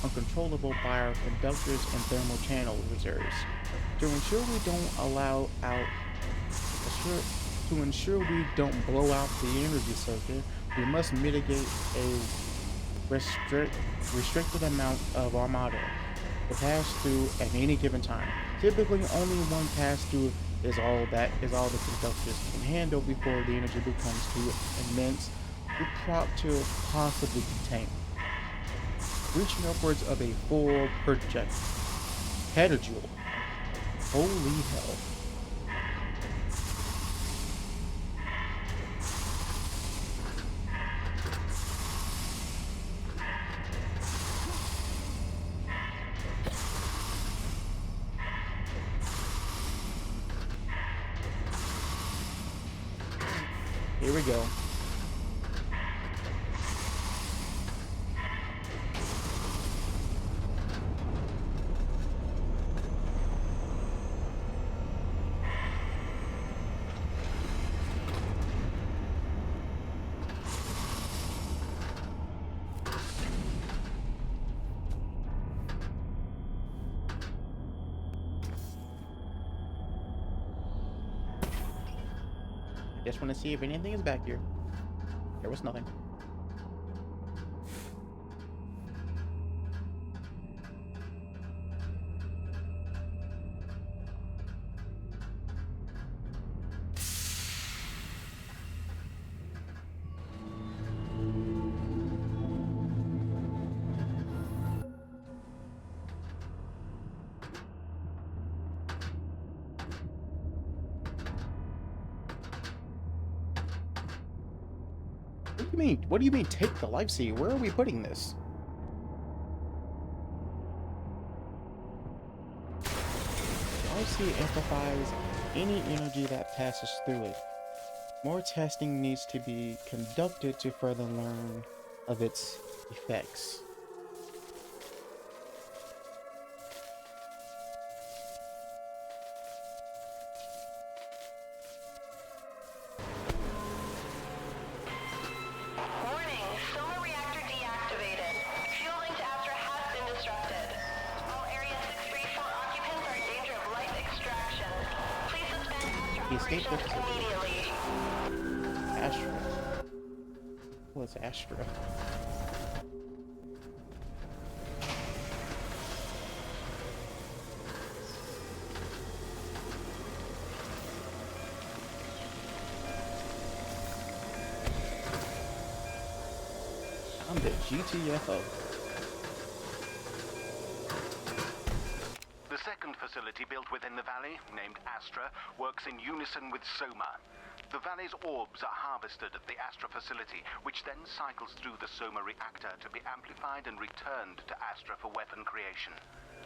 uncontrollable by our conductors and thermal channel reserves. To ensure we don't allow out assure, to ensure we don't blow out the energy circuit, we must mitigate a restrict, restricted amount of armada to pass through at any given time. Typically, only one pass through is all the conductors can handle before the energy becomes too immense to possibly contain, reaching upwards of a full project petajoule. Holy hell. Here we go. I just want to see if anything is back here. There was nothing. What do you mean? What do you mean take the life seed? Where are we putting this? Life seed amplifies any energy that passes through it. More testing needs to be conducted to further learn of its effects. Warning, solar reactor deactivated. Fuel link to Astra has been disrupted. All Area 634 occupants are in danger of life extraction. Please suspend Astra Escape the operations facility. immediately. Astra. What's Astra? I'm the GTFO. The second facility built within the valley, named Astra, works in unison with Soma. The valley's orbs are harvested at the Astra facility, which then cycles through the Soma reactor to be amplified and returned to Astra for weapon creation.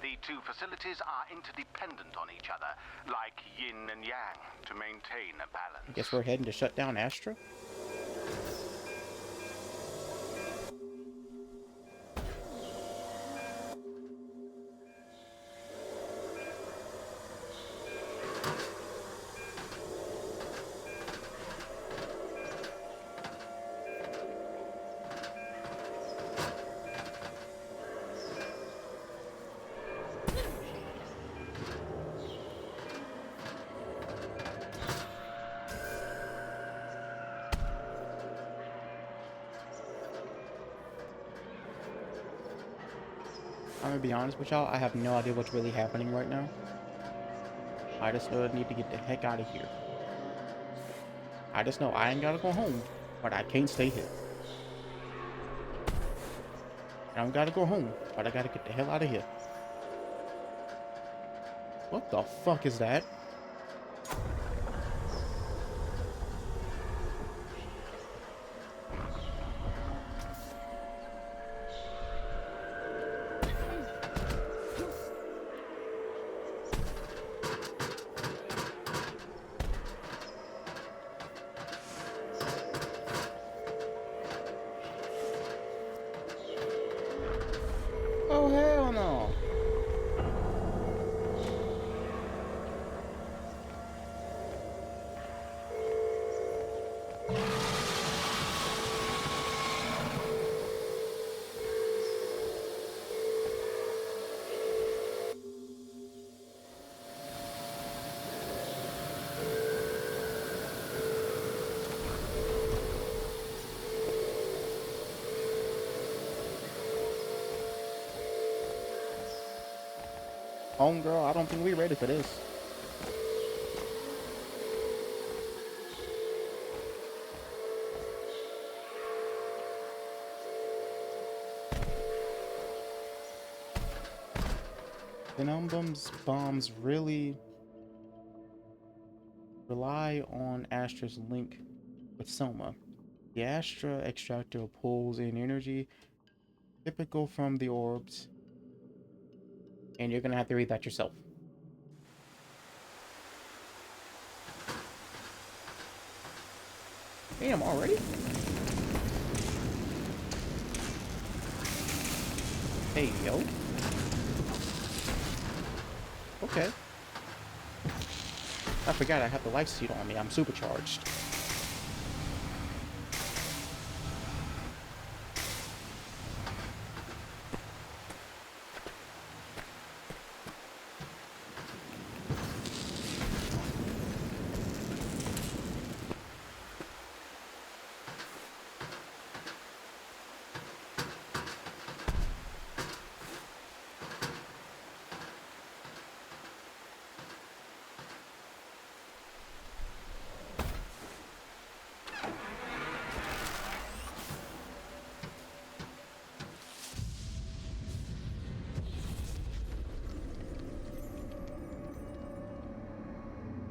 The two facilities are interdependent on each other, like yin and yang, to maintain a balance. Guess we're heading to shut down Astra? I'm gonna be honest with y'all, I have no idea what's really happening right now. I just know I need to get the heck out of here. I just know I ain't gotta go home, but I can't stay here. I don't gotta go home, but I gotta get the hell out of here. What the fuck is that? Oh hell no! Homegirl, I don't think we ready for this. Penumbum's bombs really rely on Astra's link with Soma. The Astra extractor pulls in energy typical from the orbs, and you're gonna have to read that yourself. Damn, already? Hey, yo. Okay. I forgot I have the life suit on me. I'm supercharged.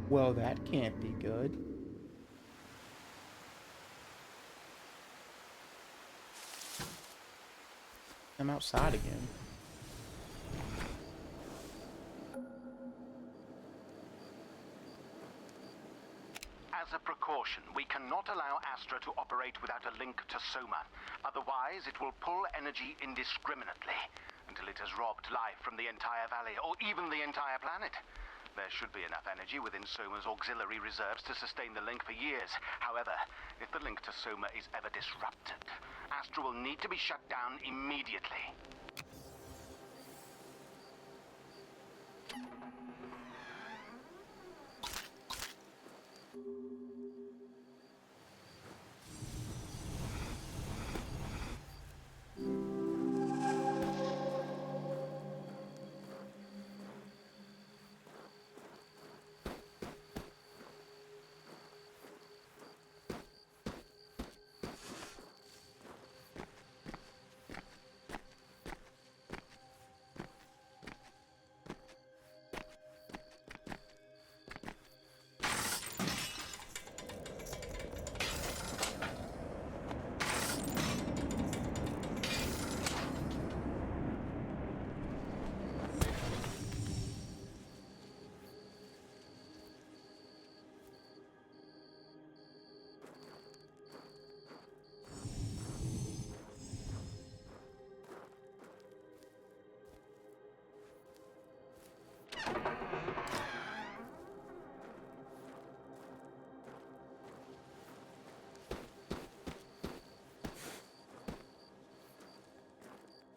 Well, that can't be good. I'm outside again. As a precaution, we cannot allow Astra to operate without a link to Soma. Otherwise, it will pull energy indiscriminately until it has robbed life from the entire valley, or even the entire planet. There should be enough energy within Soma's auxiliary reserves to sustain the link for years. However, if the link to Soma is ever disrupted, Astra will need to be shut down immediately.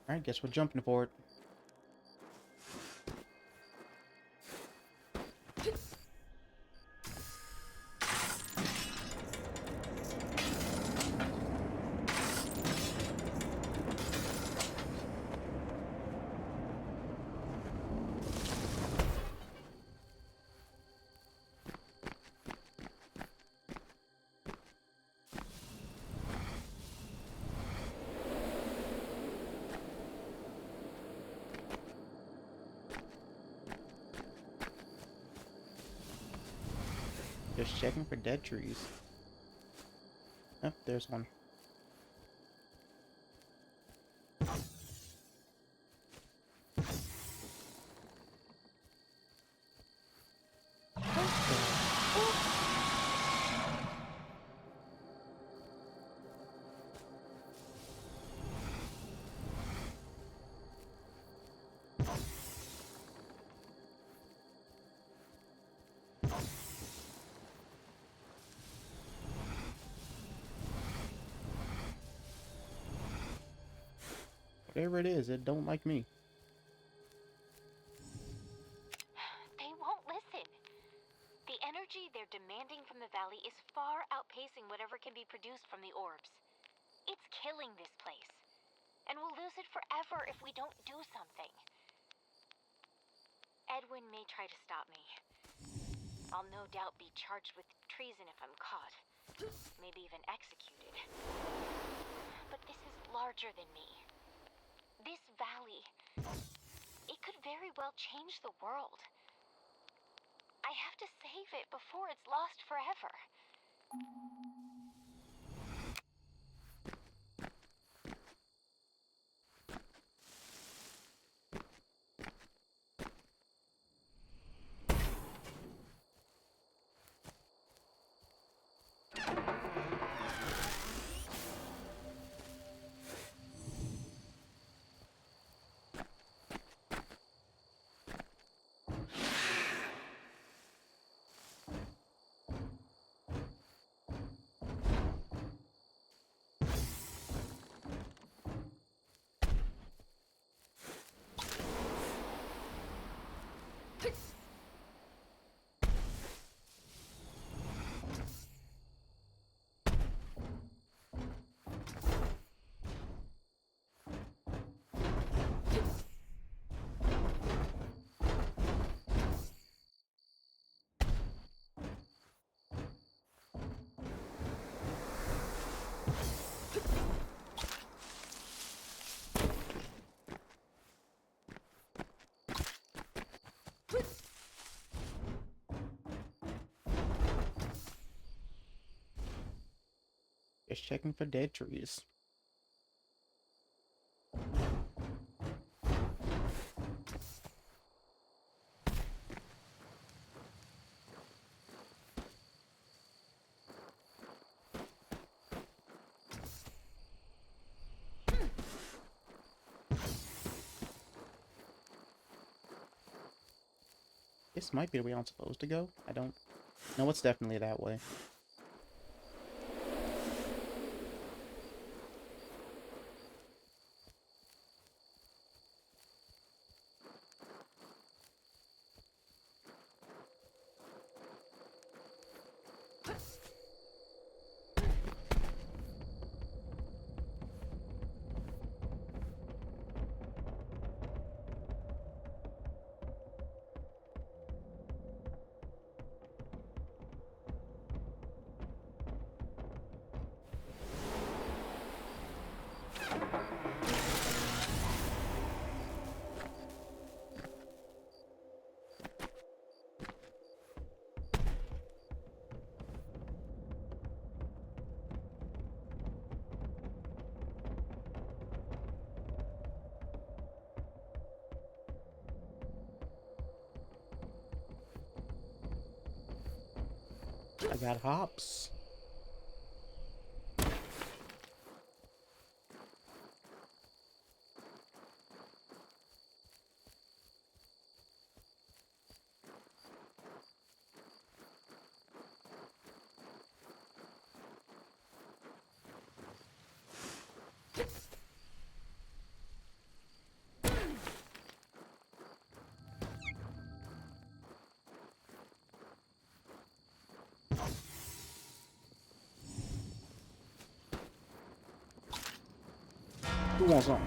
Alright, guess we're jumping for it. Just checking for dead trees. Oh, there's one. Whatever it is, it don't like me. They won't listen. The energy they're demanding from the valley is far outpacing whatever can be produced from the orbs. It's killing this place. And we'll lose it forever if we don't do something. Edwin may try to stop me. I'll no doubt be charged with treason if I'm caught. Maybe even executed. But this is larger than me. This valley, it could very well change the world. I have to save it before it's lost forever. Just checking for dead trees. This might be the way I'm supposed to go. I don't... No, it's definitely that way. I got hops. Who wants some?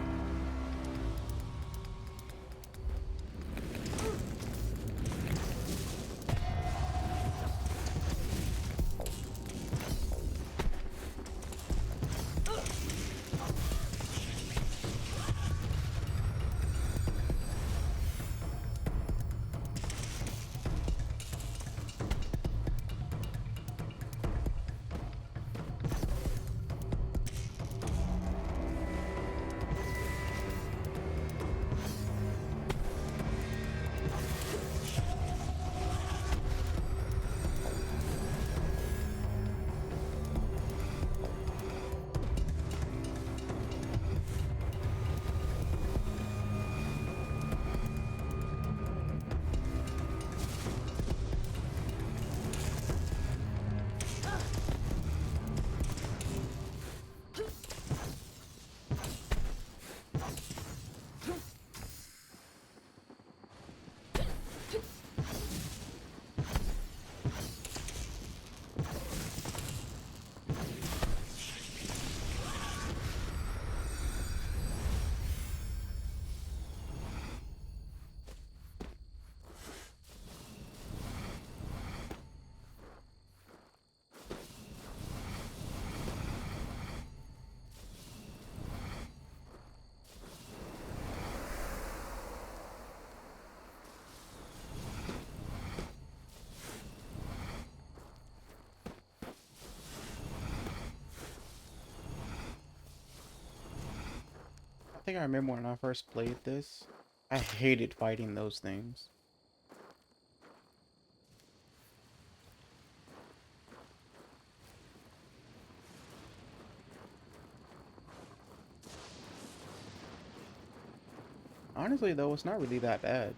think I remember when I first played this, I hated fighting those things. Honestly, though, it's not really that bad.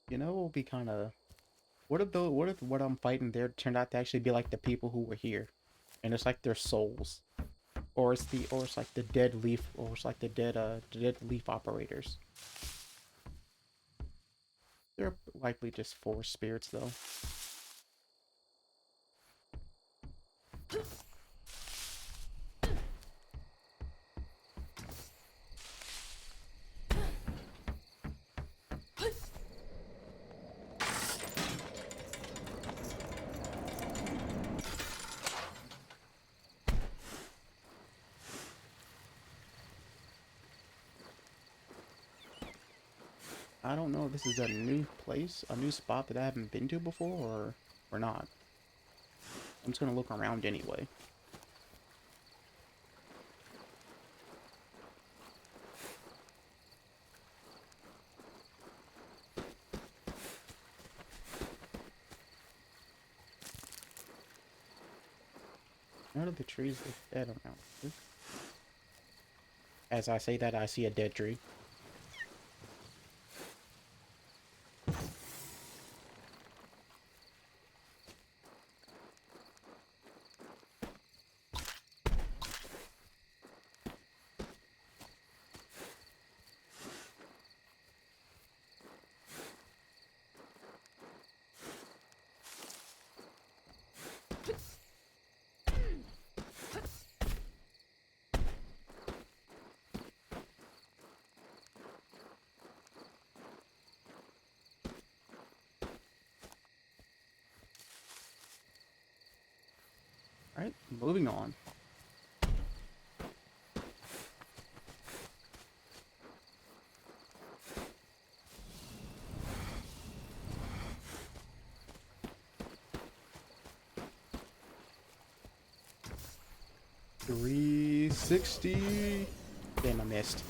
You know, it will be kind of. What if what I'm fighting there turned out to actually be like the people who were here, and it's like their souls, or it's like the dead leaf, or it's like the dead leaf operators. They're likely just forest spirits, though. I don't know if this is a new place, a new spot that I haven't been to before, or not. I'm just gonna look around anyway. None of the trees look dead around here. As I say that, I see a dead tree. Alright, moving on. $360. Damn, I missed.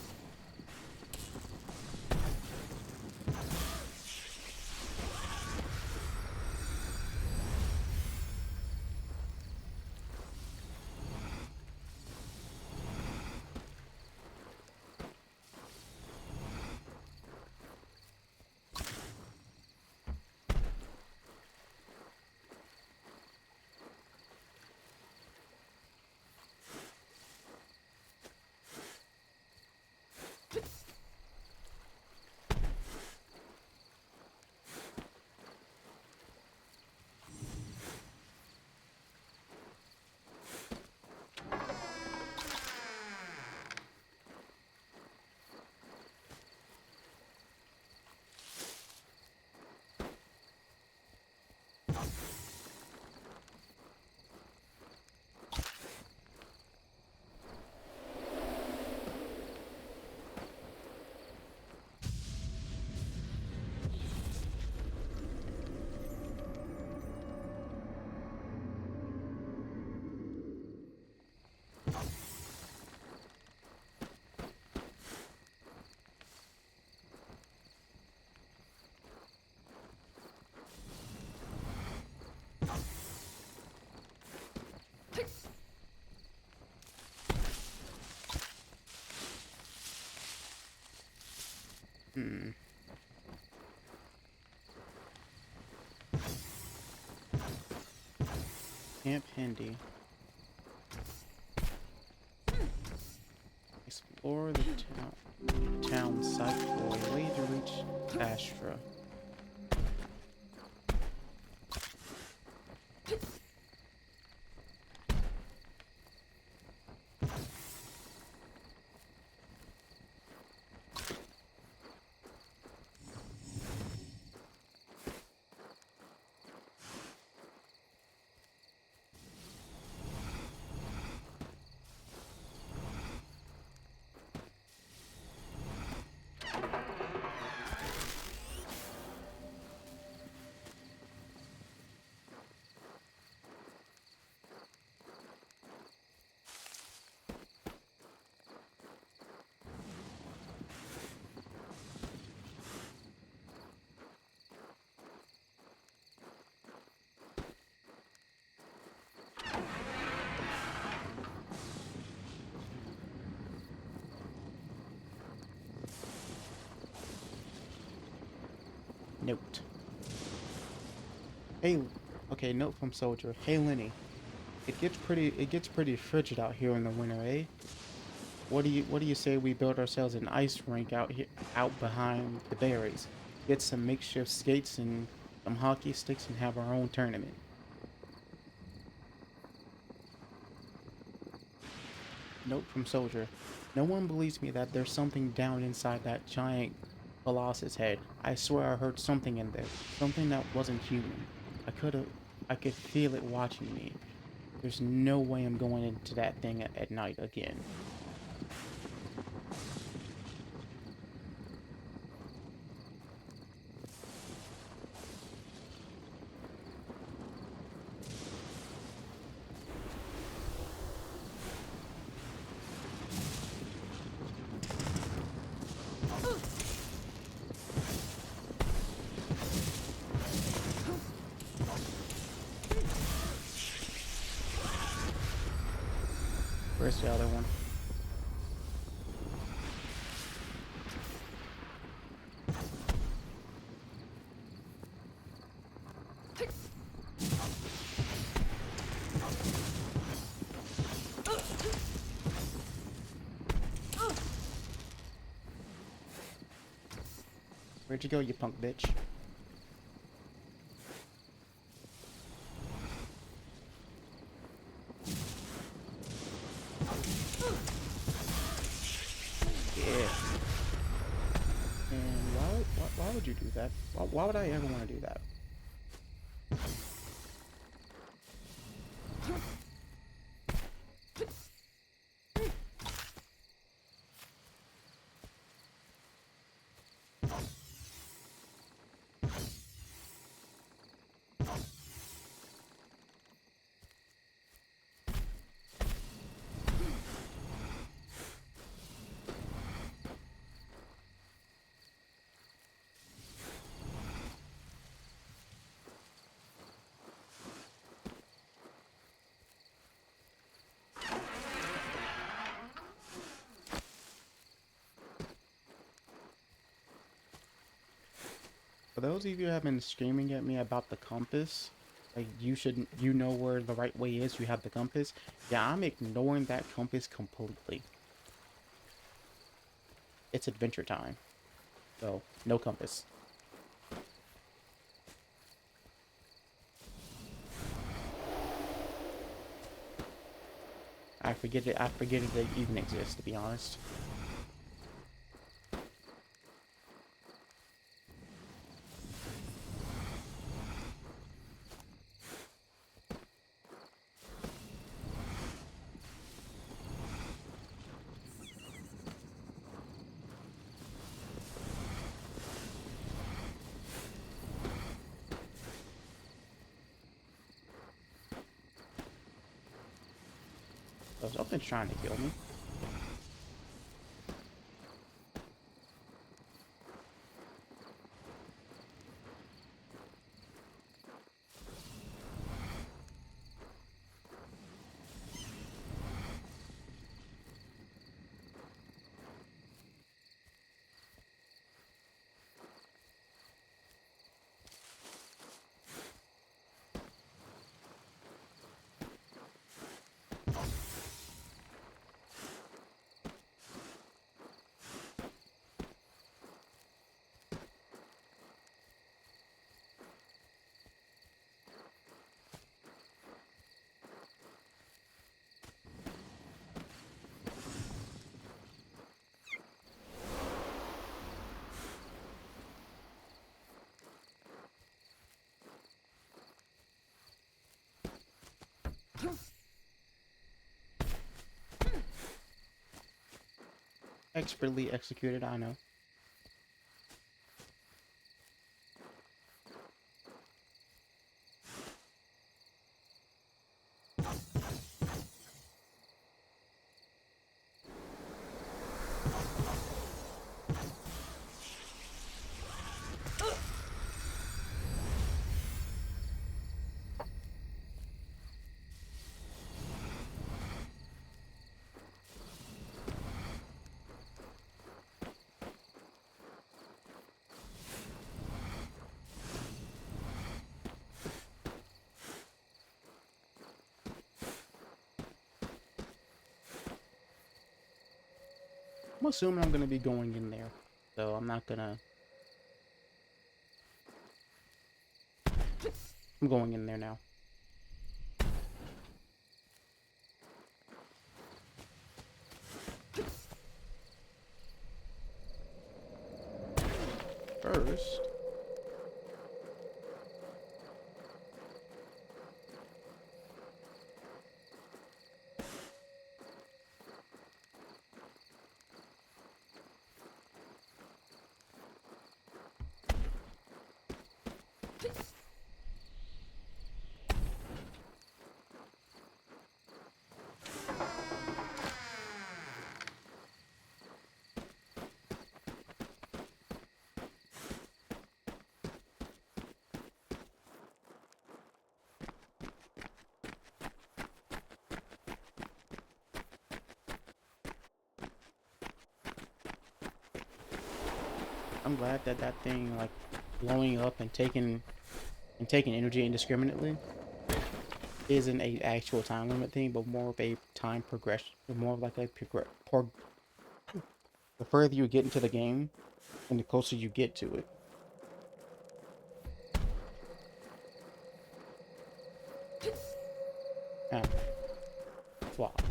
Hmm. Camp Handy. Explore the town site for a way to reach Astra. Note. Hey, okay, note from Soldier. Hey Lenny, it gets pretty frigid out here in the winter, eh? What do you say we build ourselves an ice rink out here out behind the berries? Get some makeshift skates and some hockey sticks and have our own tournament. Note from Soldier. No one believes me that there's something down inside that giant Colossus head. I swear I heard something in there. Something that wasn't human. I could feel it watching me. There's no way I'm going into that thing at night again. Where's the other one? Where'd you go, you punk bitch? Yeah. And why would you do that? Why would I ever want to do that? For those of you who have been screaming at me about the compass, like you know where the right way is, you have the compass. Yeah, I'm ignoring that compass completely. It's adventure time. So, no compass. I forget it even exists, to be honest. So something's trying to kill me. Expertly executed, I know. I'm assuming I'm gonna be going in there, so I'm not gonna. I'm going in there now. First, I'm glad that that thing like blowing up and taking energy indiscriminately isn't a actual time limit thing, but more of a time progression, more of like a the further you get into the game, and the closer you get to it. Ah, flopped.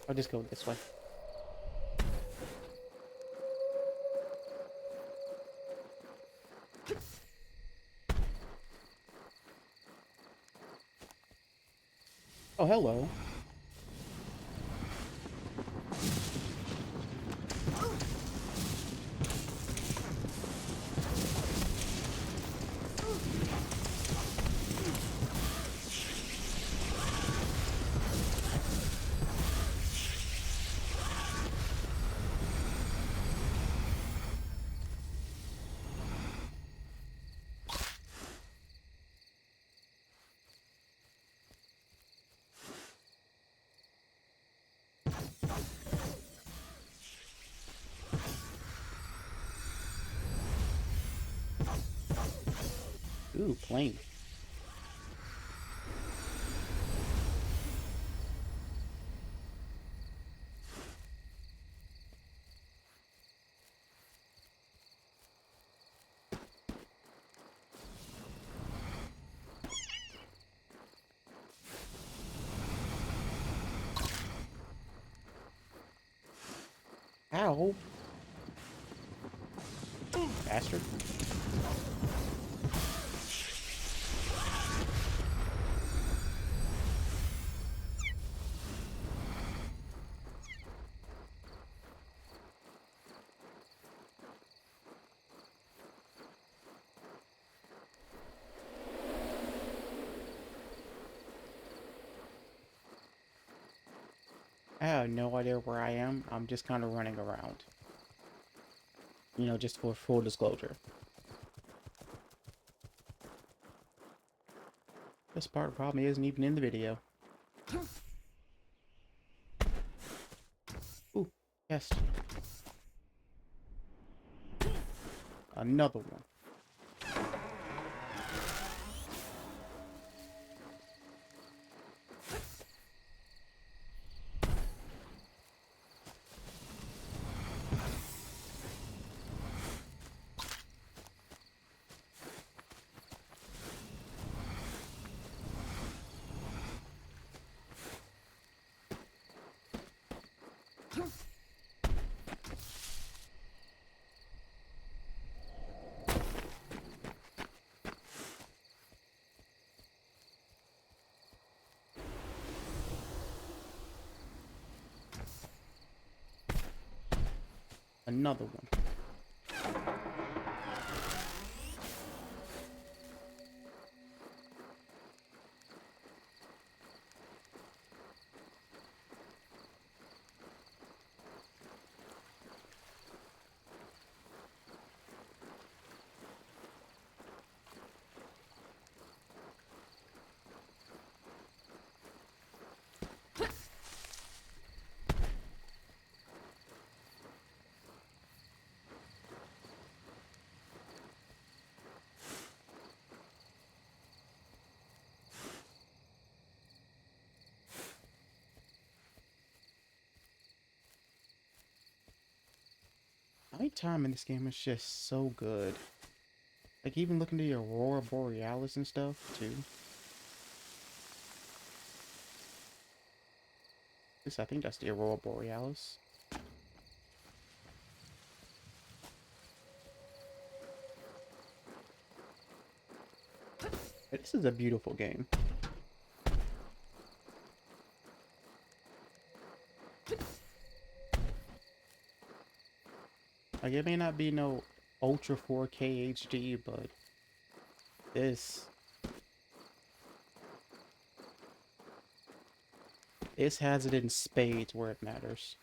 I'll just go this way. Oh, hello. Ooh, plane. Ow. Bastard. I have no idea where I am. I'm just kind of running around. You know, just for full disclosure. This part probably isn't even in the video. Ooh, yes. Another one. Another one. Nighttime in this game is just so good. Like, even looking to the Aurora Borealis and stuff, too. I think that's the Aurora Borealis. This is a beautiful game. Like, it may not be no Ultra 4K HD, but this has it in spades where it matters.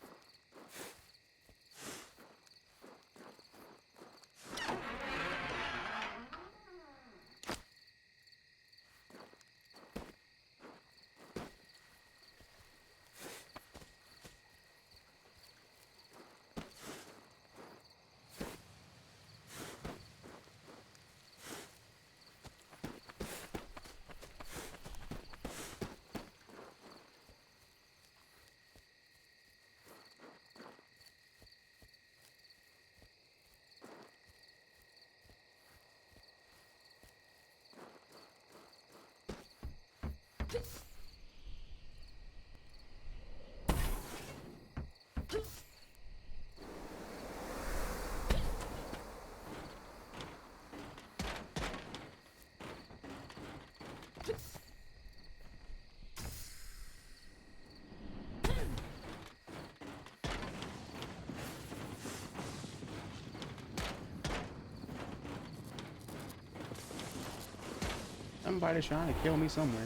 Somebody's trying to kill me somewhere.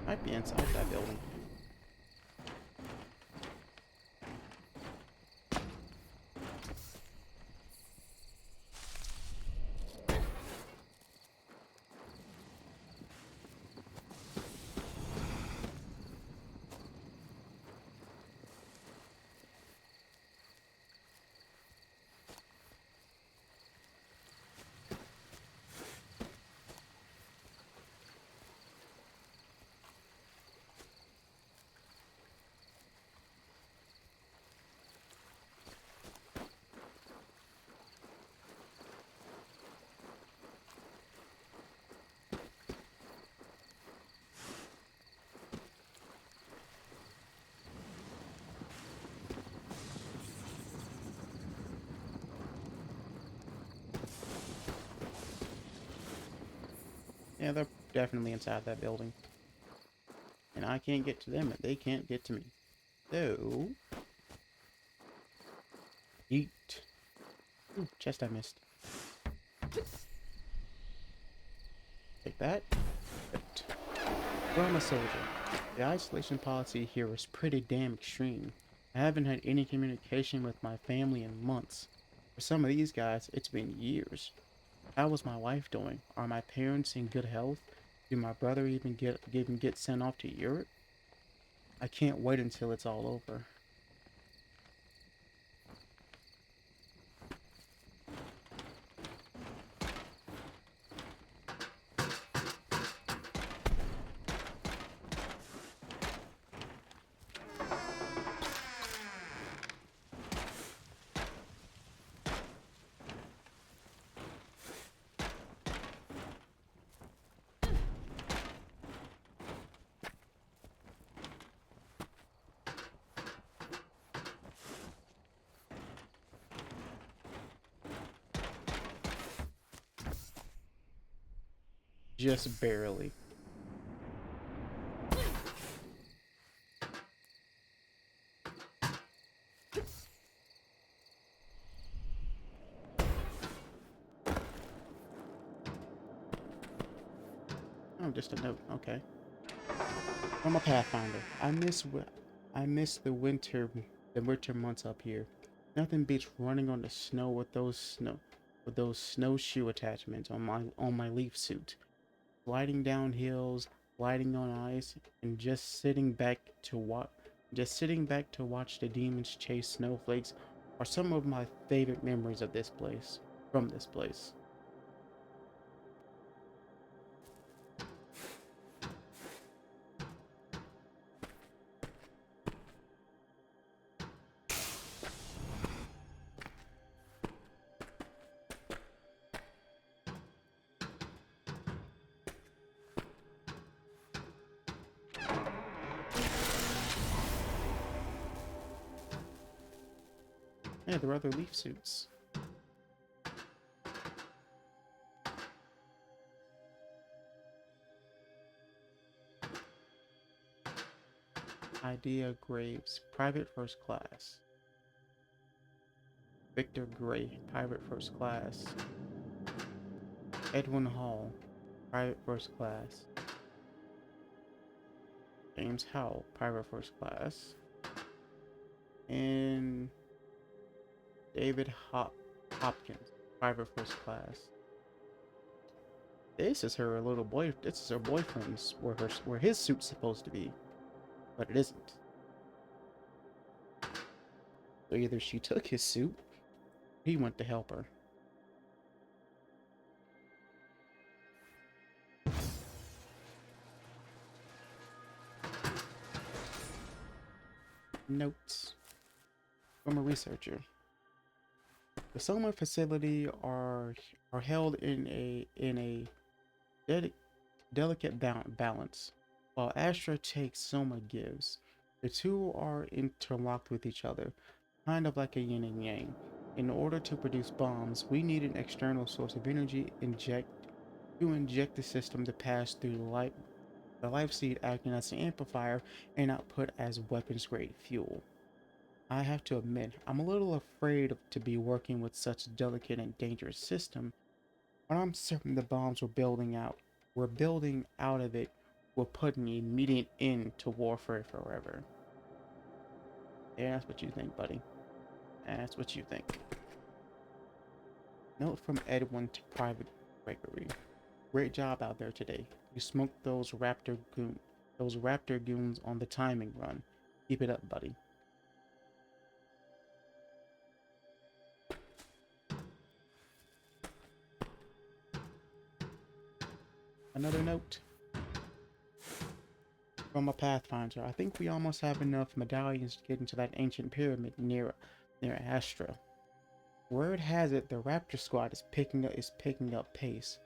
Might be inside that building. Yeah, they're definitely inside that building. And I can't get to them, and they can't get to me. So... Eat. Ooh, chest I missed. Take that. Right. Well, I'm a soldier. The isolation policy here is pretty damn extreme. I haven't had any communication with my family in months. For some of these guys, it's been years. How is my wife doing? Are my parents in good health? Did my brother even get sent off to Europe? I can't wait until it's all over. Just barely. Oh, just a note. Okay. I'm a Pathfinder. I miss the winter months up here. Nothing beats running on the snow with those snowshoe attachments on my leaf suit, sliding down hills, gliding on ice, and just sitting back to watch the demons chase snowflakes are some of my favorite memories of this place. From this place. Yeah, there are other leaf suits. Idea Graves, Private First Class. Victor Gray, Private First Class. Edwin Hall, Private First Class. James Howell, Private First Class. And David Hopkins, Private First Class. This is her little boy. This is her boyfriend's where his suit's supposed to be, but it isn't. So either she took his suit, or he went to help her. Notes from a researcher. The Soma facility are held in a delicate balance. While Astra takes, Soma gives. The two are interlocked with each other, kind of like a yin and yang. In order to produce bombs, we need an external source of energy to inject the system to pass through the life seed acting as an amplifier and output as weapons grade fuel. I have to admit, I'm a little afraid to be working with such a delicate and dangerous system, but I'm certain the bombs we're building out of it will put an immediate end to warfare forever. Yeah, that's what you think, buddy. That's what you think. Note from Edwin to Private Gregory. Great job out there today. You smoked those raptor goons on the timing run. Keep it up, buddy. Another note from a Pathfinder. I think we almost have enough medallions to get into that ancient pyramid near Astra. Word has it the Raptor squad is picking up pace.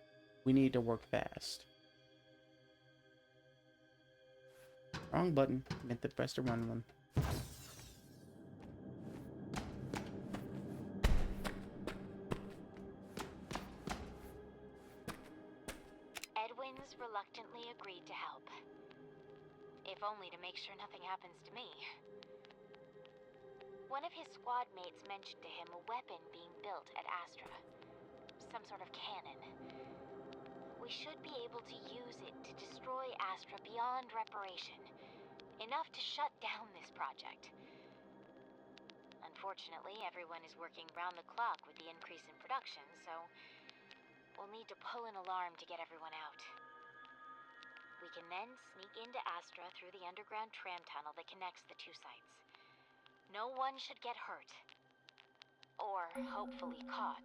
We need to work fast. Wrong button. Meant to press the run one. Edwin's reluctantly agreed to help. If only to make sure nothing happens to me. One of his squad mates mentioned to him a weapon being built at Astra. Some sort of cannon. We should be able to use it to destroy Astra beyond reparation. Enough to shut down this project. Unfortunately, everyone is working round the clock with the increase in production, so we'll need to pull an alarm to get everyone out. We can then sneak into Astra through the underground tram tunnel that connects the two sites. No one should get hurt. Or hopefully caught.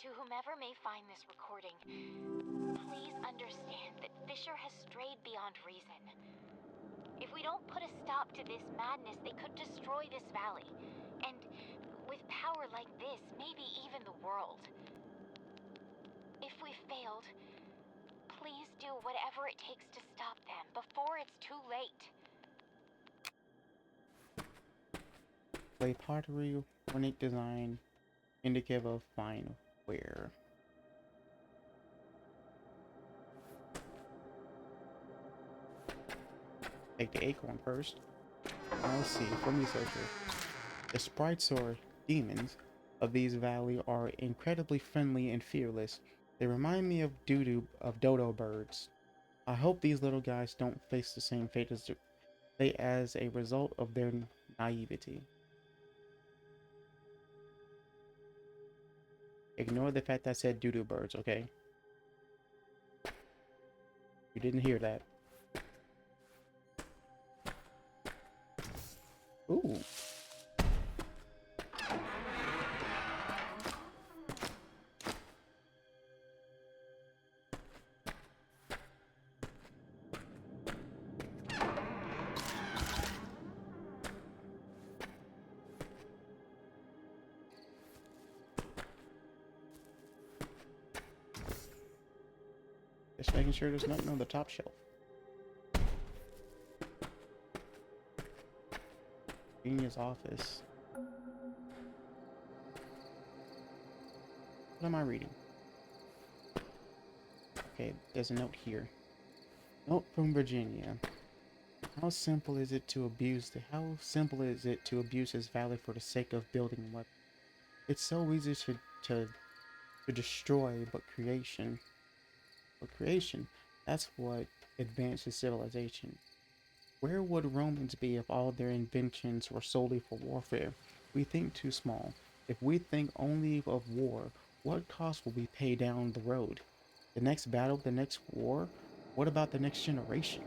To whomever may find this recording, please understand that Fisher has strayed beyond reason. If we don't put a stop to this madness, they could destroy this valley. And with power like this, maybe even the world. If we failed, please do whatever it takes to stop them before it's too late. Play pottery, ornate design, indicative of fine wear. Take the acorn first. Now let's see, from researcher. The sprites or demons of these valley are incredibly friendly and fearless. They remind me of dodo birds. I hope these little guys don't face the same fate as a result of their naivety. Ignore the fact that I said dodo birds, okay? You didn't hear that. Ooh. Just making sure there's nothing on the top shelf. Genius office. What am I reading? Okay, there's a note here. Note from Virginia. How simple is it to abuse this valley for the sake of building weapons? It's so easy to destroy, but creation, that's what advances civilization. Where would Romans be if all their inventions were solely for warfare? We think too small. If we think only of war, what cost will we pay down the road? The next battle, the next war? What about the next generation?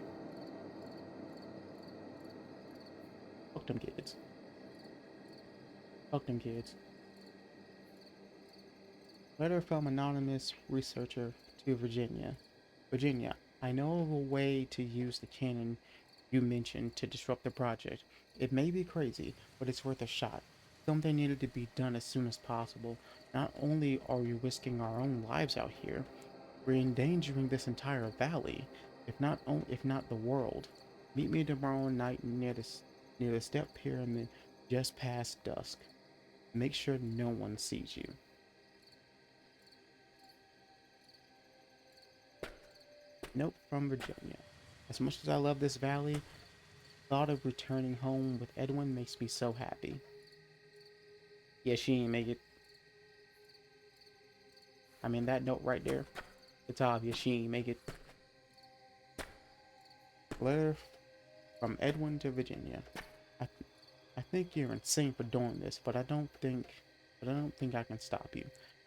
Fuck them kids. Fuck them kids. Letter from anonymous researcher to Virginia. Virginia, I know of a way to use the cannon you mentioned to disrupt the project. It may be crazy, but it's worth a shot. Something needed to be done as soon as possible. Not only are we risking our own lives out here, we're endangering this entire valley, if not the world. Meet me tomorrow night near the step pyramid just past dusk. Make sure no one sees you. Note from Virginia. As much as I love this valley, thought of returning home with Edwin makes me so happy. Yeah, she ain't make it. I mean, that note right there, it's obvious she ain't make it. Letter from Edwin to Virginia. I think you're insane for doing this, but I don't think I can stop you.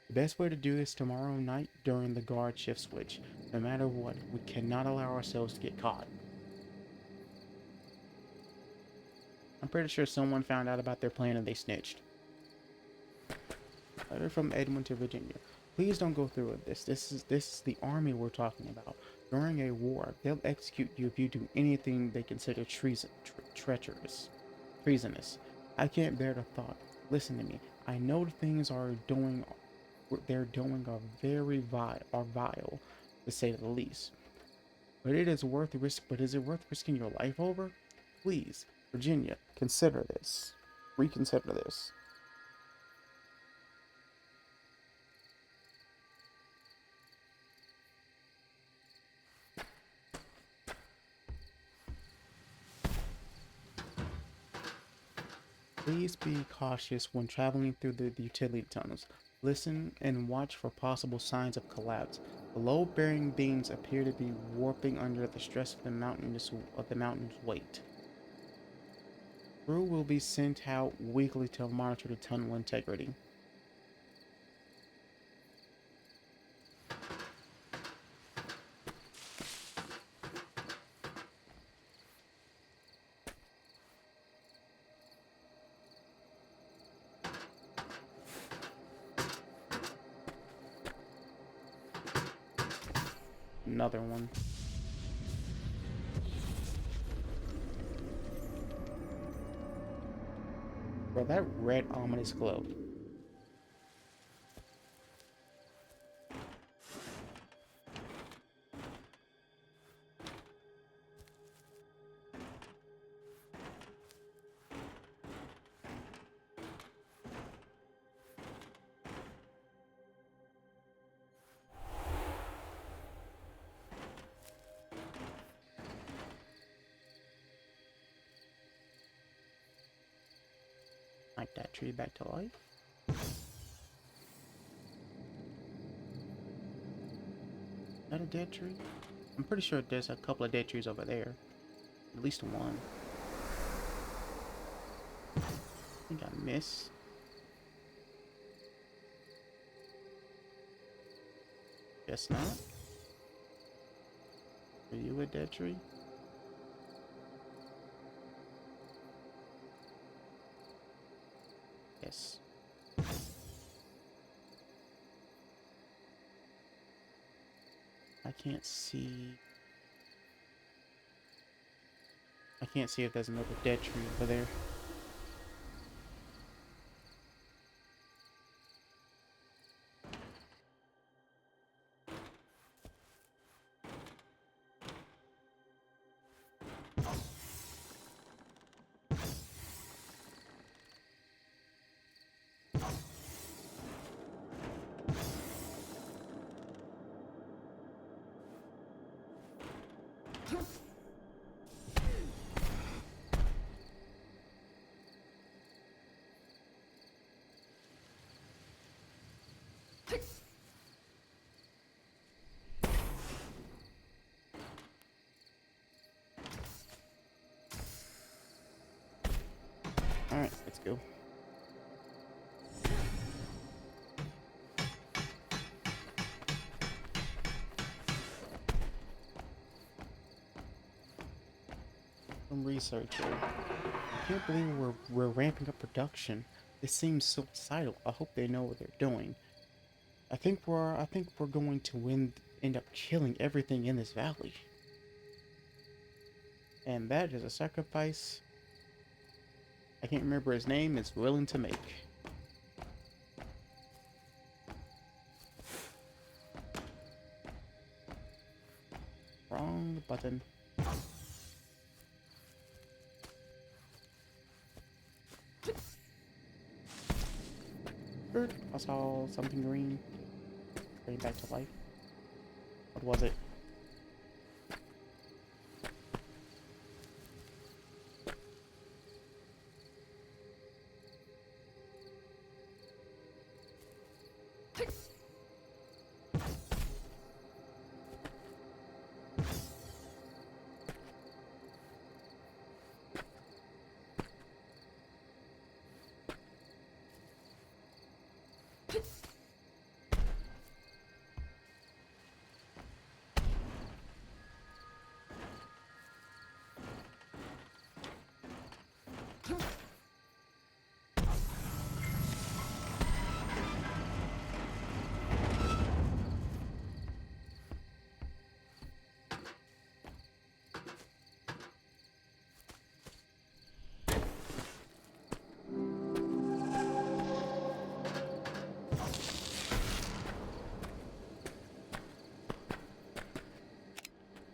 The best way to do this tomorrow night during the guard shift switch. No matter what, we cannot allow ourselves to get caught. I'm pretty sure someone found out about their plan and they snitched. Letter from Edwin to Virginia. Please don't go through with this. This is the army we're talking about. During a war, they'll execute you if you do anything they consider treacherous. Treasonous. I can't bear the thought. Listen to me. I know the things they're doing are very vile, to say the least. But is it worth risking your life over? Please, Virginia, consider this. Reconsider this. Please be cautious when traveling through the utility tunnels. Listen and watch for possible signs of collapse. The load-bearing beams appear to be warping under the stress of the mountain's weight. Crew will be sent out weekly to monitor the tunnel integrity. Another one. Bro, that red ominous glow. Alright, that tree back to life. Is that a dead tree? I'm pretty sure there's a couple of dead trees over there. At least one. I think I missed. Guess not. Are you a dead tree? Yes. I can't see. I can't see if there's another dead tree over there. Alright, let's go. Some research here. I can't believe we're ramping up production. This seems suicidal. I hope they know what they're doing. I think we're going to end up killing everything in this valley. And that is a sacrifice I can't remember his name is willing to make. Wrong button. I saw something green. Bring back to life. What was it?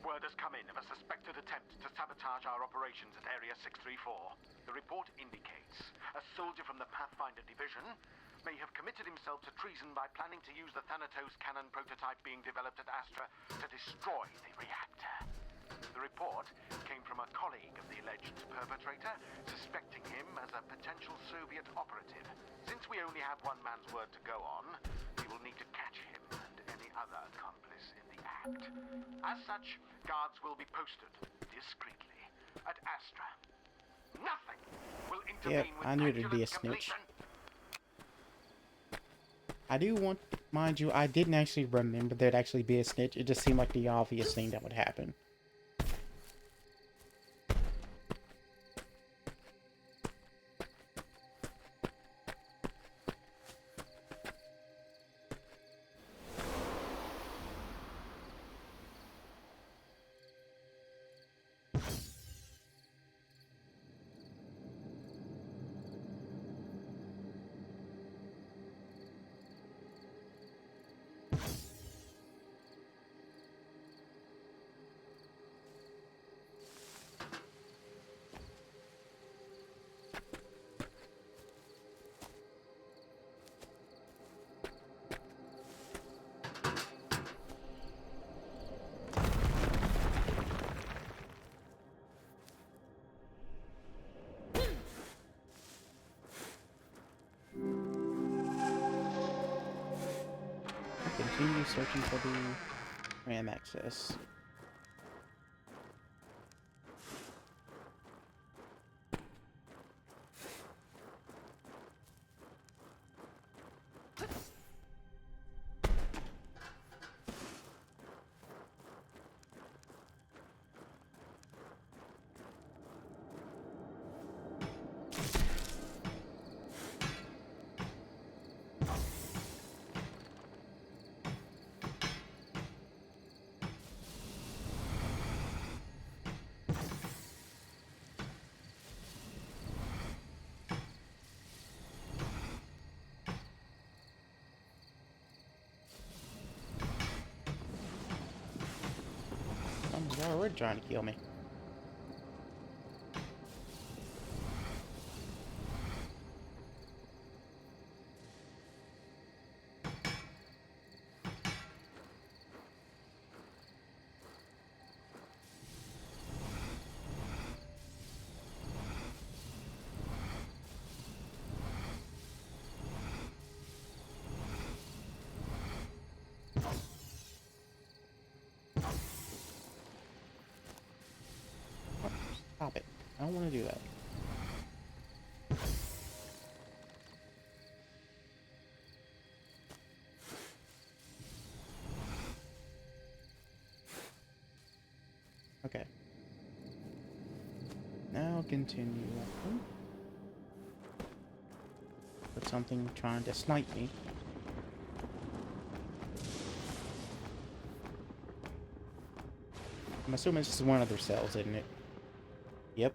Word has come in of a suspected attempt to sabotage our operations at Area 634. The report indicates a soldier from the Pathfinder Division may have committed himself to treason by planning to use the Thanatos cannon prototype being developed at Astra to destroy the reactor. The report came from a colleague of the alleged perpetrator, suspecting him as a potential Soviet operative. Since we only have one man's word to go on, we will need to catch him and any other accomplice in the act. As such, guards will be posted discreetly at Astra. Nothing will intervene with I knew there'd be a snitch. I do want, mind you, I didn't actually remember there'd actually be a snitch. It just seemed like the obvious thing that would happen. searching for the RAM access. Someone's already trying to kill me. Stop it. I don't want to do that. Okay. Now continue. With something trying to snipe me. I'm assuming this is one of their cells, isn't it? Yep.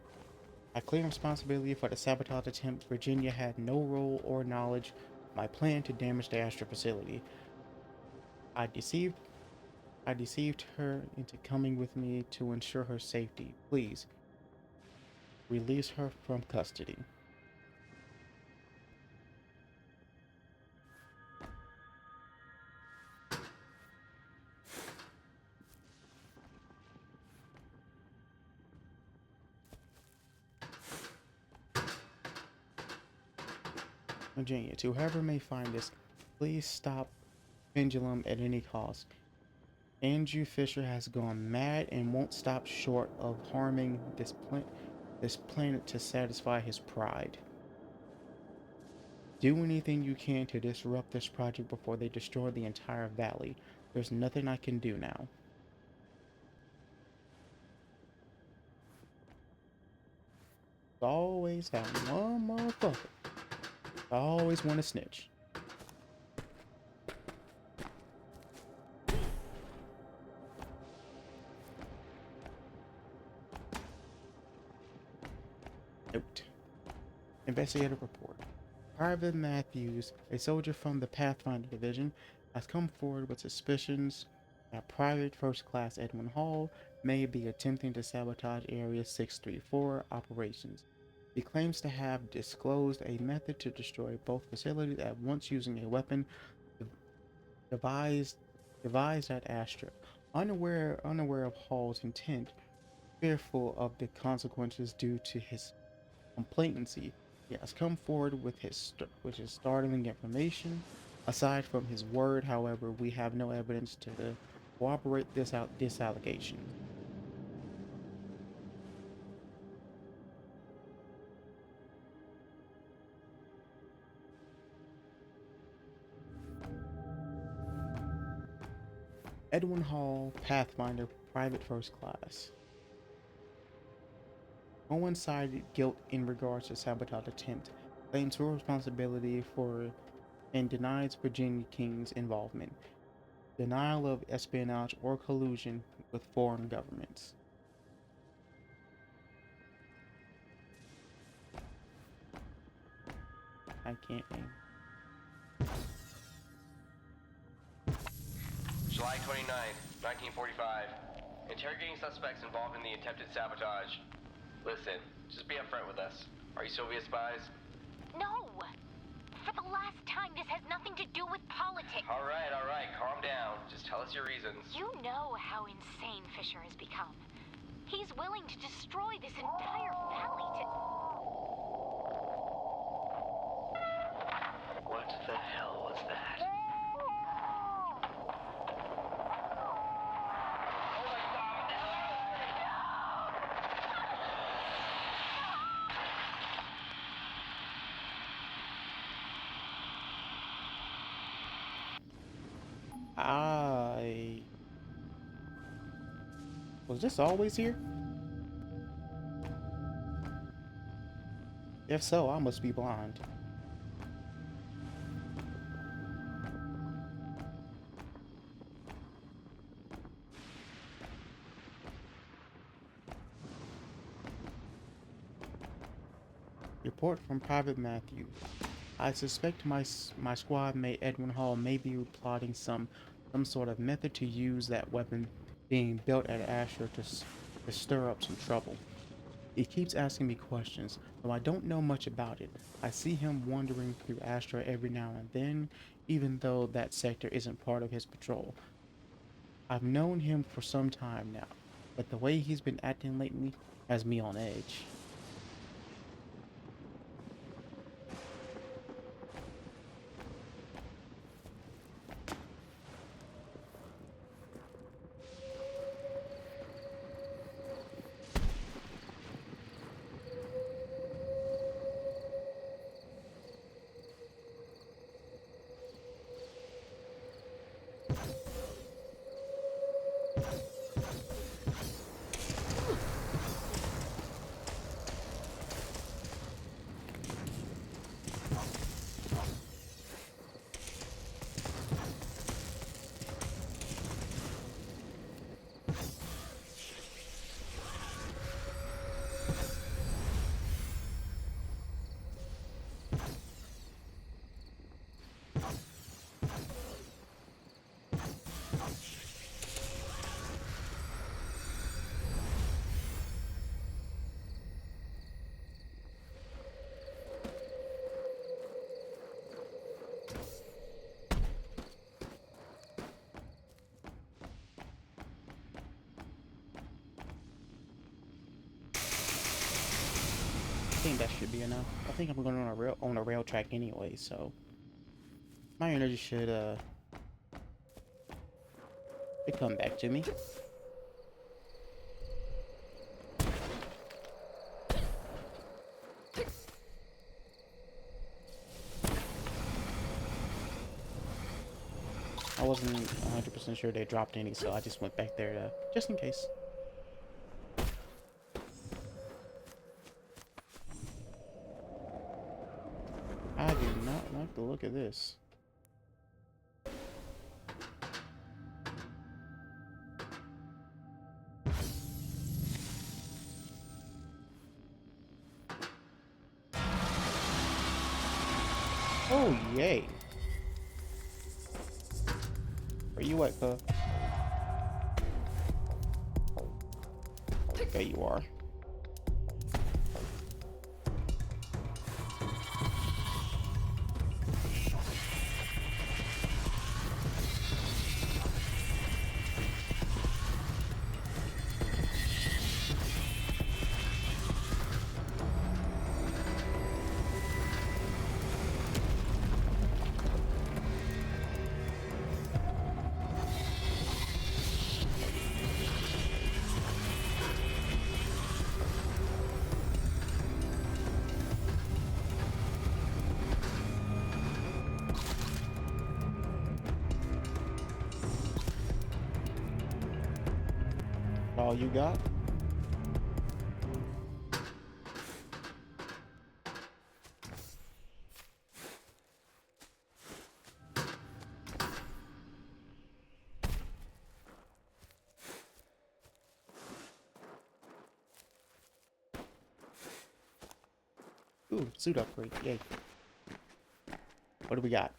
I claim responsibility for the sabotage attempt. Virginia had no role or knowledge of my plan to damage the Astra facility. I deceived her into coming with me to ensure her safety. Please, release her from custody. Virginia, to whoever may find this, please stop Pendulum at any cost. Andrew Fisher has gone mad and won't stop short of harming this planet to satisfy his pride. Do anything you can to disrupt this project before they destroy the entire valley. There's nothing I can do now. Always that one motherfucker. I always want to snitch. Note. Investigative report. Private Matthews, a soldier from the Pathfinder Division, has come forward with suspicions that Private First Class Edwin Hall may be attempting to sabotage Area 634 operations. He claims to have disclosed a method to destroy both facilities at once using a weapon devised at Astra. Unaware of Hall's intent, fearful of the consequences due to his complacency, he has come forward with his startling information. Aside from his word, however, we have no evidence to corroborate this allegation. Edwin Hall, Pathfinder, Private First Class. Coincided guilt in regards to sabotage attempt, claims full responsibility for and denies Virginia King's involvement. Denial of espionage or collusion with foreign governments. I can't aim. July 29th, 1945. Interrogating suspects involved in the attempted sabotage. Listen, just be upfront with us. Are you Soviet spies? No! For the last time, this has nothing to do with politics. All right, calm down. Just tell us your reasons. You know how insane Fisher has become. He's willing to destroy this entire valley to... What the hell was that? I... Was this always here? If so, I must be blind. Report from Private Matthew. I suspect my squad mate Edwin Hall may be plotting some sort of method to use that weapon being built at Asher to stir up some trouble. He keeps asking me questions, though I don't know much about it. I see him wandering through Astra every now and then, even though that sector isn't part of his patrol. I've known him for some time now, but the way he's been acting lately has me on edge. I think that should be enough. I think I'm going on a rail track anyway, so my energy should come back to me. I wasn't 100% sure they dropped any, so I just went back there just in case. I do not like the look of this. Oh, yay. Where you at, cuz? There you are. All you got? Ooh, suit upgrade. Yay. What do we got?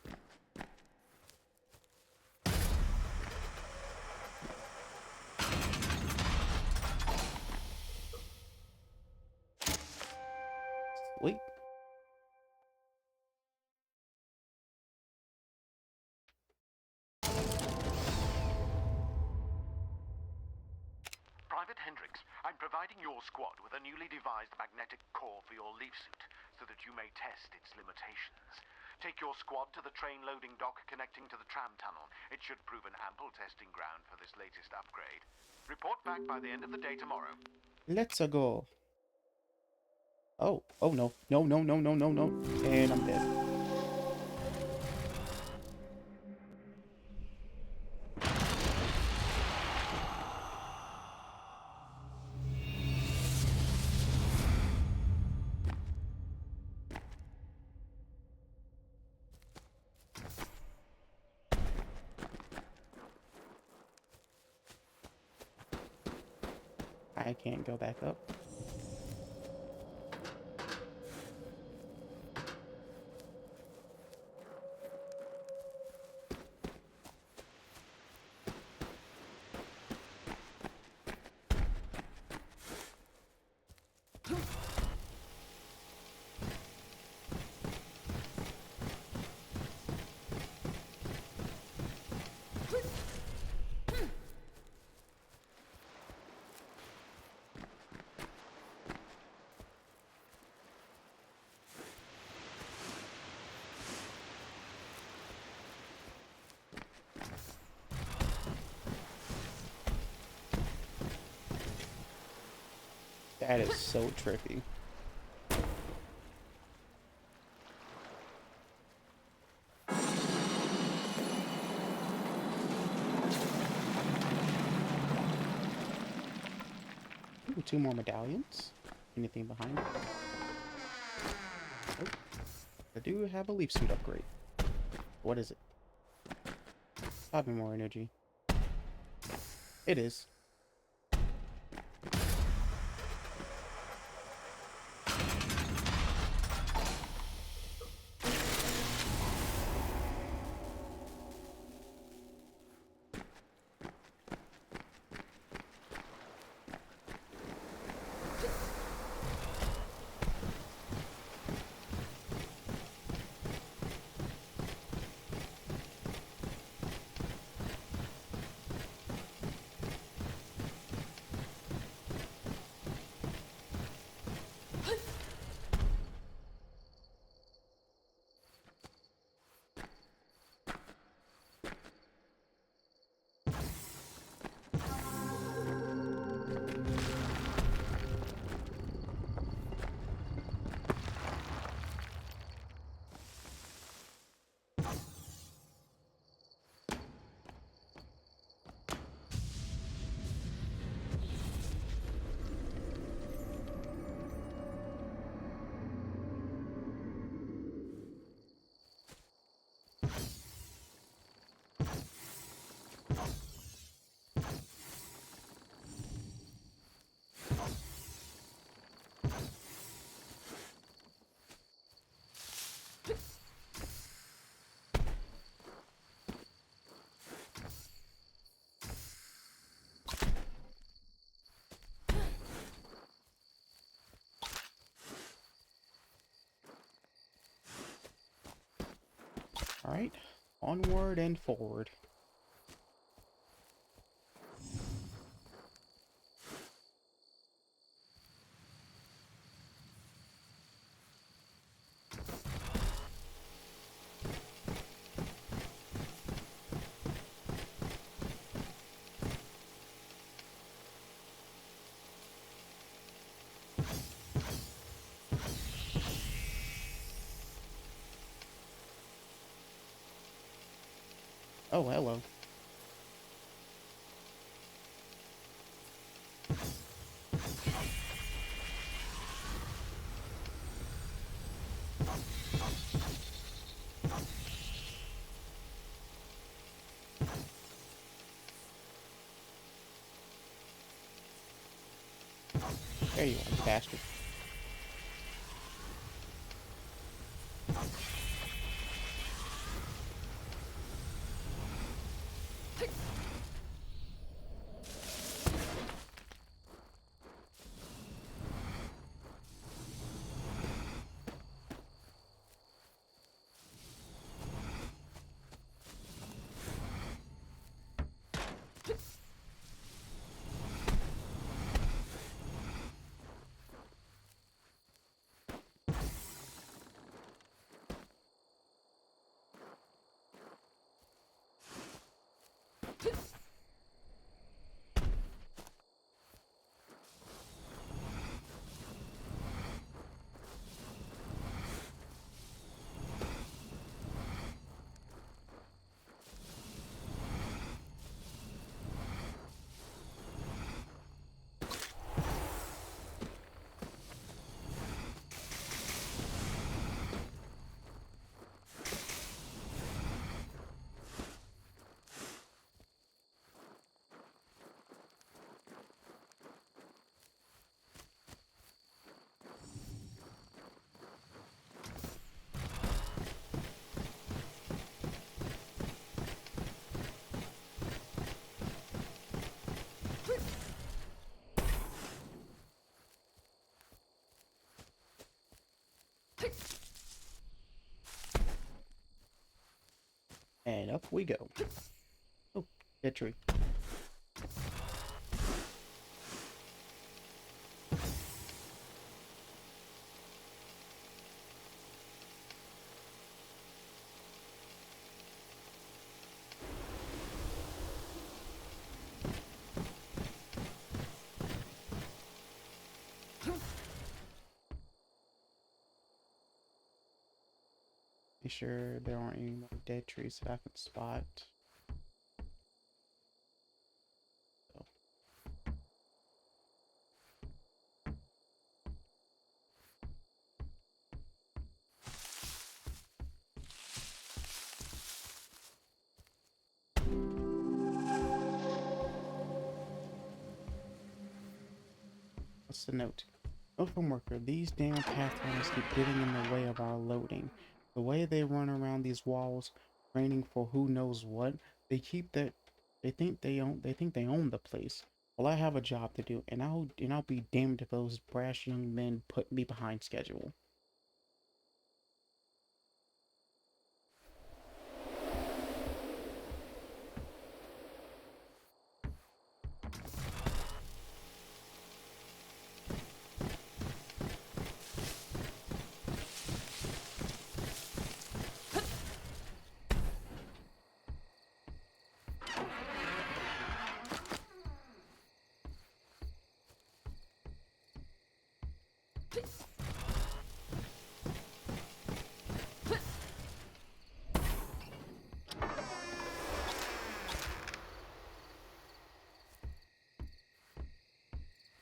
Sweet. Private Hendricks, I'm providing your squad with a newly devised magnetic core for your leaf suit so that you may test its limitations. Take your squad to the train loading dock connecting to the tram tunnel. It should prove an ample testing ground for this latest upgrade. Report back by the end of the day tomorrow. Let's go. Oh, oh no. No, no, no, no, no, no. And I'm dead. I can't go back up. That is so trippy. Ooh, 2 more medallions. Anything behind it? Oh, I do have a leaf suit upgrade. What is it? Probably more energy. It is. Alright, onward and forward. Oh, hello. There you are, you bastard. And up we go. Oh, dead tree. Be sure there aren't any more dead trees that I can spot. So. What's the note? Note from worker, these damn pathrunners keep getting in the way of our loading. The way they run around these walls, training for who knows what, they think they own the place. Well, I have a job to do, and I'll be damned if those brash young men put me behind schedule.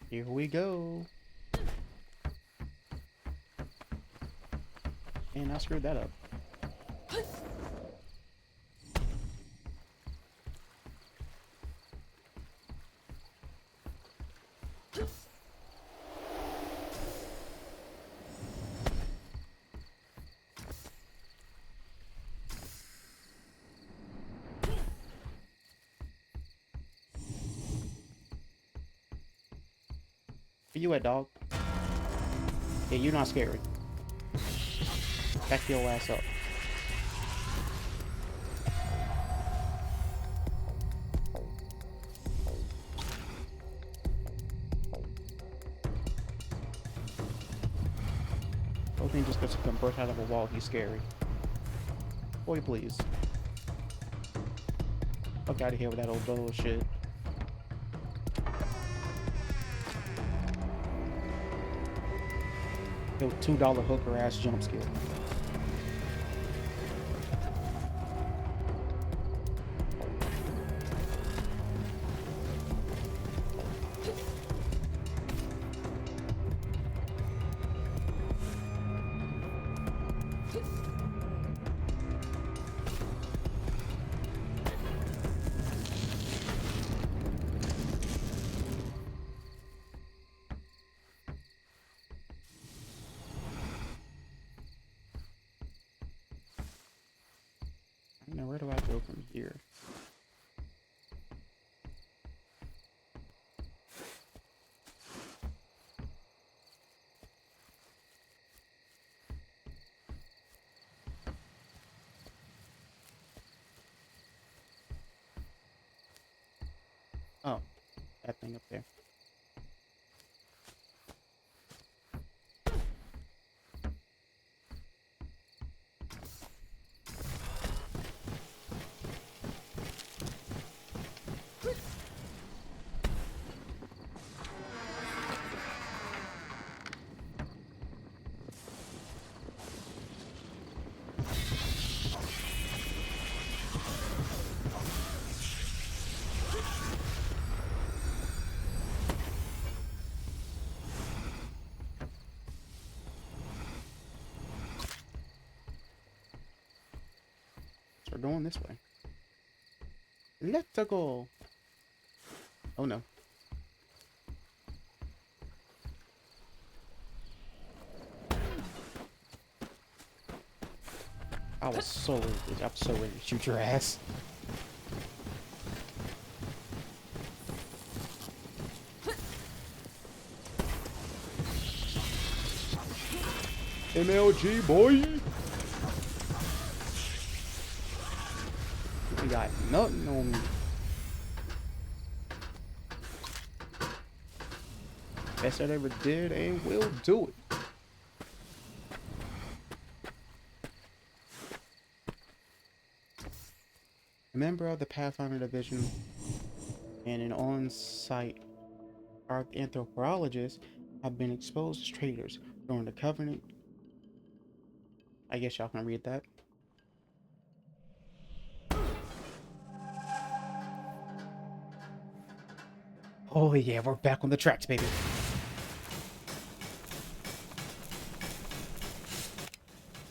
Here we go. And I screwed that up. Where you at, dog? Yeah, you're not scary. Back your ass up. Don't think just because he can burst out of a wall, he's scary. Boy, please. Fuck out of here with that old bullshit. Yo, $2 hooker ass jump skill. Now, where do I go from here? Oh, that thing up there. So we're going this way. Let's go. Oh no. I'm so ready to shoot your ass. MLG, boy. You got nothing on me. Best I ever did and will do it. A member of the Pathfinder Division and an on-site anthropologist have been exposed as traitors during the Covenant. I guess y'all can read that. Oh yeah, we're back on the tracks, baby.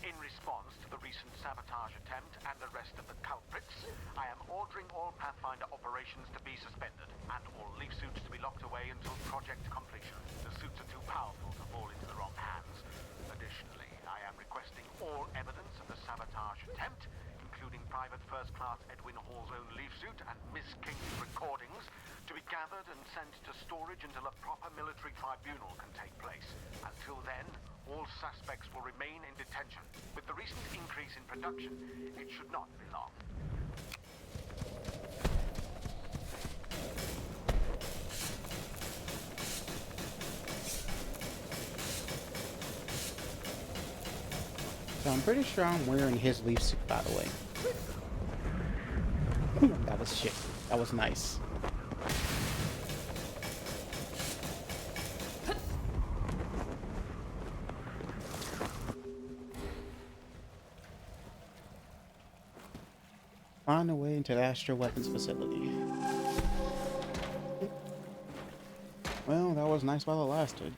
In response to the recent sabotage attempt and arrest of the culprits, I am ordering all Pathfinder operations to be suspended and all leaf suits to be locked away until project completion. The suits are too powerful to fall into the wrong hands. Additionally, I am requesting all evidence of the sabotage attempt, including Private First Class Edwin Hall's own leaf suit and Miss King's recordings, to be gathered and sent to storage until a proper military tribunal can take place. Until then, all suspects will remain in detention. With the recent increase in production, it should not be long. So I'm pretty sure I'm wearing his leaf suit, by the way. That was shit. That was nice. Find a way into the Astro Weapons facility. Well, that was nice while it lasted.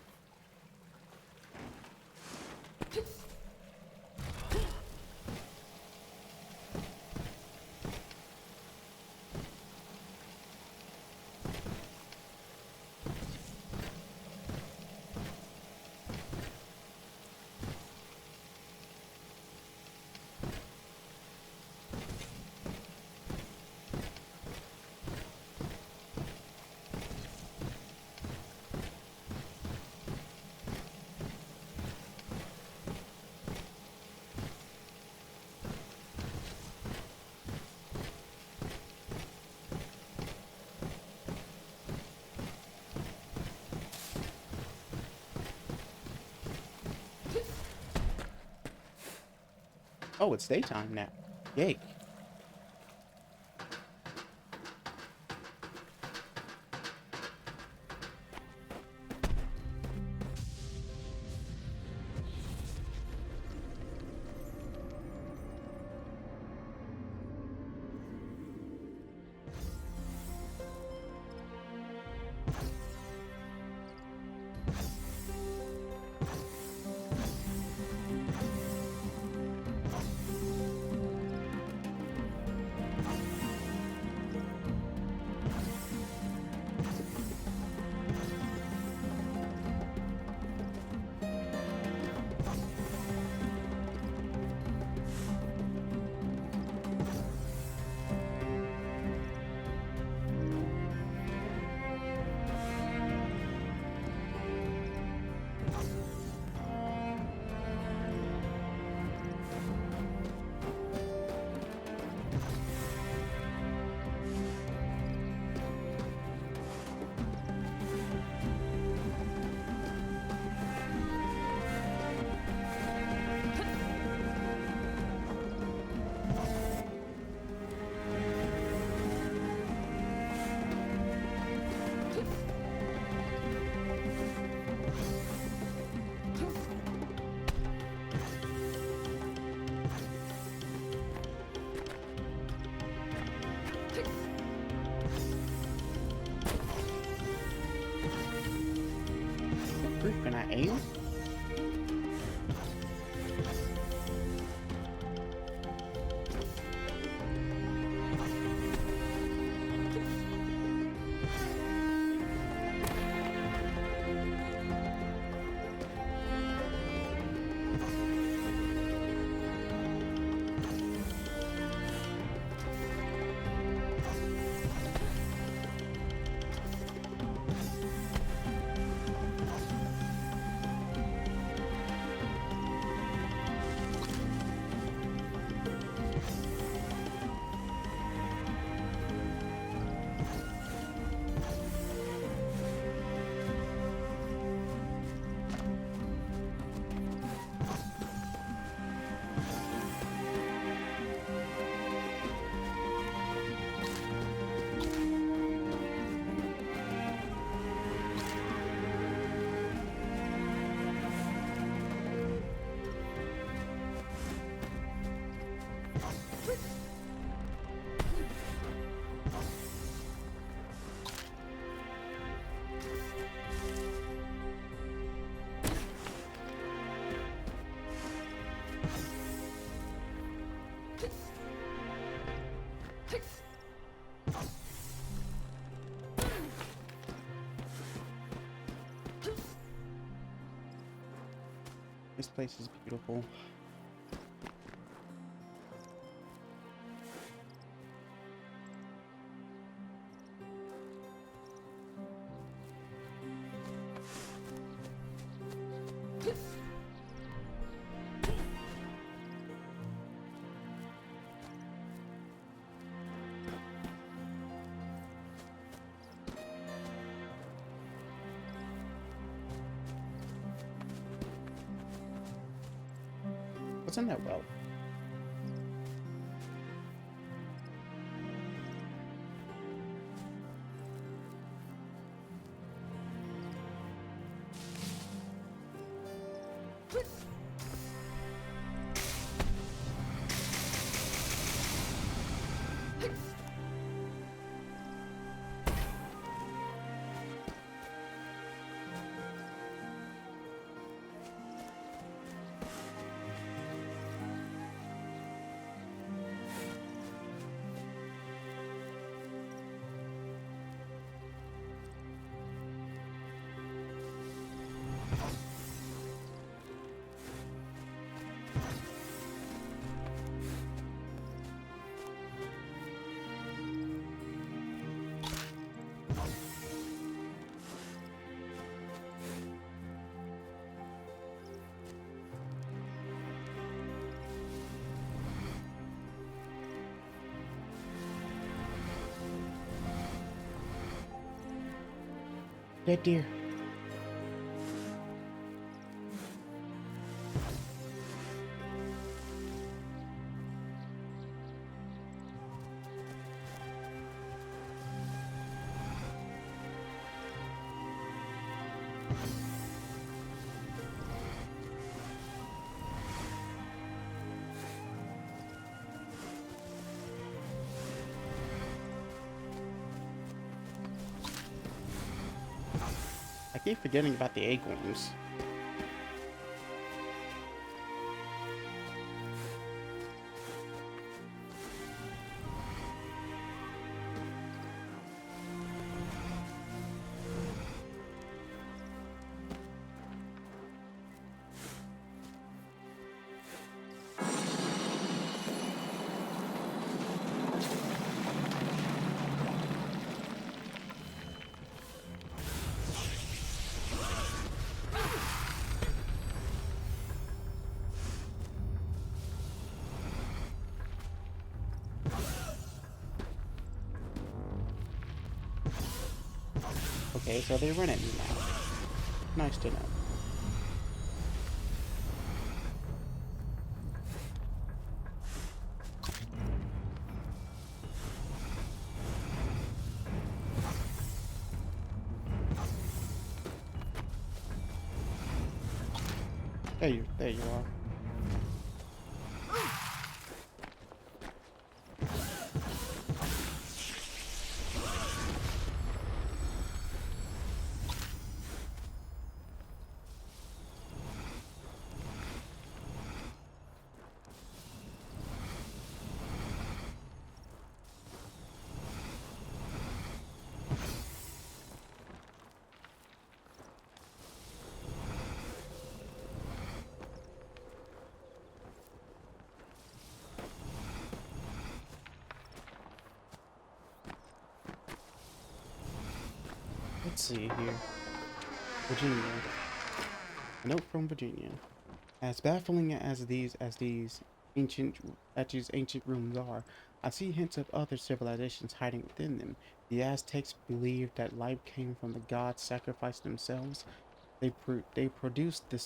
Oh, it's daytime now. Yay. Can I aim? This place is beautiful. What's in that well? Dead deer. I keep forgetting about the acorns. Okay, so they run at me now. Nice to know. There you are. Let's see here. Virginia. A note from Virginia. As baffling as these ancient ruins are, I see hints of other civilizations hiding within them. The Aztecs believed that life came from the gods sacrificed themselves. They produced the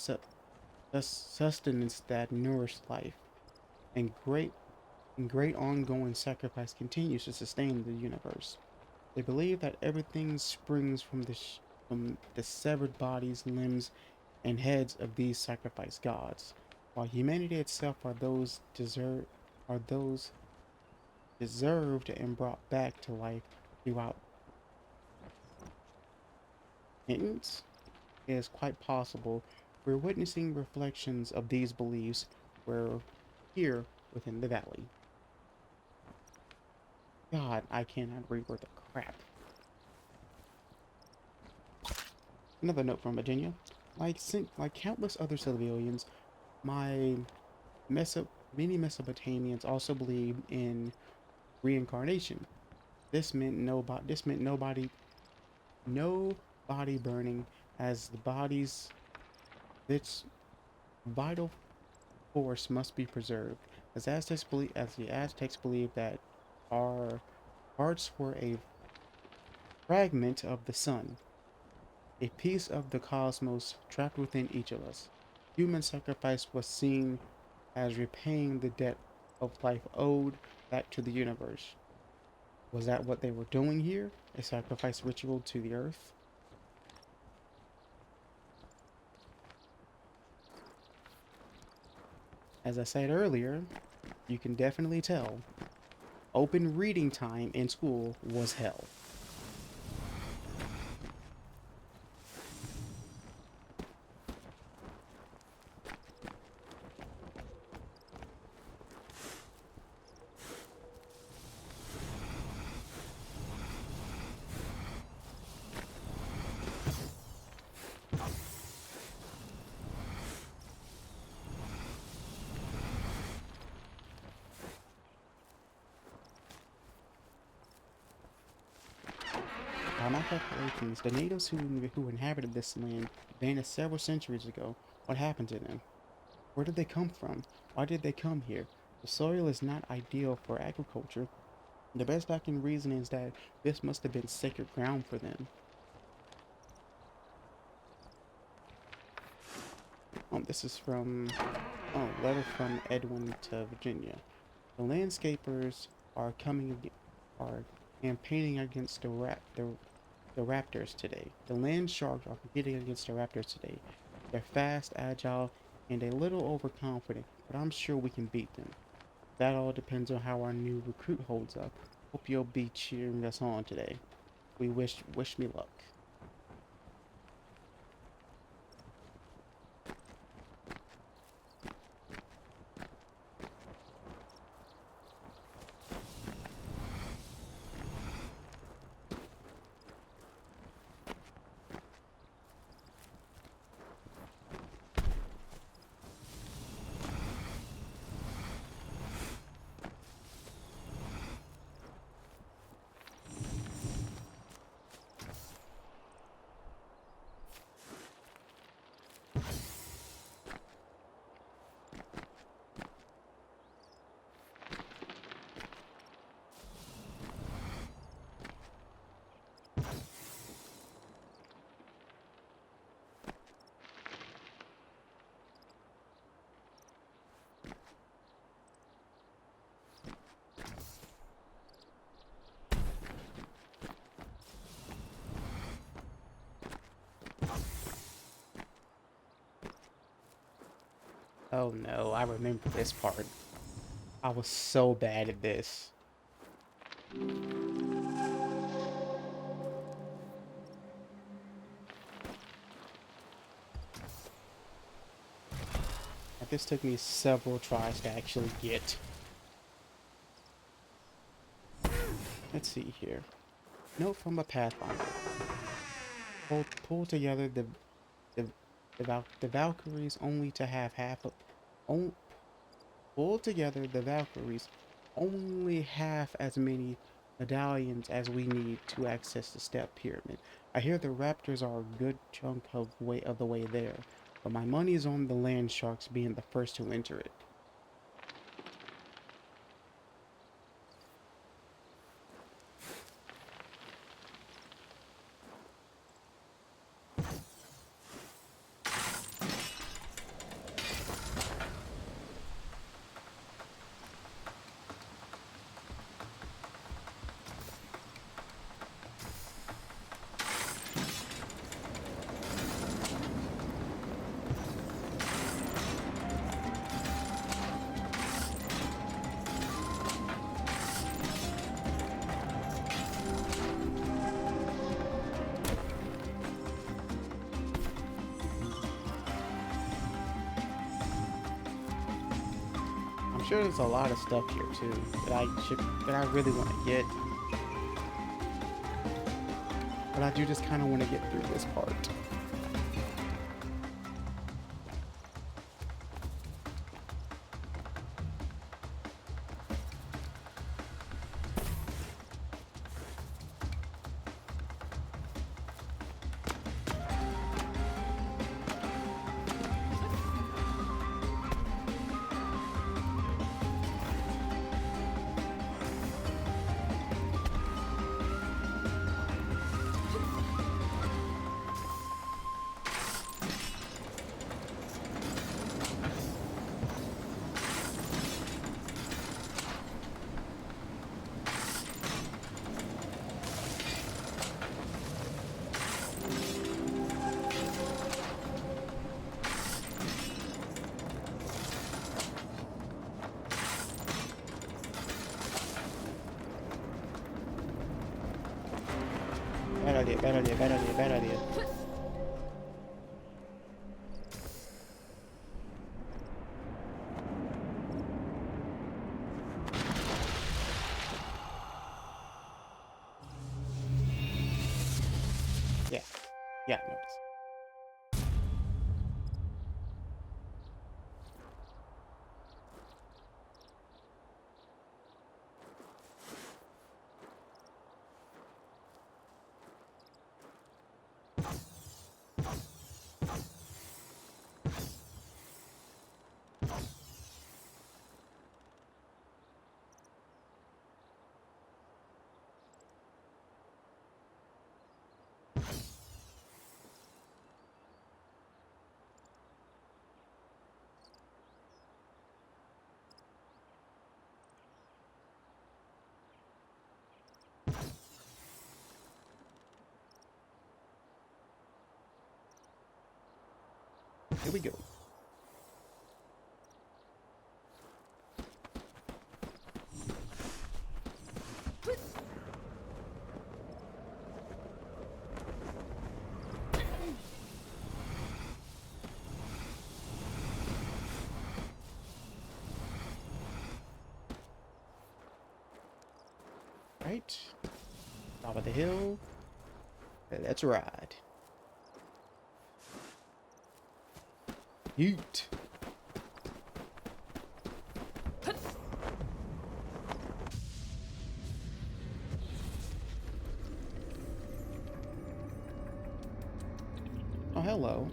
sustenance that nourished life, and great ongoing sacrifice continues to sustain the universe. They believe that everything springs from from the severed bodies, limbs, and heads of these sacrificed gods, while humanity itself are those deserved and brought back to life throughout repentance. It is quite possible we're witnessing reflections of these beliefs where here within the valley. God, I cannot read worth a crap. Another note from Virginia. Like countless other civilians, My Meso- many Mesopotamians also believed in reincarnation. This meant no body burning, as the body's its vital force must be preserved. As the Aztecs believed that our hearts were a fragment of the sun, a piece of the cosmos trapped within each of us. Human sacrifice was seen as repaying the debt of life owed back to the universe. Was that what they were doing here? A sacrifice ritual to the earth? As I said earlier, you can definitely tell open reading time in school was hell. By my calculations, the natives who inhabited this land vanished several centuries ago. What happened to them? Where did they come from? Why did they come here? The soil is not ideal for agriculture. The best I can reason is that this must have been sacred ground for them. This is from letter from Edwin to Virginia. The landscapers are are campaigning against the raptors today. The land sharks are competing against the raptors today. They're fast, agile, and a little overconfident, but I'm sure we can beat them. That all depends on how our new recruit holds up. Hope you'll be cheering us on today. We wish me luck. Oh no, I remember this part. I was so bad at this. This took me several tries to actually get. Let's see here. Note from a Pathfinder. Pull together the, the Valkyries only to have half of. Pull together the Valkyries only half as many medallions as we need to access the step pyramid. I hear the raptors are a good chunk of the way there, but my money is on the land sharks being the first to enter it. I'm sure there's a lot of stuff here too that I really want to get, but I do just kind of want to get through this part. idea, bad idea, bad idea, bad idea. Yeah. Yeah, notice. Here we go. Right. Top of the hill. Let's ride. Yeet. Oh, hello.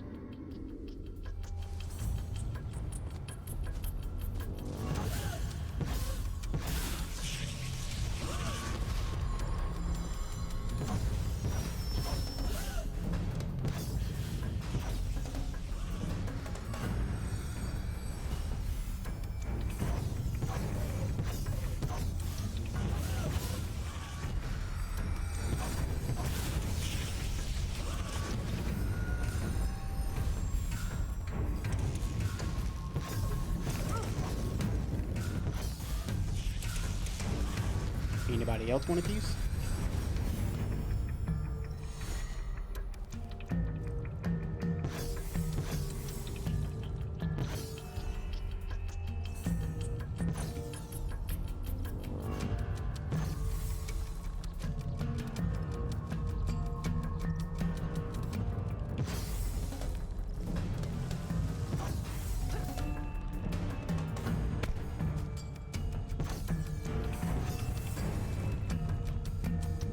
Anybody else want a piece?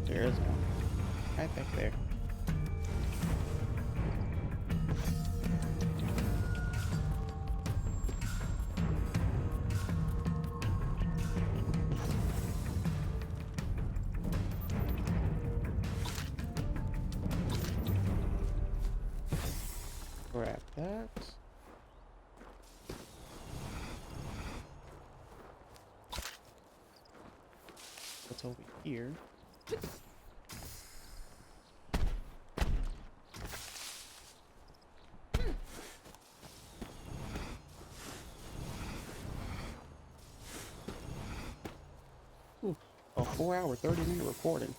There's one. Right back there. Grab that. What's over here? Ooh, a 4-hour, 30-minute recording.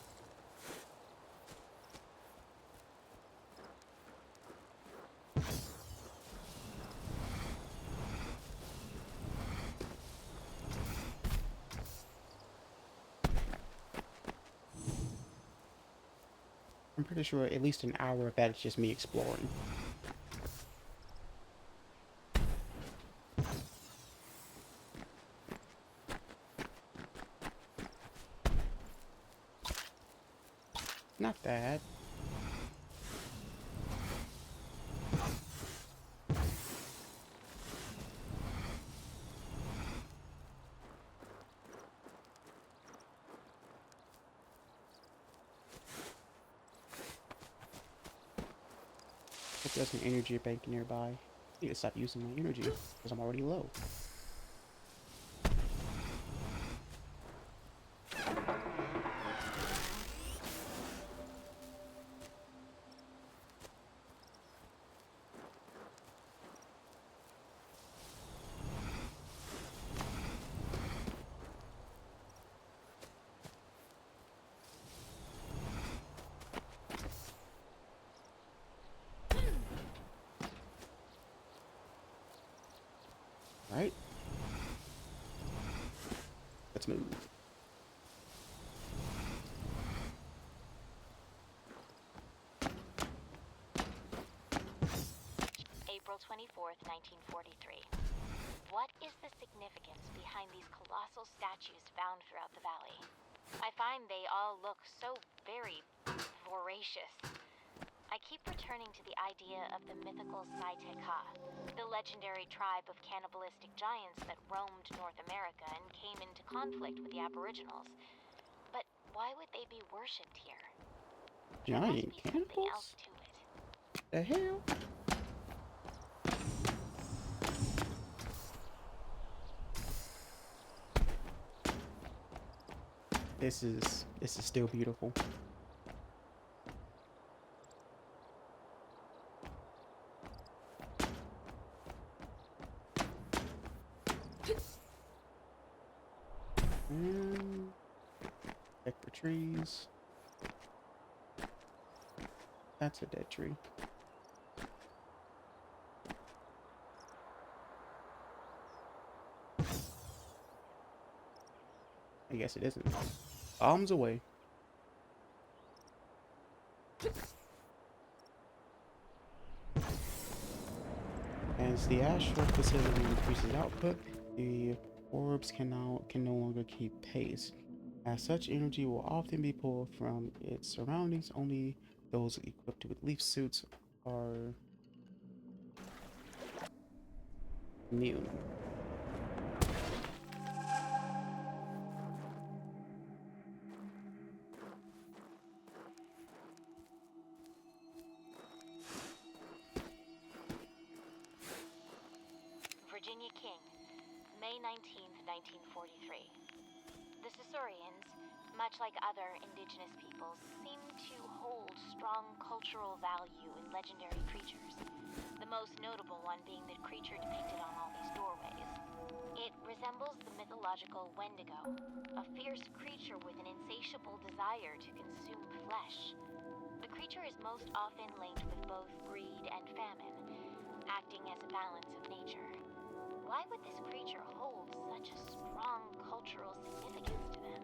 I'm pretty sure at least an hour of that is just me exploring. Not bad. Hope there's an energy bank nearby. I need to stop using my energy because I'm already low. Alright. Let's move. April 24th, 1943. What is the significance behind these colossal statues found throughout the valley? I find they all look so very voracious. I keep returning to the idea of the mythical Saiteka, the legendary tribe of cannibalistic giants that roamed North America and came into conflict with the Aboriginals. But why would they be worshipped here? There must Giant be something else cannibals? to it. The hell? This is still beautiful. And check for trees. That's a dead tree. I guess it isn't. Bombs away. As the Ashford facility increases output, the orbs can no longer keep pace. As such, energy will often be pulled from its surroundings. Only those equipped with leaf suits are immune. Virginia King, May 19th, 1943. The Saurians, much like other indigenous peoples, seem to hold strong cultural value in legendary creatures. The most notable one being the creature depicted on all these doorways. It resembles the mythological Wendigo, a fierce creature with an insatiable desire to consume flesh. The creature is most often linked with both greed and famine, acting as a balance of nature. Why would this creature hold such a strong cultural significance to them?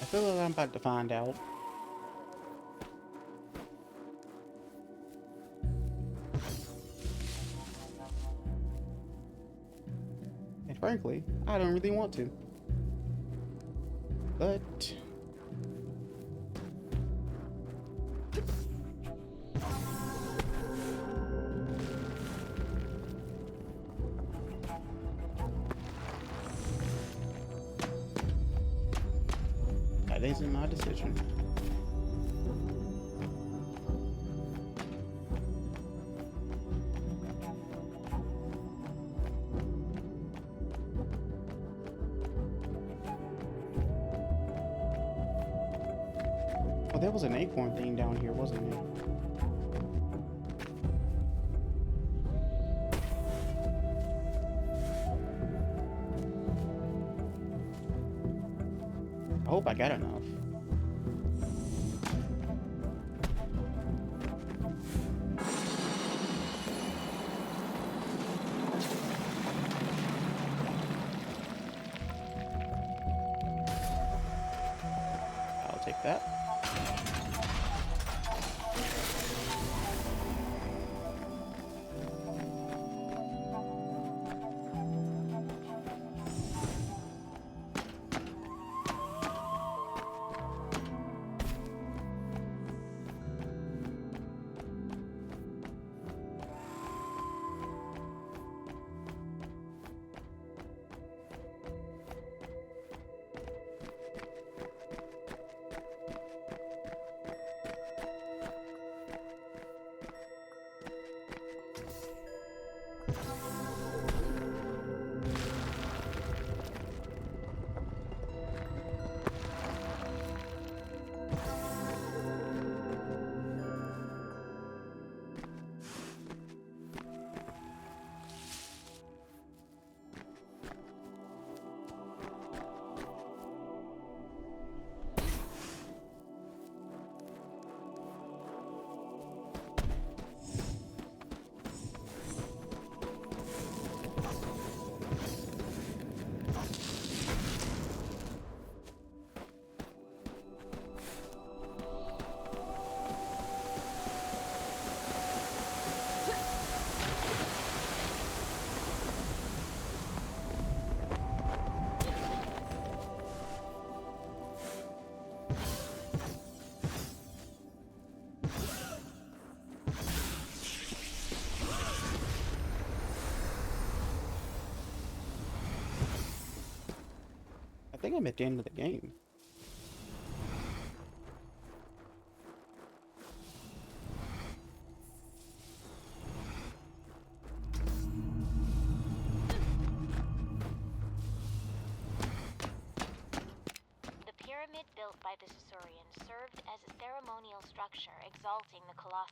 I feel like I'm about to find out. And frankly, I don't really want to. But that isn't my decision. Oh, there was an acorn thing down here, wasn't there? I hope I got enough. I'll take that. think I'm at the end of the game. The pyramid built by the Saurians served as a ceremonial structure exalting the colossi.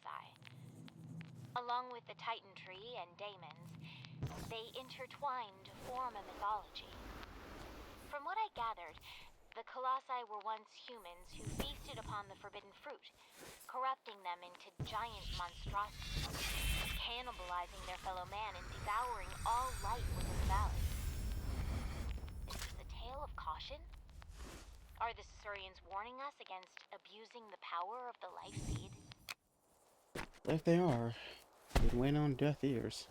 Along with the Titan tree and daemons, they intertwined to form a mythology. From what I gathered, the colossi were once humans who feasted upon the forbidden fruit, corrupting them into giant monstrosities, cannibalizing their fellow man and devouring all life within the valley. Is this a tale of caution? Are the Saurians warning us against abusing the power of the life seed? If they are, it went on deaf ears.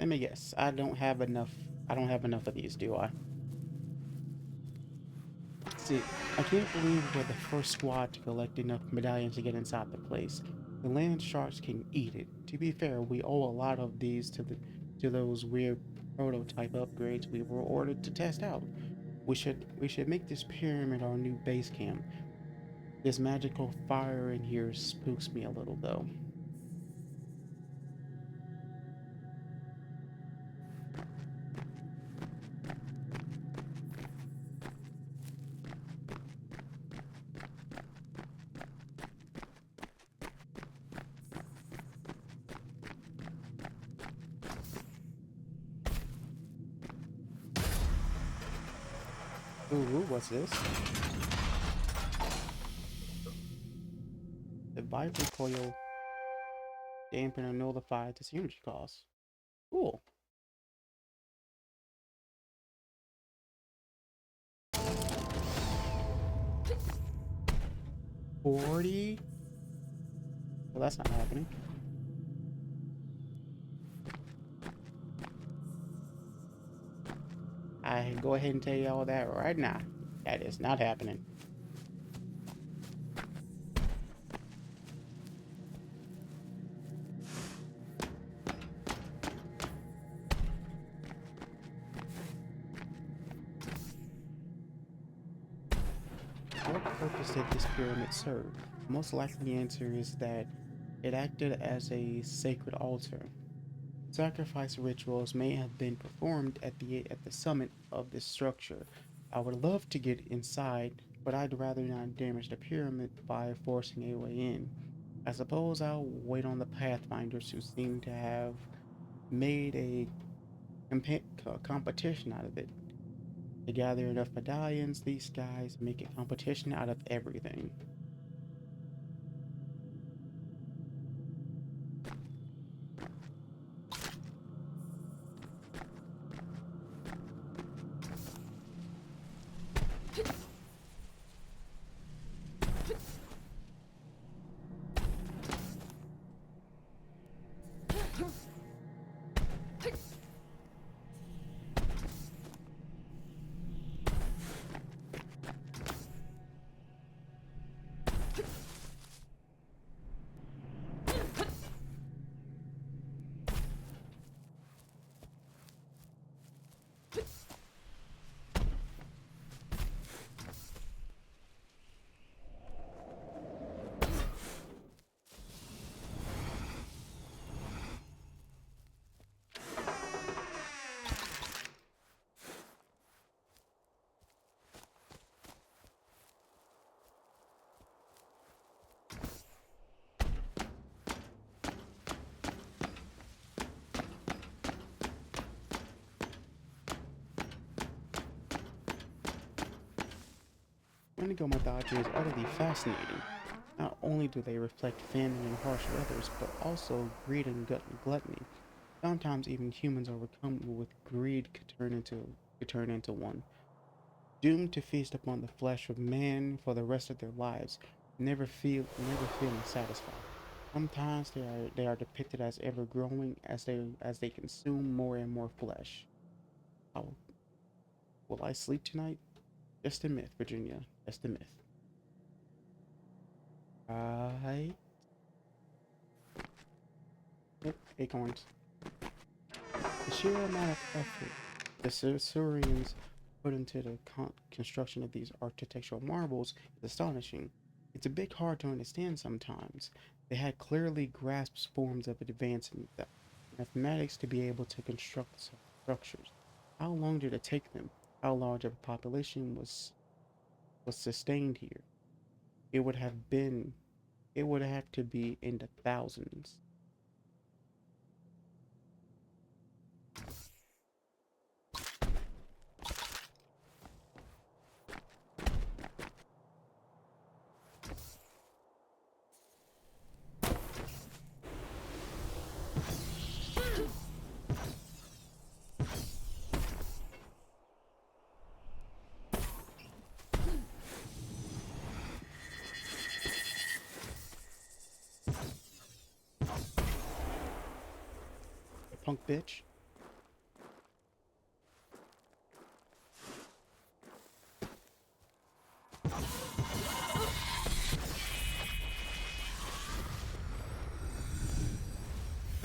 Let me guess. I don't have enough of these, do I? See, I can't believe we're the first squad to collect enough medallions to get inside the place. The land sharks can eat it. To be fair, we owe a lot of these to those weird prototype upgrades we were ordered to test out. We should make this pyramid our new base camp. This magical fire in here spooks me a little though. Ooh, what's this? The vibrant coil dampener nullified this energy cost. Cool. $40? Well, that's not happening. I can go ahead and tell you all that right now. That is not happening. What purpose did this pyramid serve? The most likely answer is that it acted as a sacred altar. Sacrifice rituals may have been performed at the summit of this structure. I would love to get inside, but I'd rather not damage the pyramid by forcing a way in. I suppose I'll wait on the Pathfinders who seem to have made a competition out of it. To gather enough medallions, these guys make a competition out of everything. Renegade mythology is utterly fascinating. Not only do they reflect famine and harsh weathers, but also greed and gluttony. Sometimes even humans overcome with greed could turn into one. doomed to feast upon the flesh of man for the rest of their lives, never feeling satisfied. Sometimes they are depicted as ever growing as they consume more and more flesh. How will I sleep tonight? Just a myth, Virginia. Just a myth. Right. Yep, acorns. The sheer amount of effort the Surians put into the construction of these architectural marvels is astonishing. It's a bit hard to understand sometimes. They had clearly grasped forms of advanced mathematics to be able to construct such structures. How long did it take them? How large of a population was sustained here? It would have been it would have to be in the thousands. Punk bitch.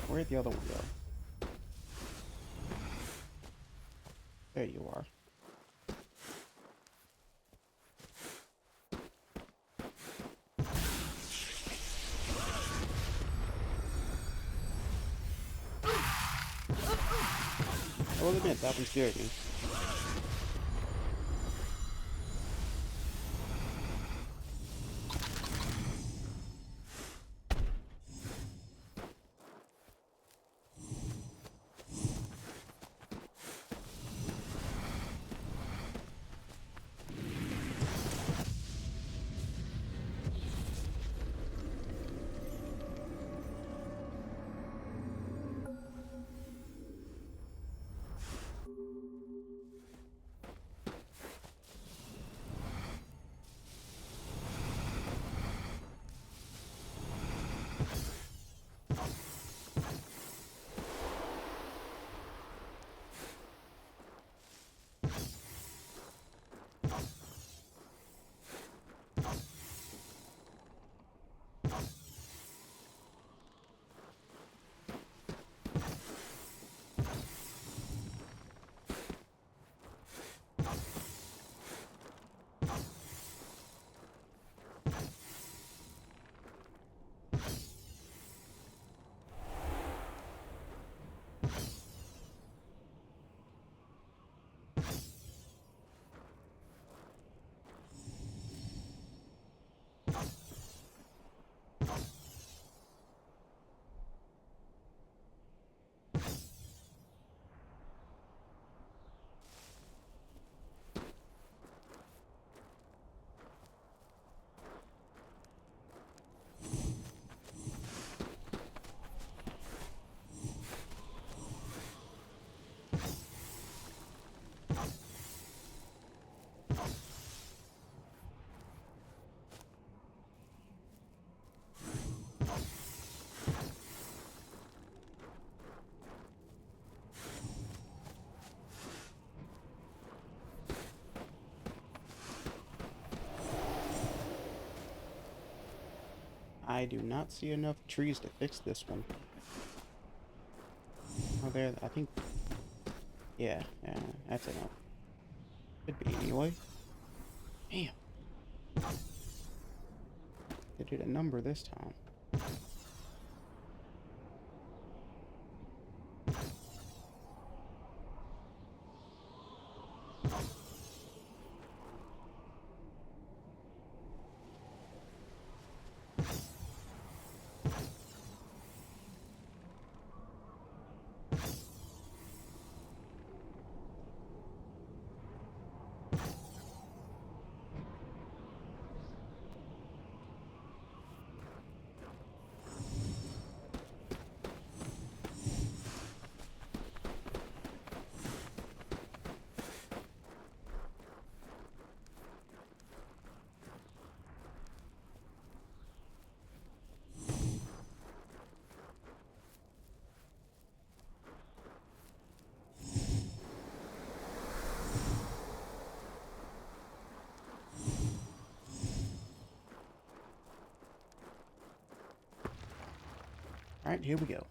Where'd the other one go? There you are. I will admit, that one scared me. I do not see enough trees to fix this one. Oh, there, I think... Yeah, that's enough. Could be anyway. Damn. They did a number this time. Alright, here we go.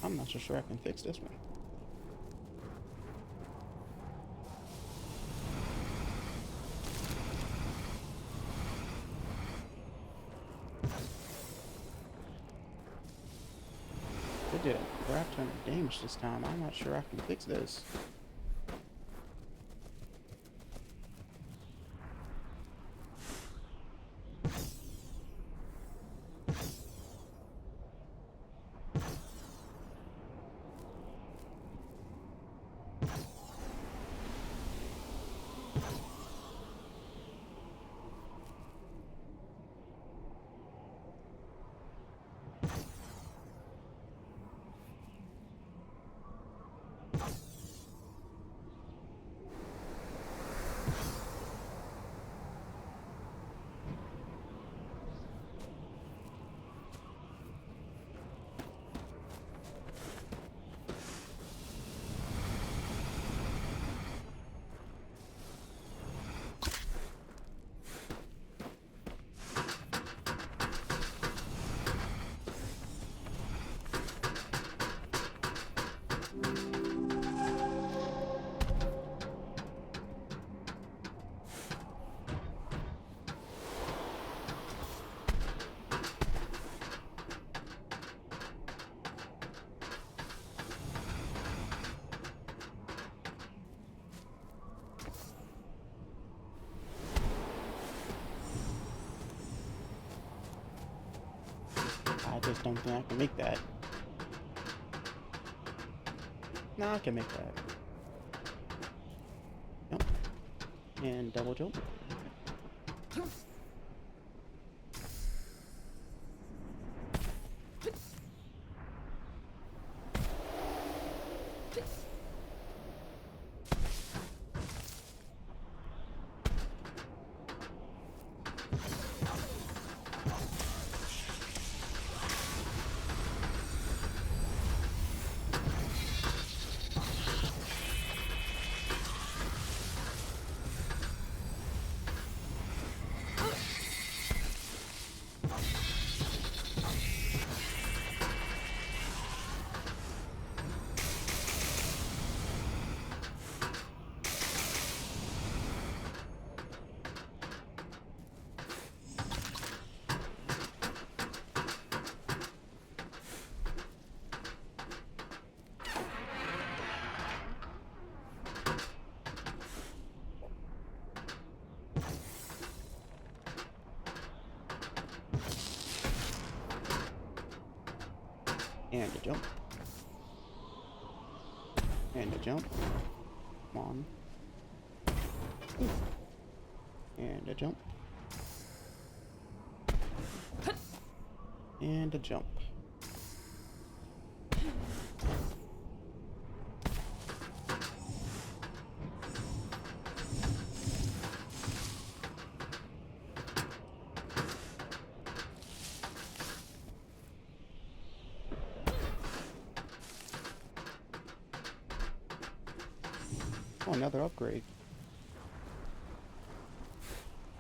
I'm not so sure I can fix this one. It did a crap ton of damage this time. I'm not sure I can fix this. I just don't think I can make that. No, I can make that. Jump. And double jump. And a jump. And a jump. Come on. And a jump. And a jump. Oh, another upgrade.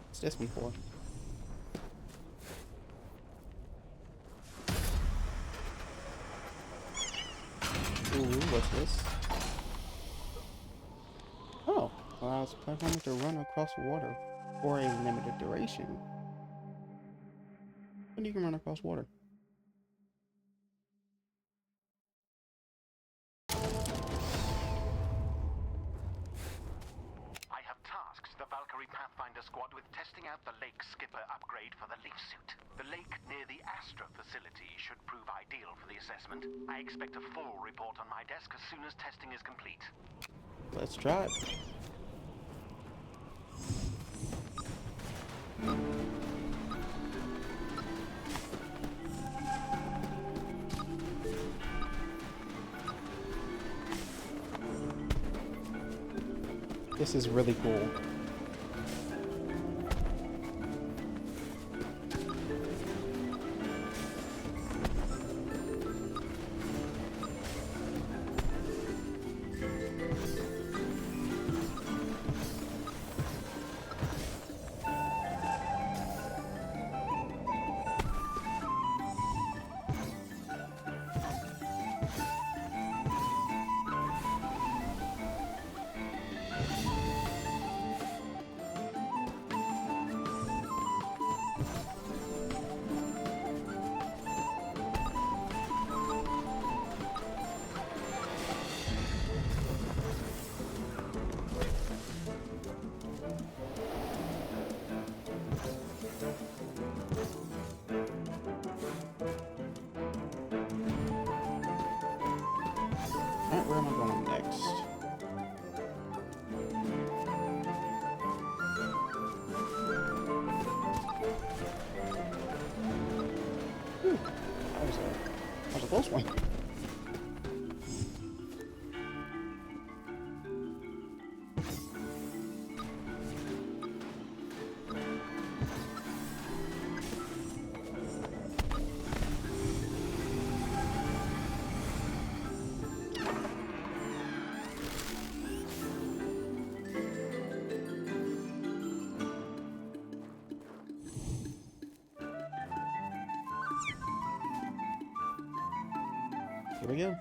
What's this one for? Ooh, what's this? Oh, allows platformers to run across water for a limited duration. When you can run across water. should prove ideal for the assessment. I expect a full report on my desk as soon as testing is complete. Let's try it. This is really cool. Alright, where am I going next? Whew, that was a close one. Here we go.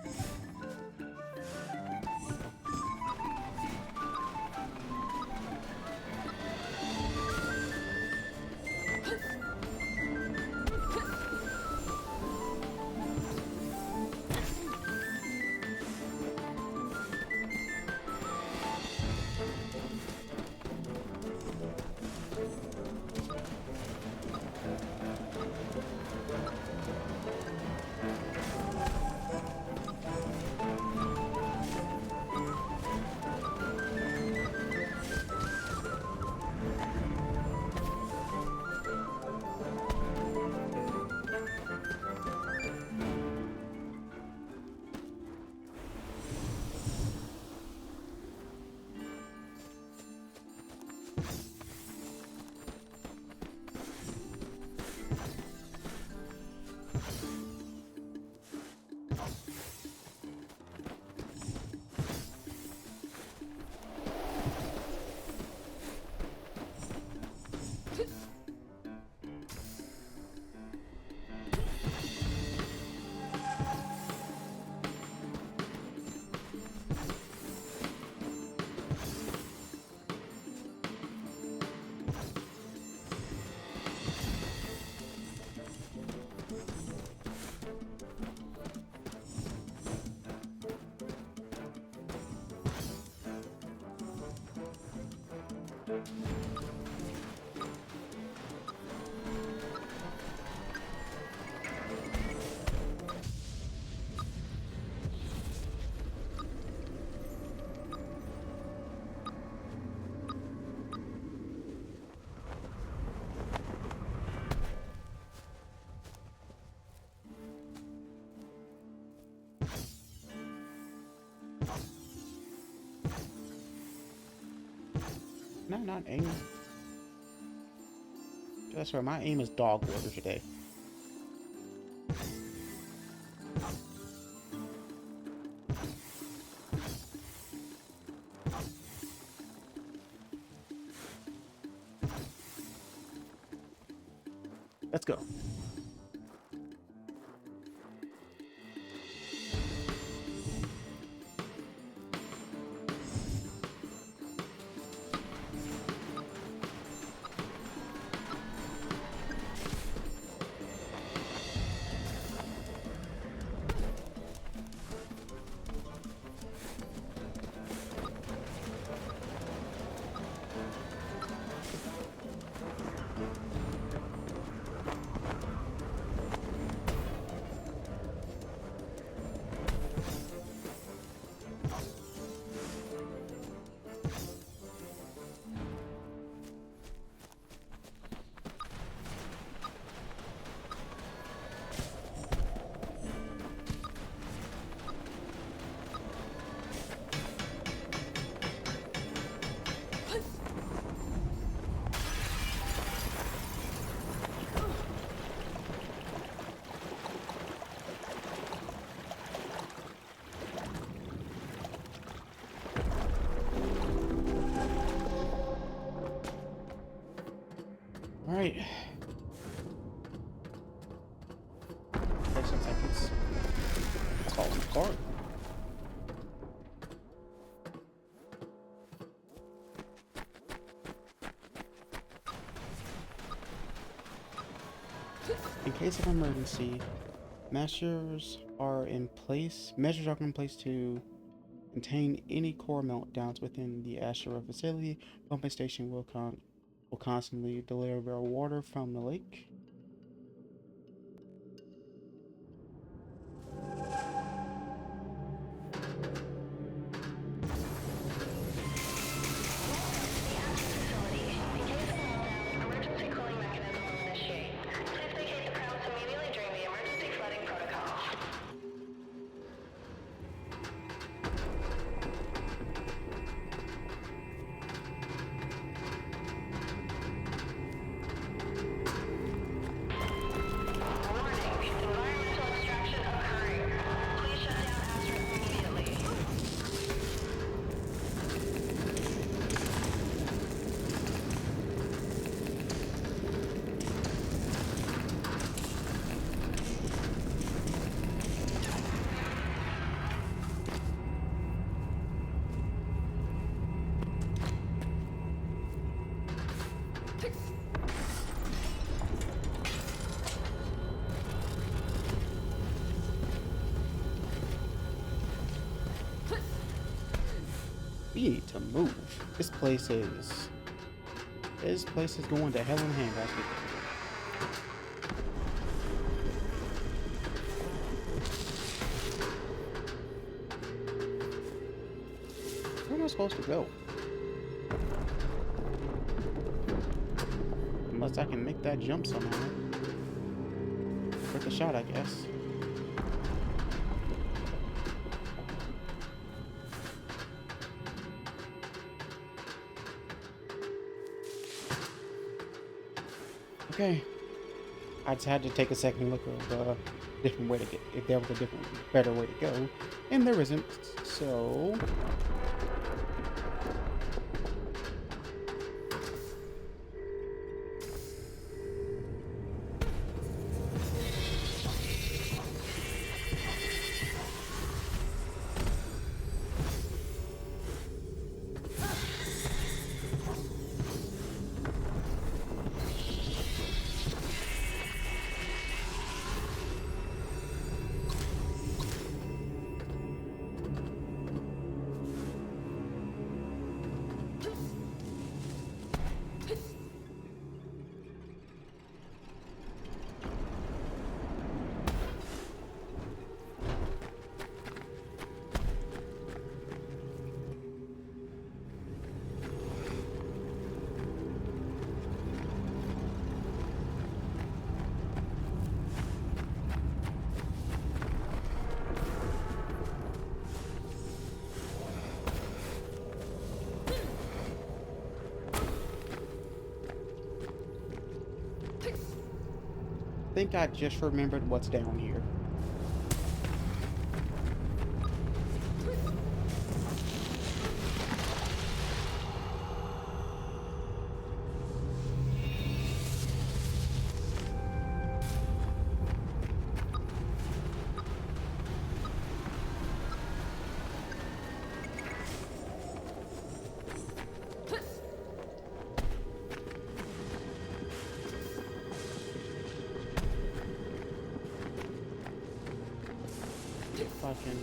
No, not aim. That's right, my aim is dog water today. Let's go. Alright. 10 seconds. Falling apart. In case of emergency, measures are in place to contain any core meltdowns within the Ashura facility. Pumping station will constantly deliver water from the lake. Emergency cooling mechanism will initiate. Please vacate the premise immediately during the emergency flooding protocol. Warning, environmental extraction occurring. Please shut down Astra immediately. We need to move. This place is going to hell in a handbasket. Where am I supposed to go? Unless I can make that jump somehow. Worth a shot, I guess. Okay. I just had to take a second look of a different way to get, if there was a different, better way to go, and there isn't. So I think I just remembered what's down here. If I can.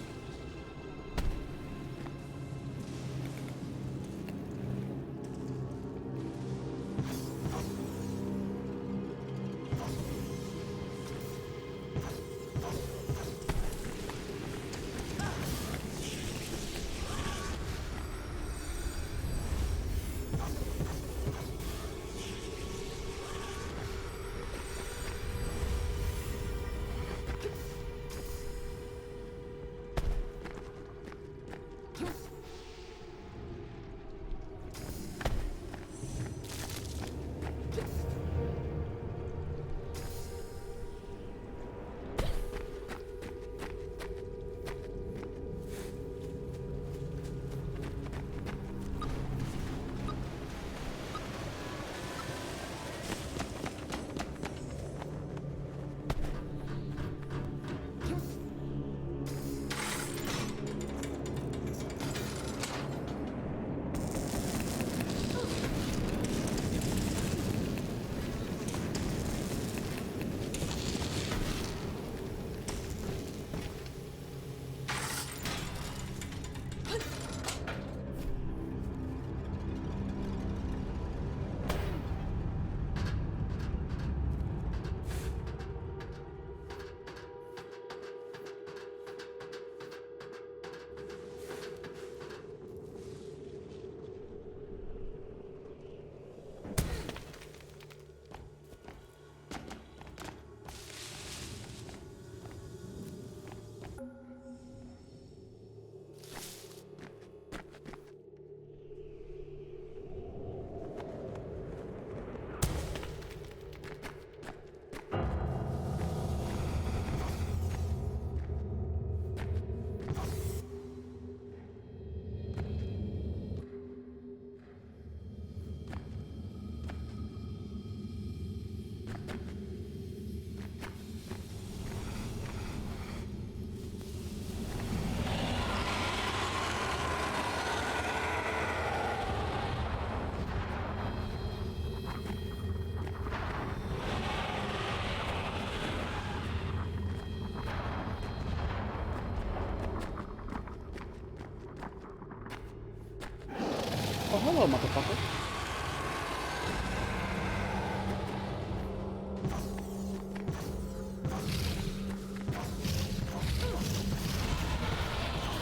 hello, motherfucker.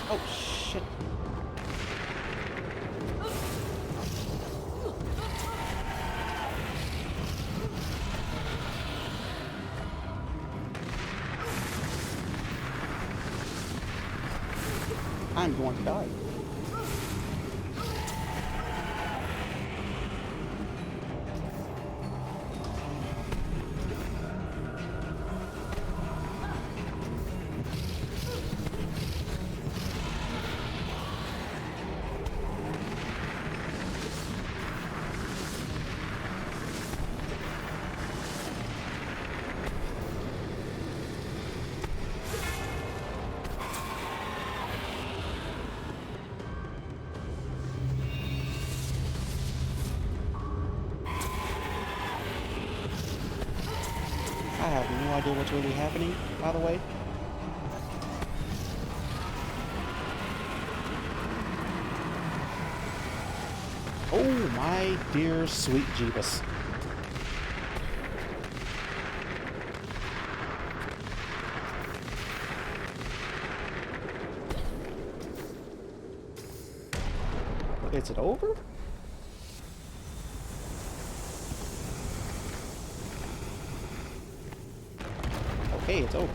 Oh, shit. I'm going to die. I have no idea what's really happening, by the way. Oh my dear sweet Jeebus. Is it over? Okay, it's over.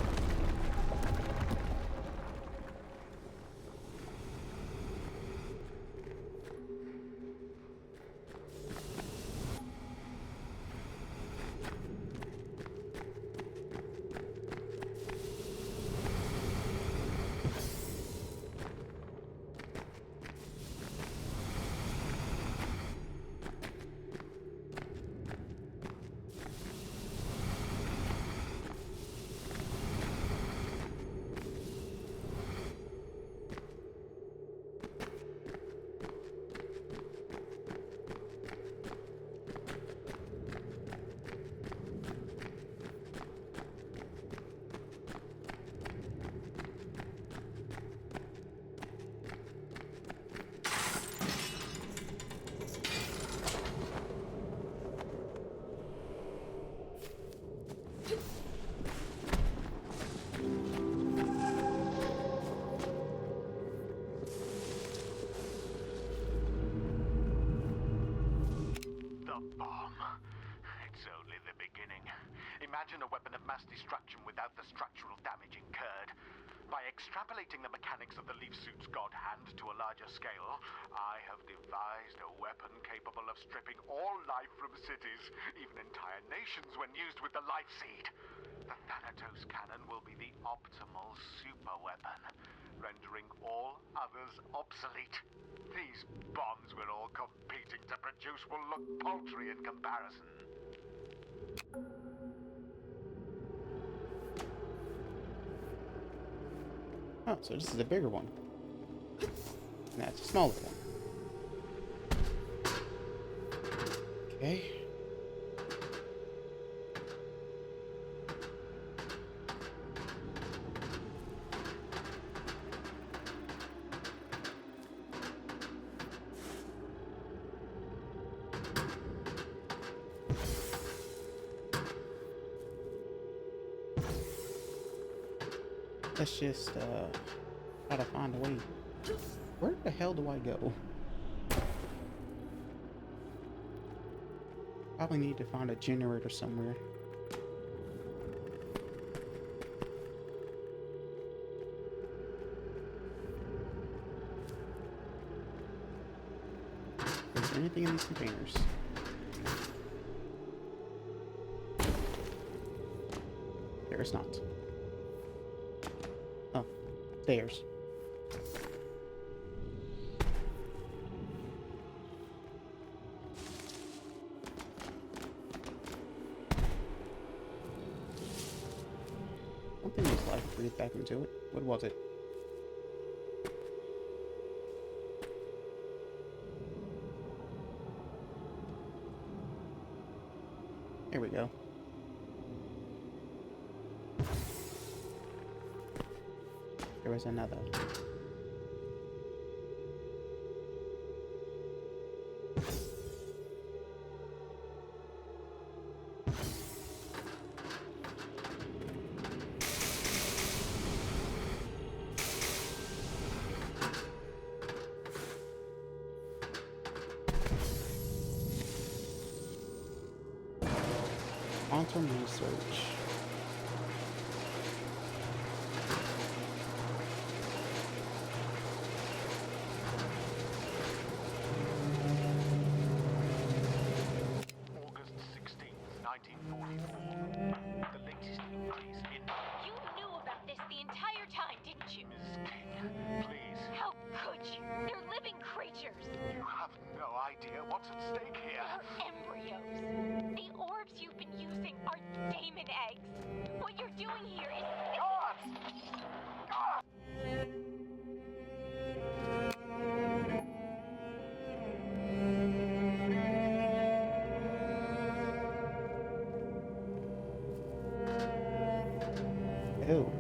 The bomb. It's only the beginning. Imagine a weapon of mass destruction without the structural damage incurred. By extrapolating the mechanics of the leaf suit's god hand to a larger scale, I have devised a weapon capable of stripping all life from cities, even entire nations when used with the life seed. The Thanatos cannon will be the optimal super weapon, rendering all others obsolete. These bombs we're all competing to produce will look paltry in comparison. Oh, so this is a bigger one. And that's a smaller one. Okay. Let's just try to find a way. Where the hell do I go? Probably need to find a generator somewhere. Is there anything in these containers? There is not. Oh, stairs. Something just like breathed back into it. What was it? Here we go. There was another. some research. August 16th, 1944. The latest increase in... You knew about this the entire time, didn't you? Miss King, please. How could you? They're living creatures. You have no idea what's at stake here. They're embryos. The orbs you've been using are daemon eggs. What you're doing here is... Guards! Guards! Ew.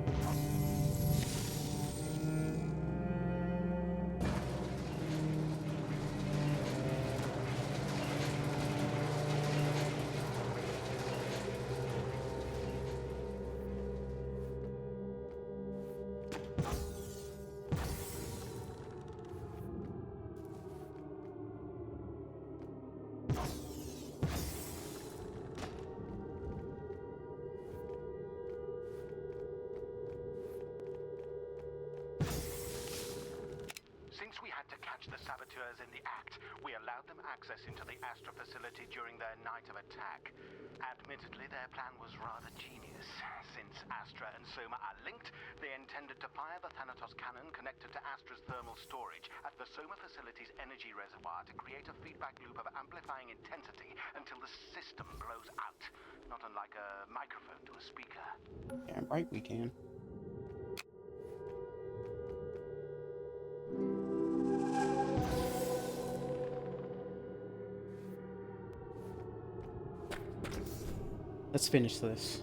Since we had to catch the saboteurs in the act, we allowed them access into the Astra facility during their night of attack. Admittedly, their plan was rather genius. Since Astra and Soma are linked, they intended to fire the Thanatos cannon connected to Astra's thermal storage at the Soma facility's energy reservoir to create a feedback loop of amplifying intensity until the system blows out. Not unlike a microphone to a speaker. Damn right we can. Let's finish this.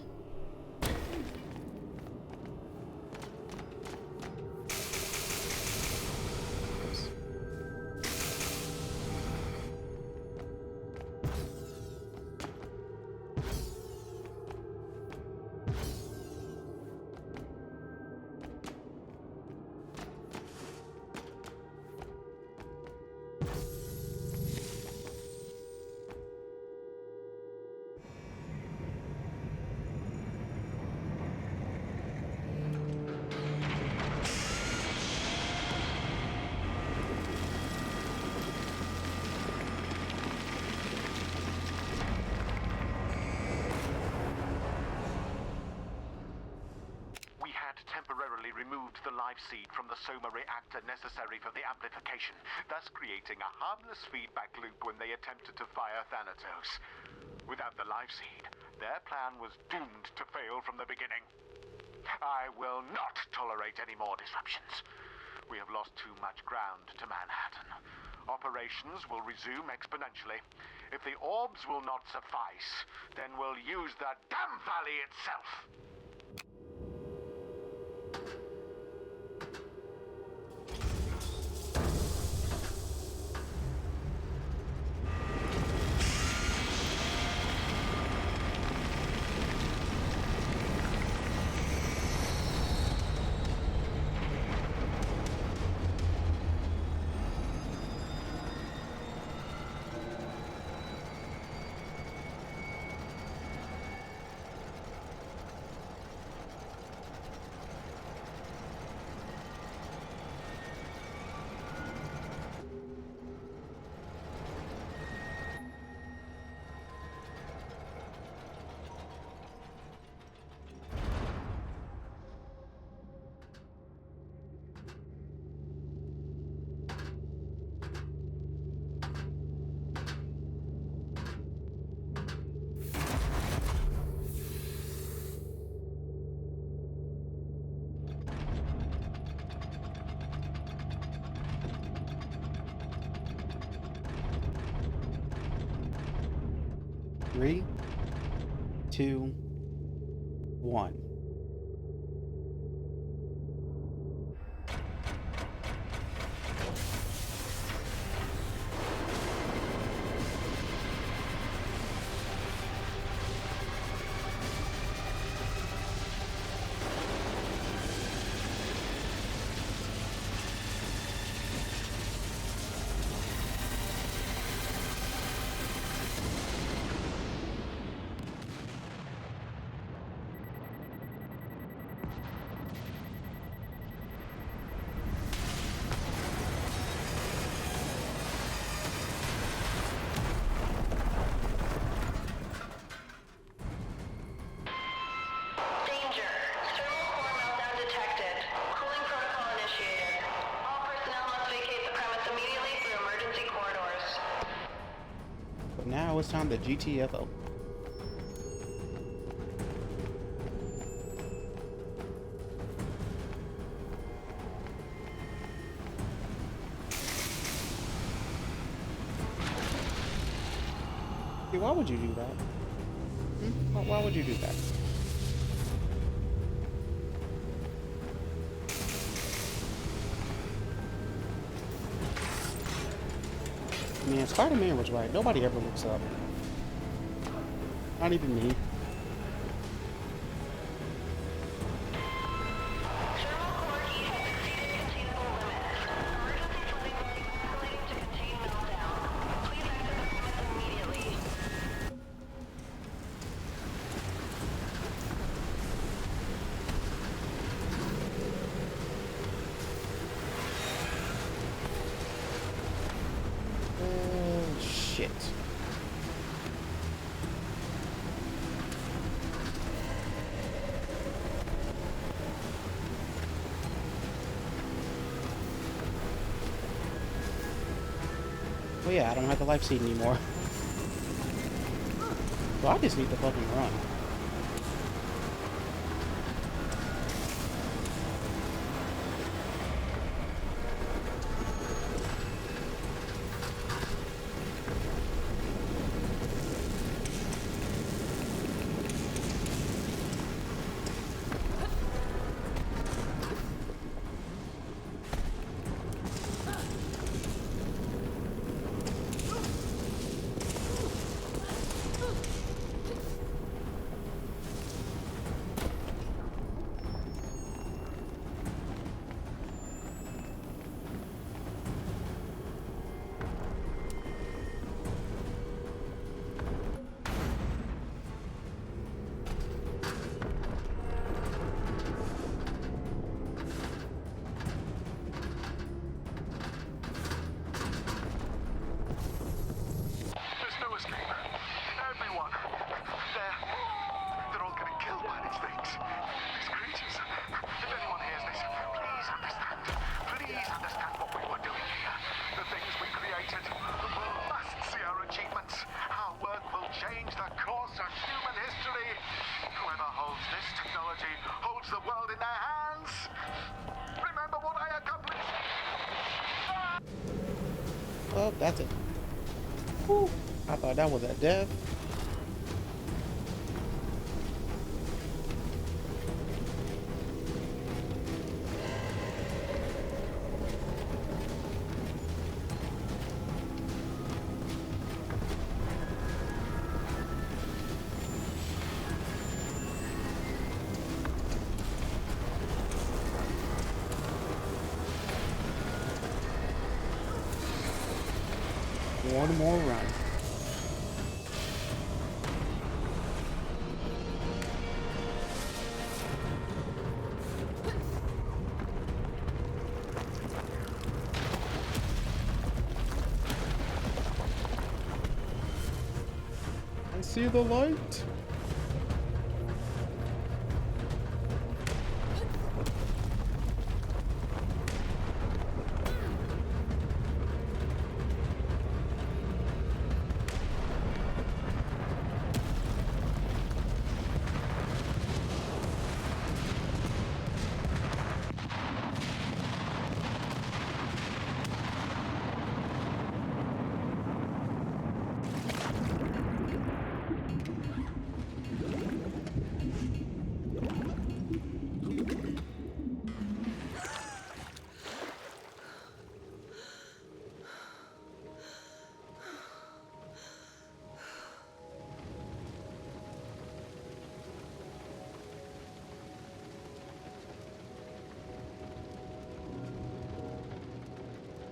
Temporarily removed the live seed from the Soma reactor necessary for the amplification, thus creating a harmless feedback loop when they attempted to fire Thanatos. Without the live seed, their plan was doomed to fail from the beginning. I will not tolerate any more disruptions. We have lost too much ground to Manhattan. Operations will resume exponentially. If the orbs will not suffice, then we'll use the damn valley itself. Three, two, one. now it's time to GTFO. Hey, why would you do that? Why would you do that? Man, Spider-Man was right. Nobody ever looks up. Not even me. Thermal core heat has exceeded containable limits. Emergency flooding will be escalating to contain meltdown. Please exit the premise immediately. Oh, shit. Well, yeah, I don't have the life seed anymore. So I just need to fucking run. There's no escape. Everyone. They're all getting killed by these things. These creatures. If anyone hears this, please understand. Please understand what we were doing here. The things we created. The world must see our achievements. Our work will change the course of human history. Whoever holds this technology holds the world in their hands. Remember what I accomplished? Well, that's it. Whew. I thought that was a death. One more run. I see the light.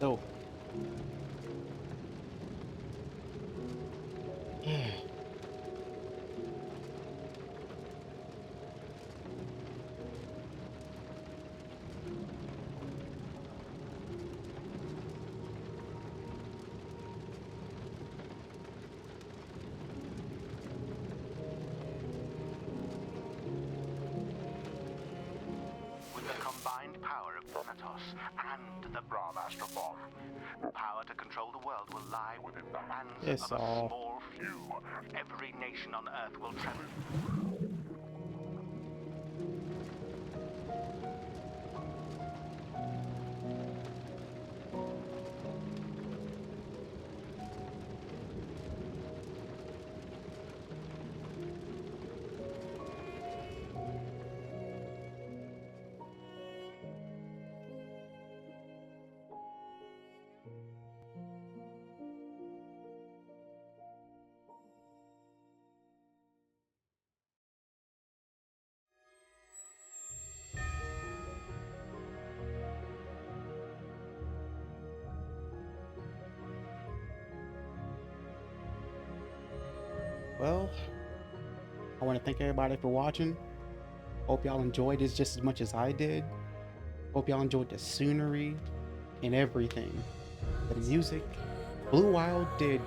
So, yeah. With the combined power of Thanatos and the Brav Astral Bomb, Power to control the world will lie within the hands It's of a all. small few. Every nation on Earth will tremble. Well, I want to thank everybody for watching. Hope y'all enjoyed this just as much as I did. Hope y'all enjoyed the scenery and everything. The music. Blue Wild did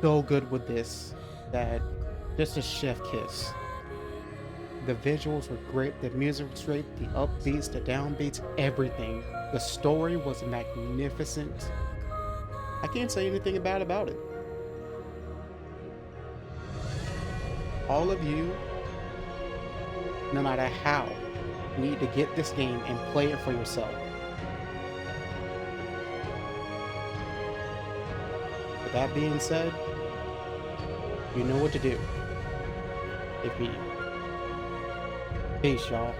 so good with this that just a chef kiss. The visuals were great, the music was great, the upbeats, the downbeats, everything. The story was magnificent. I can't say anything bad about it. All of you, no matter how, need to get this game and play it for yourself. With that being said, you know what to do. If you peace, y'all.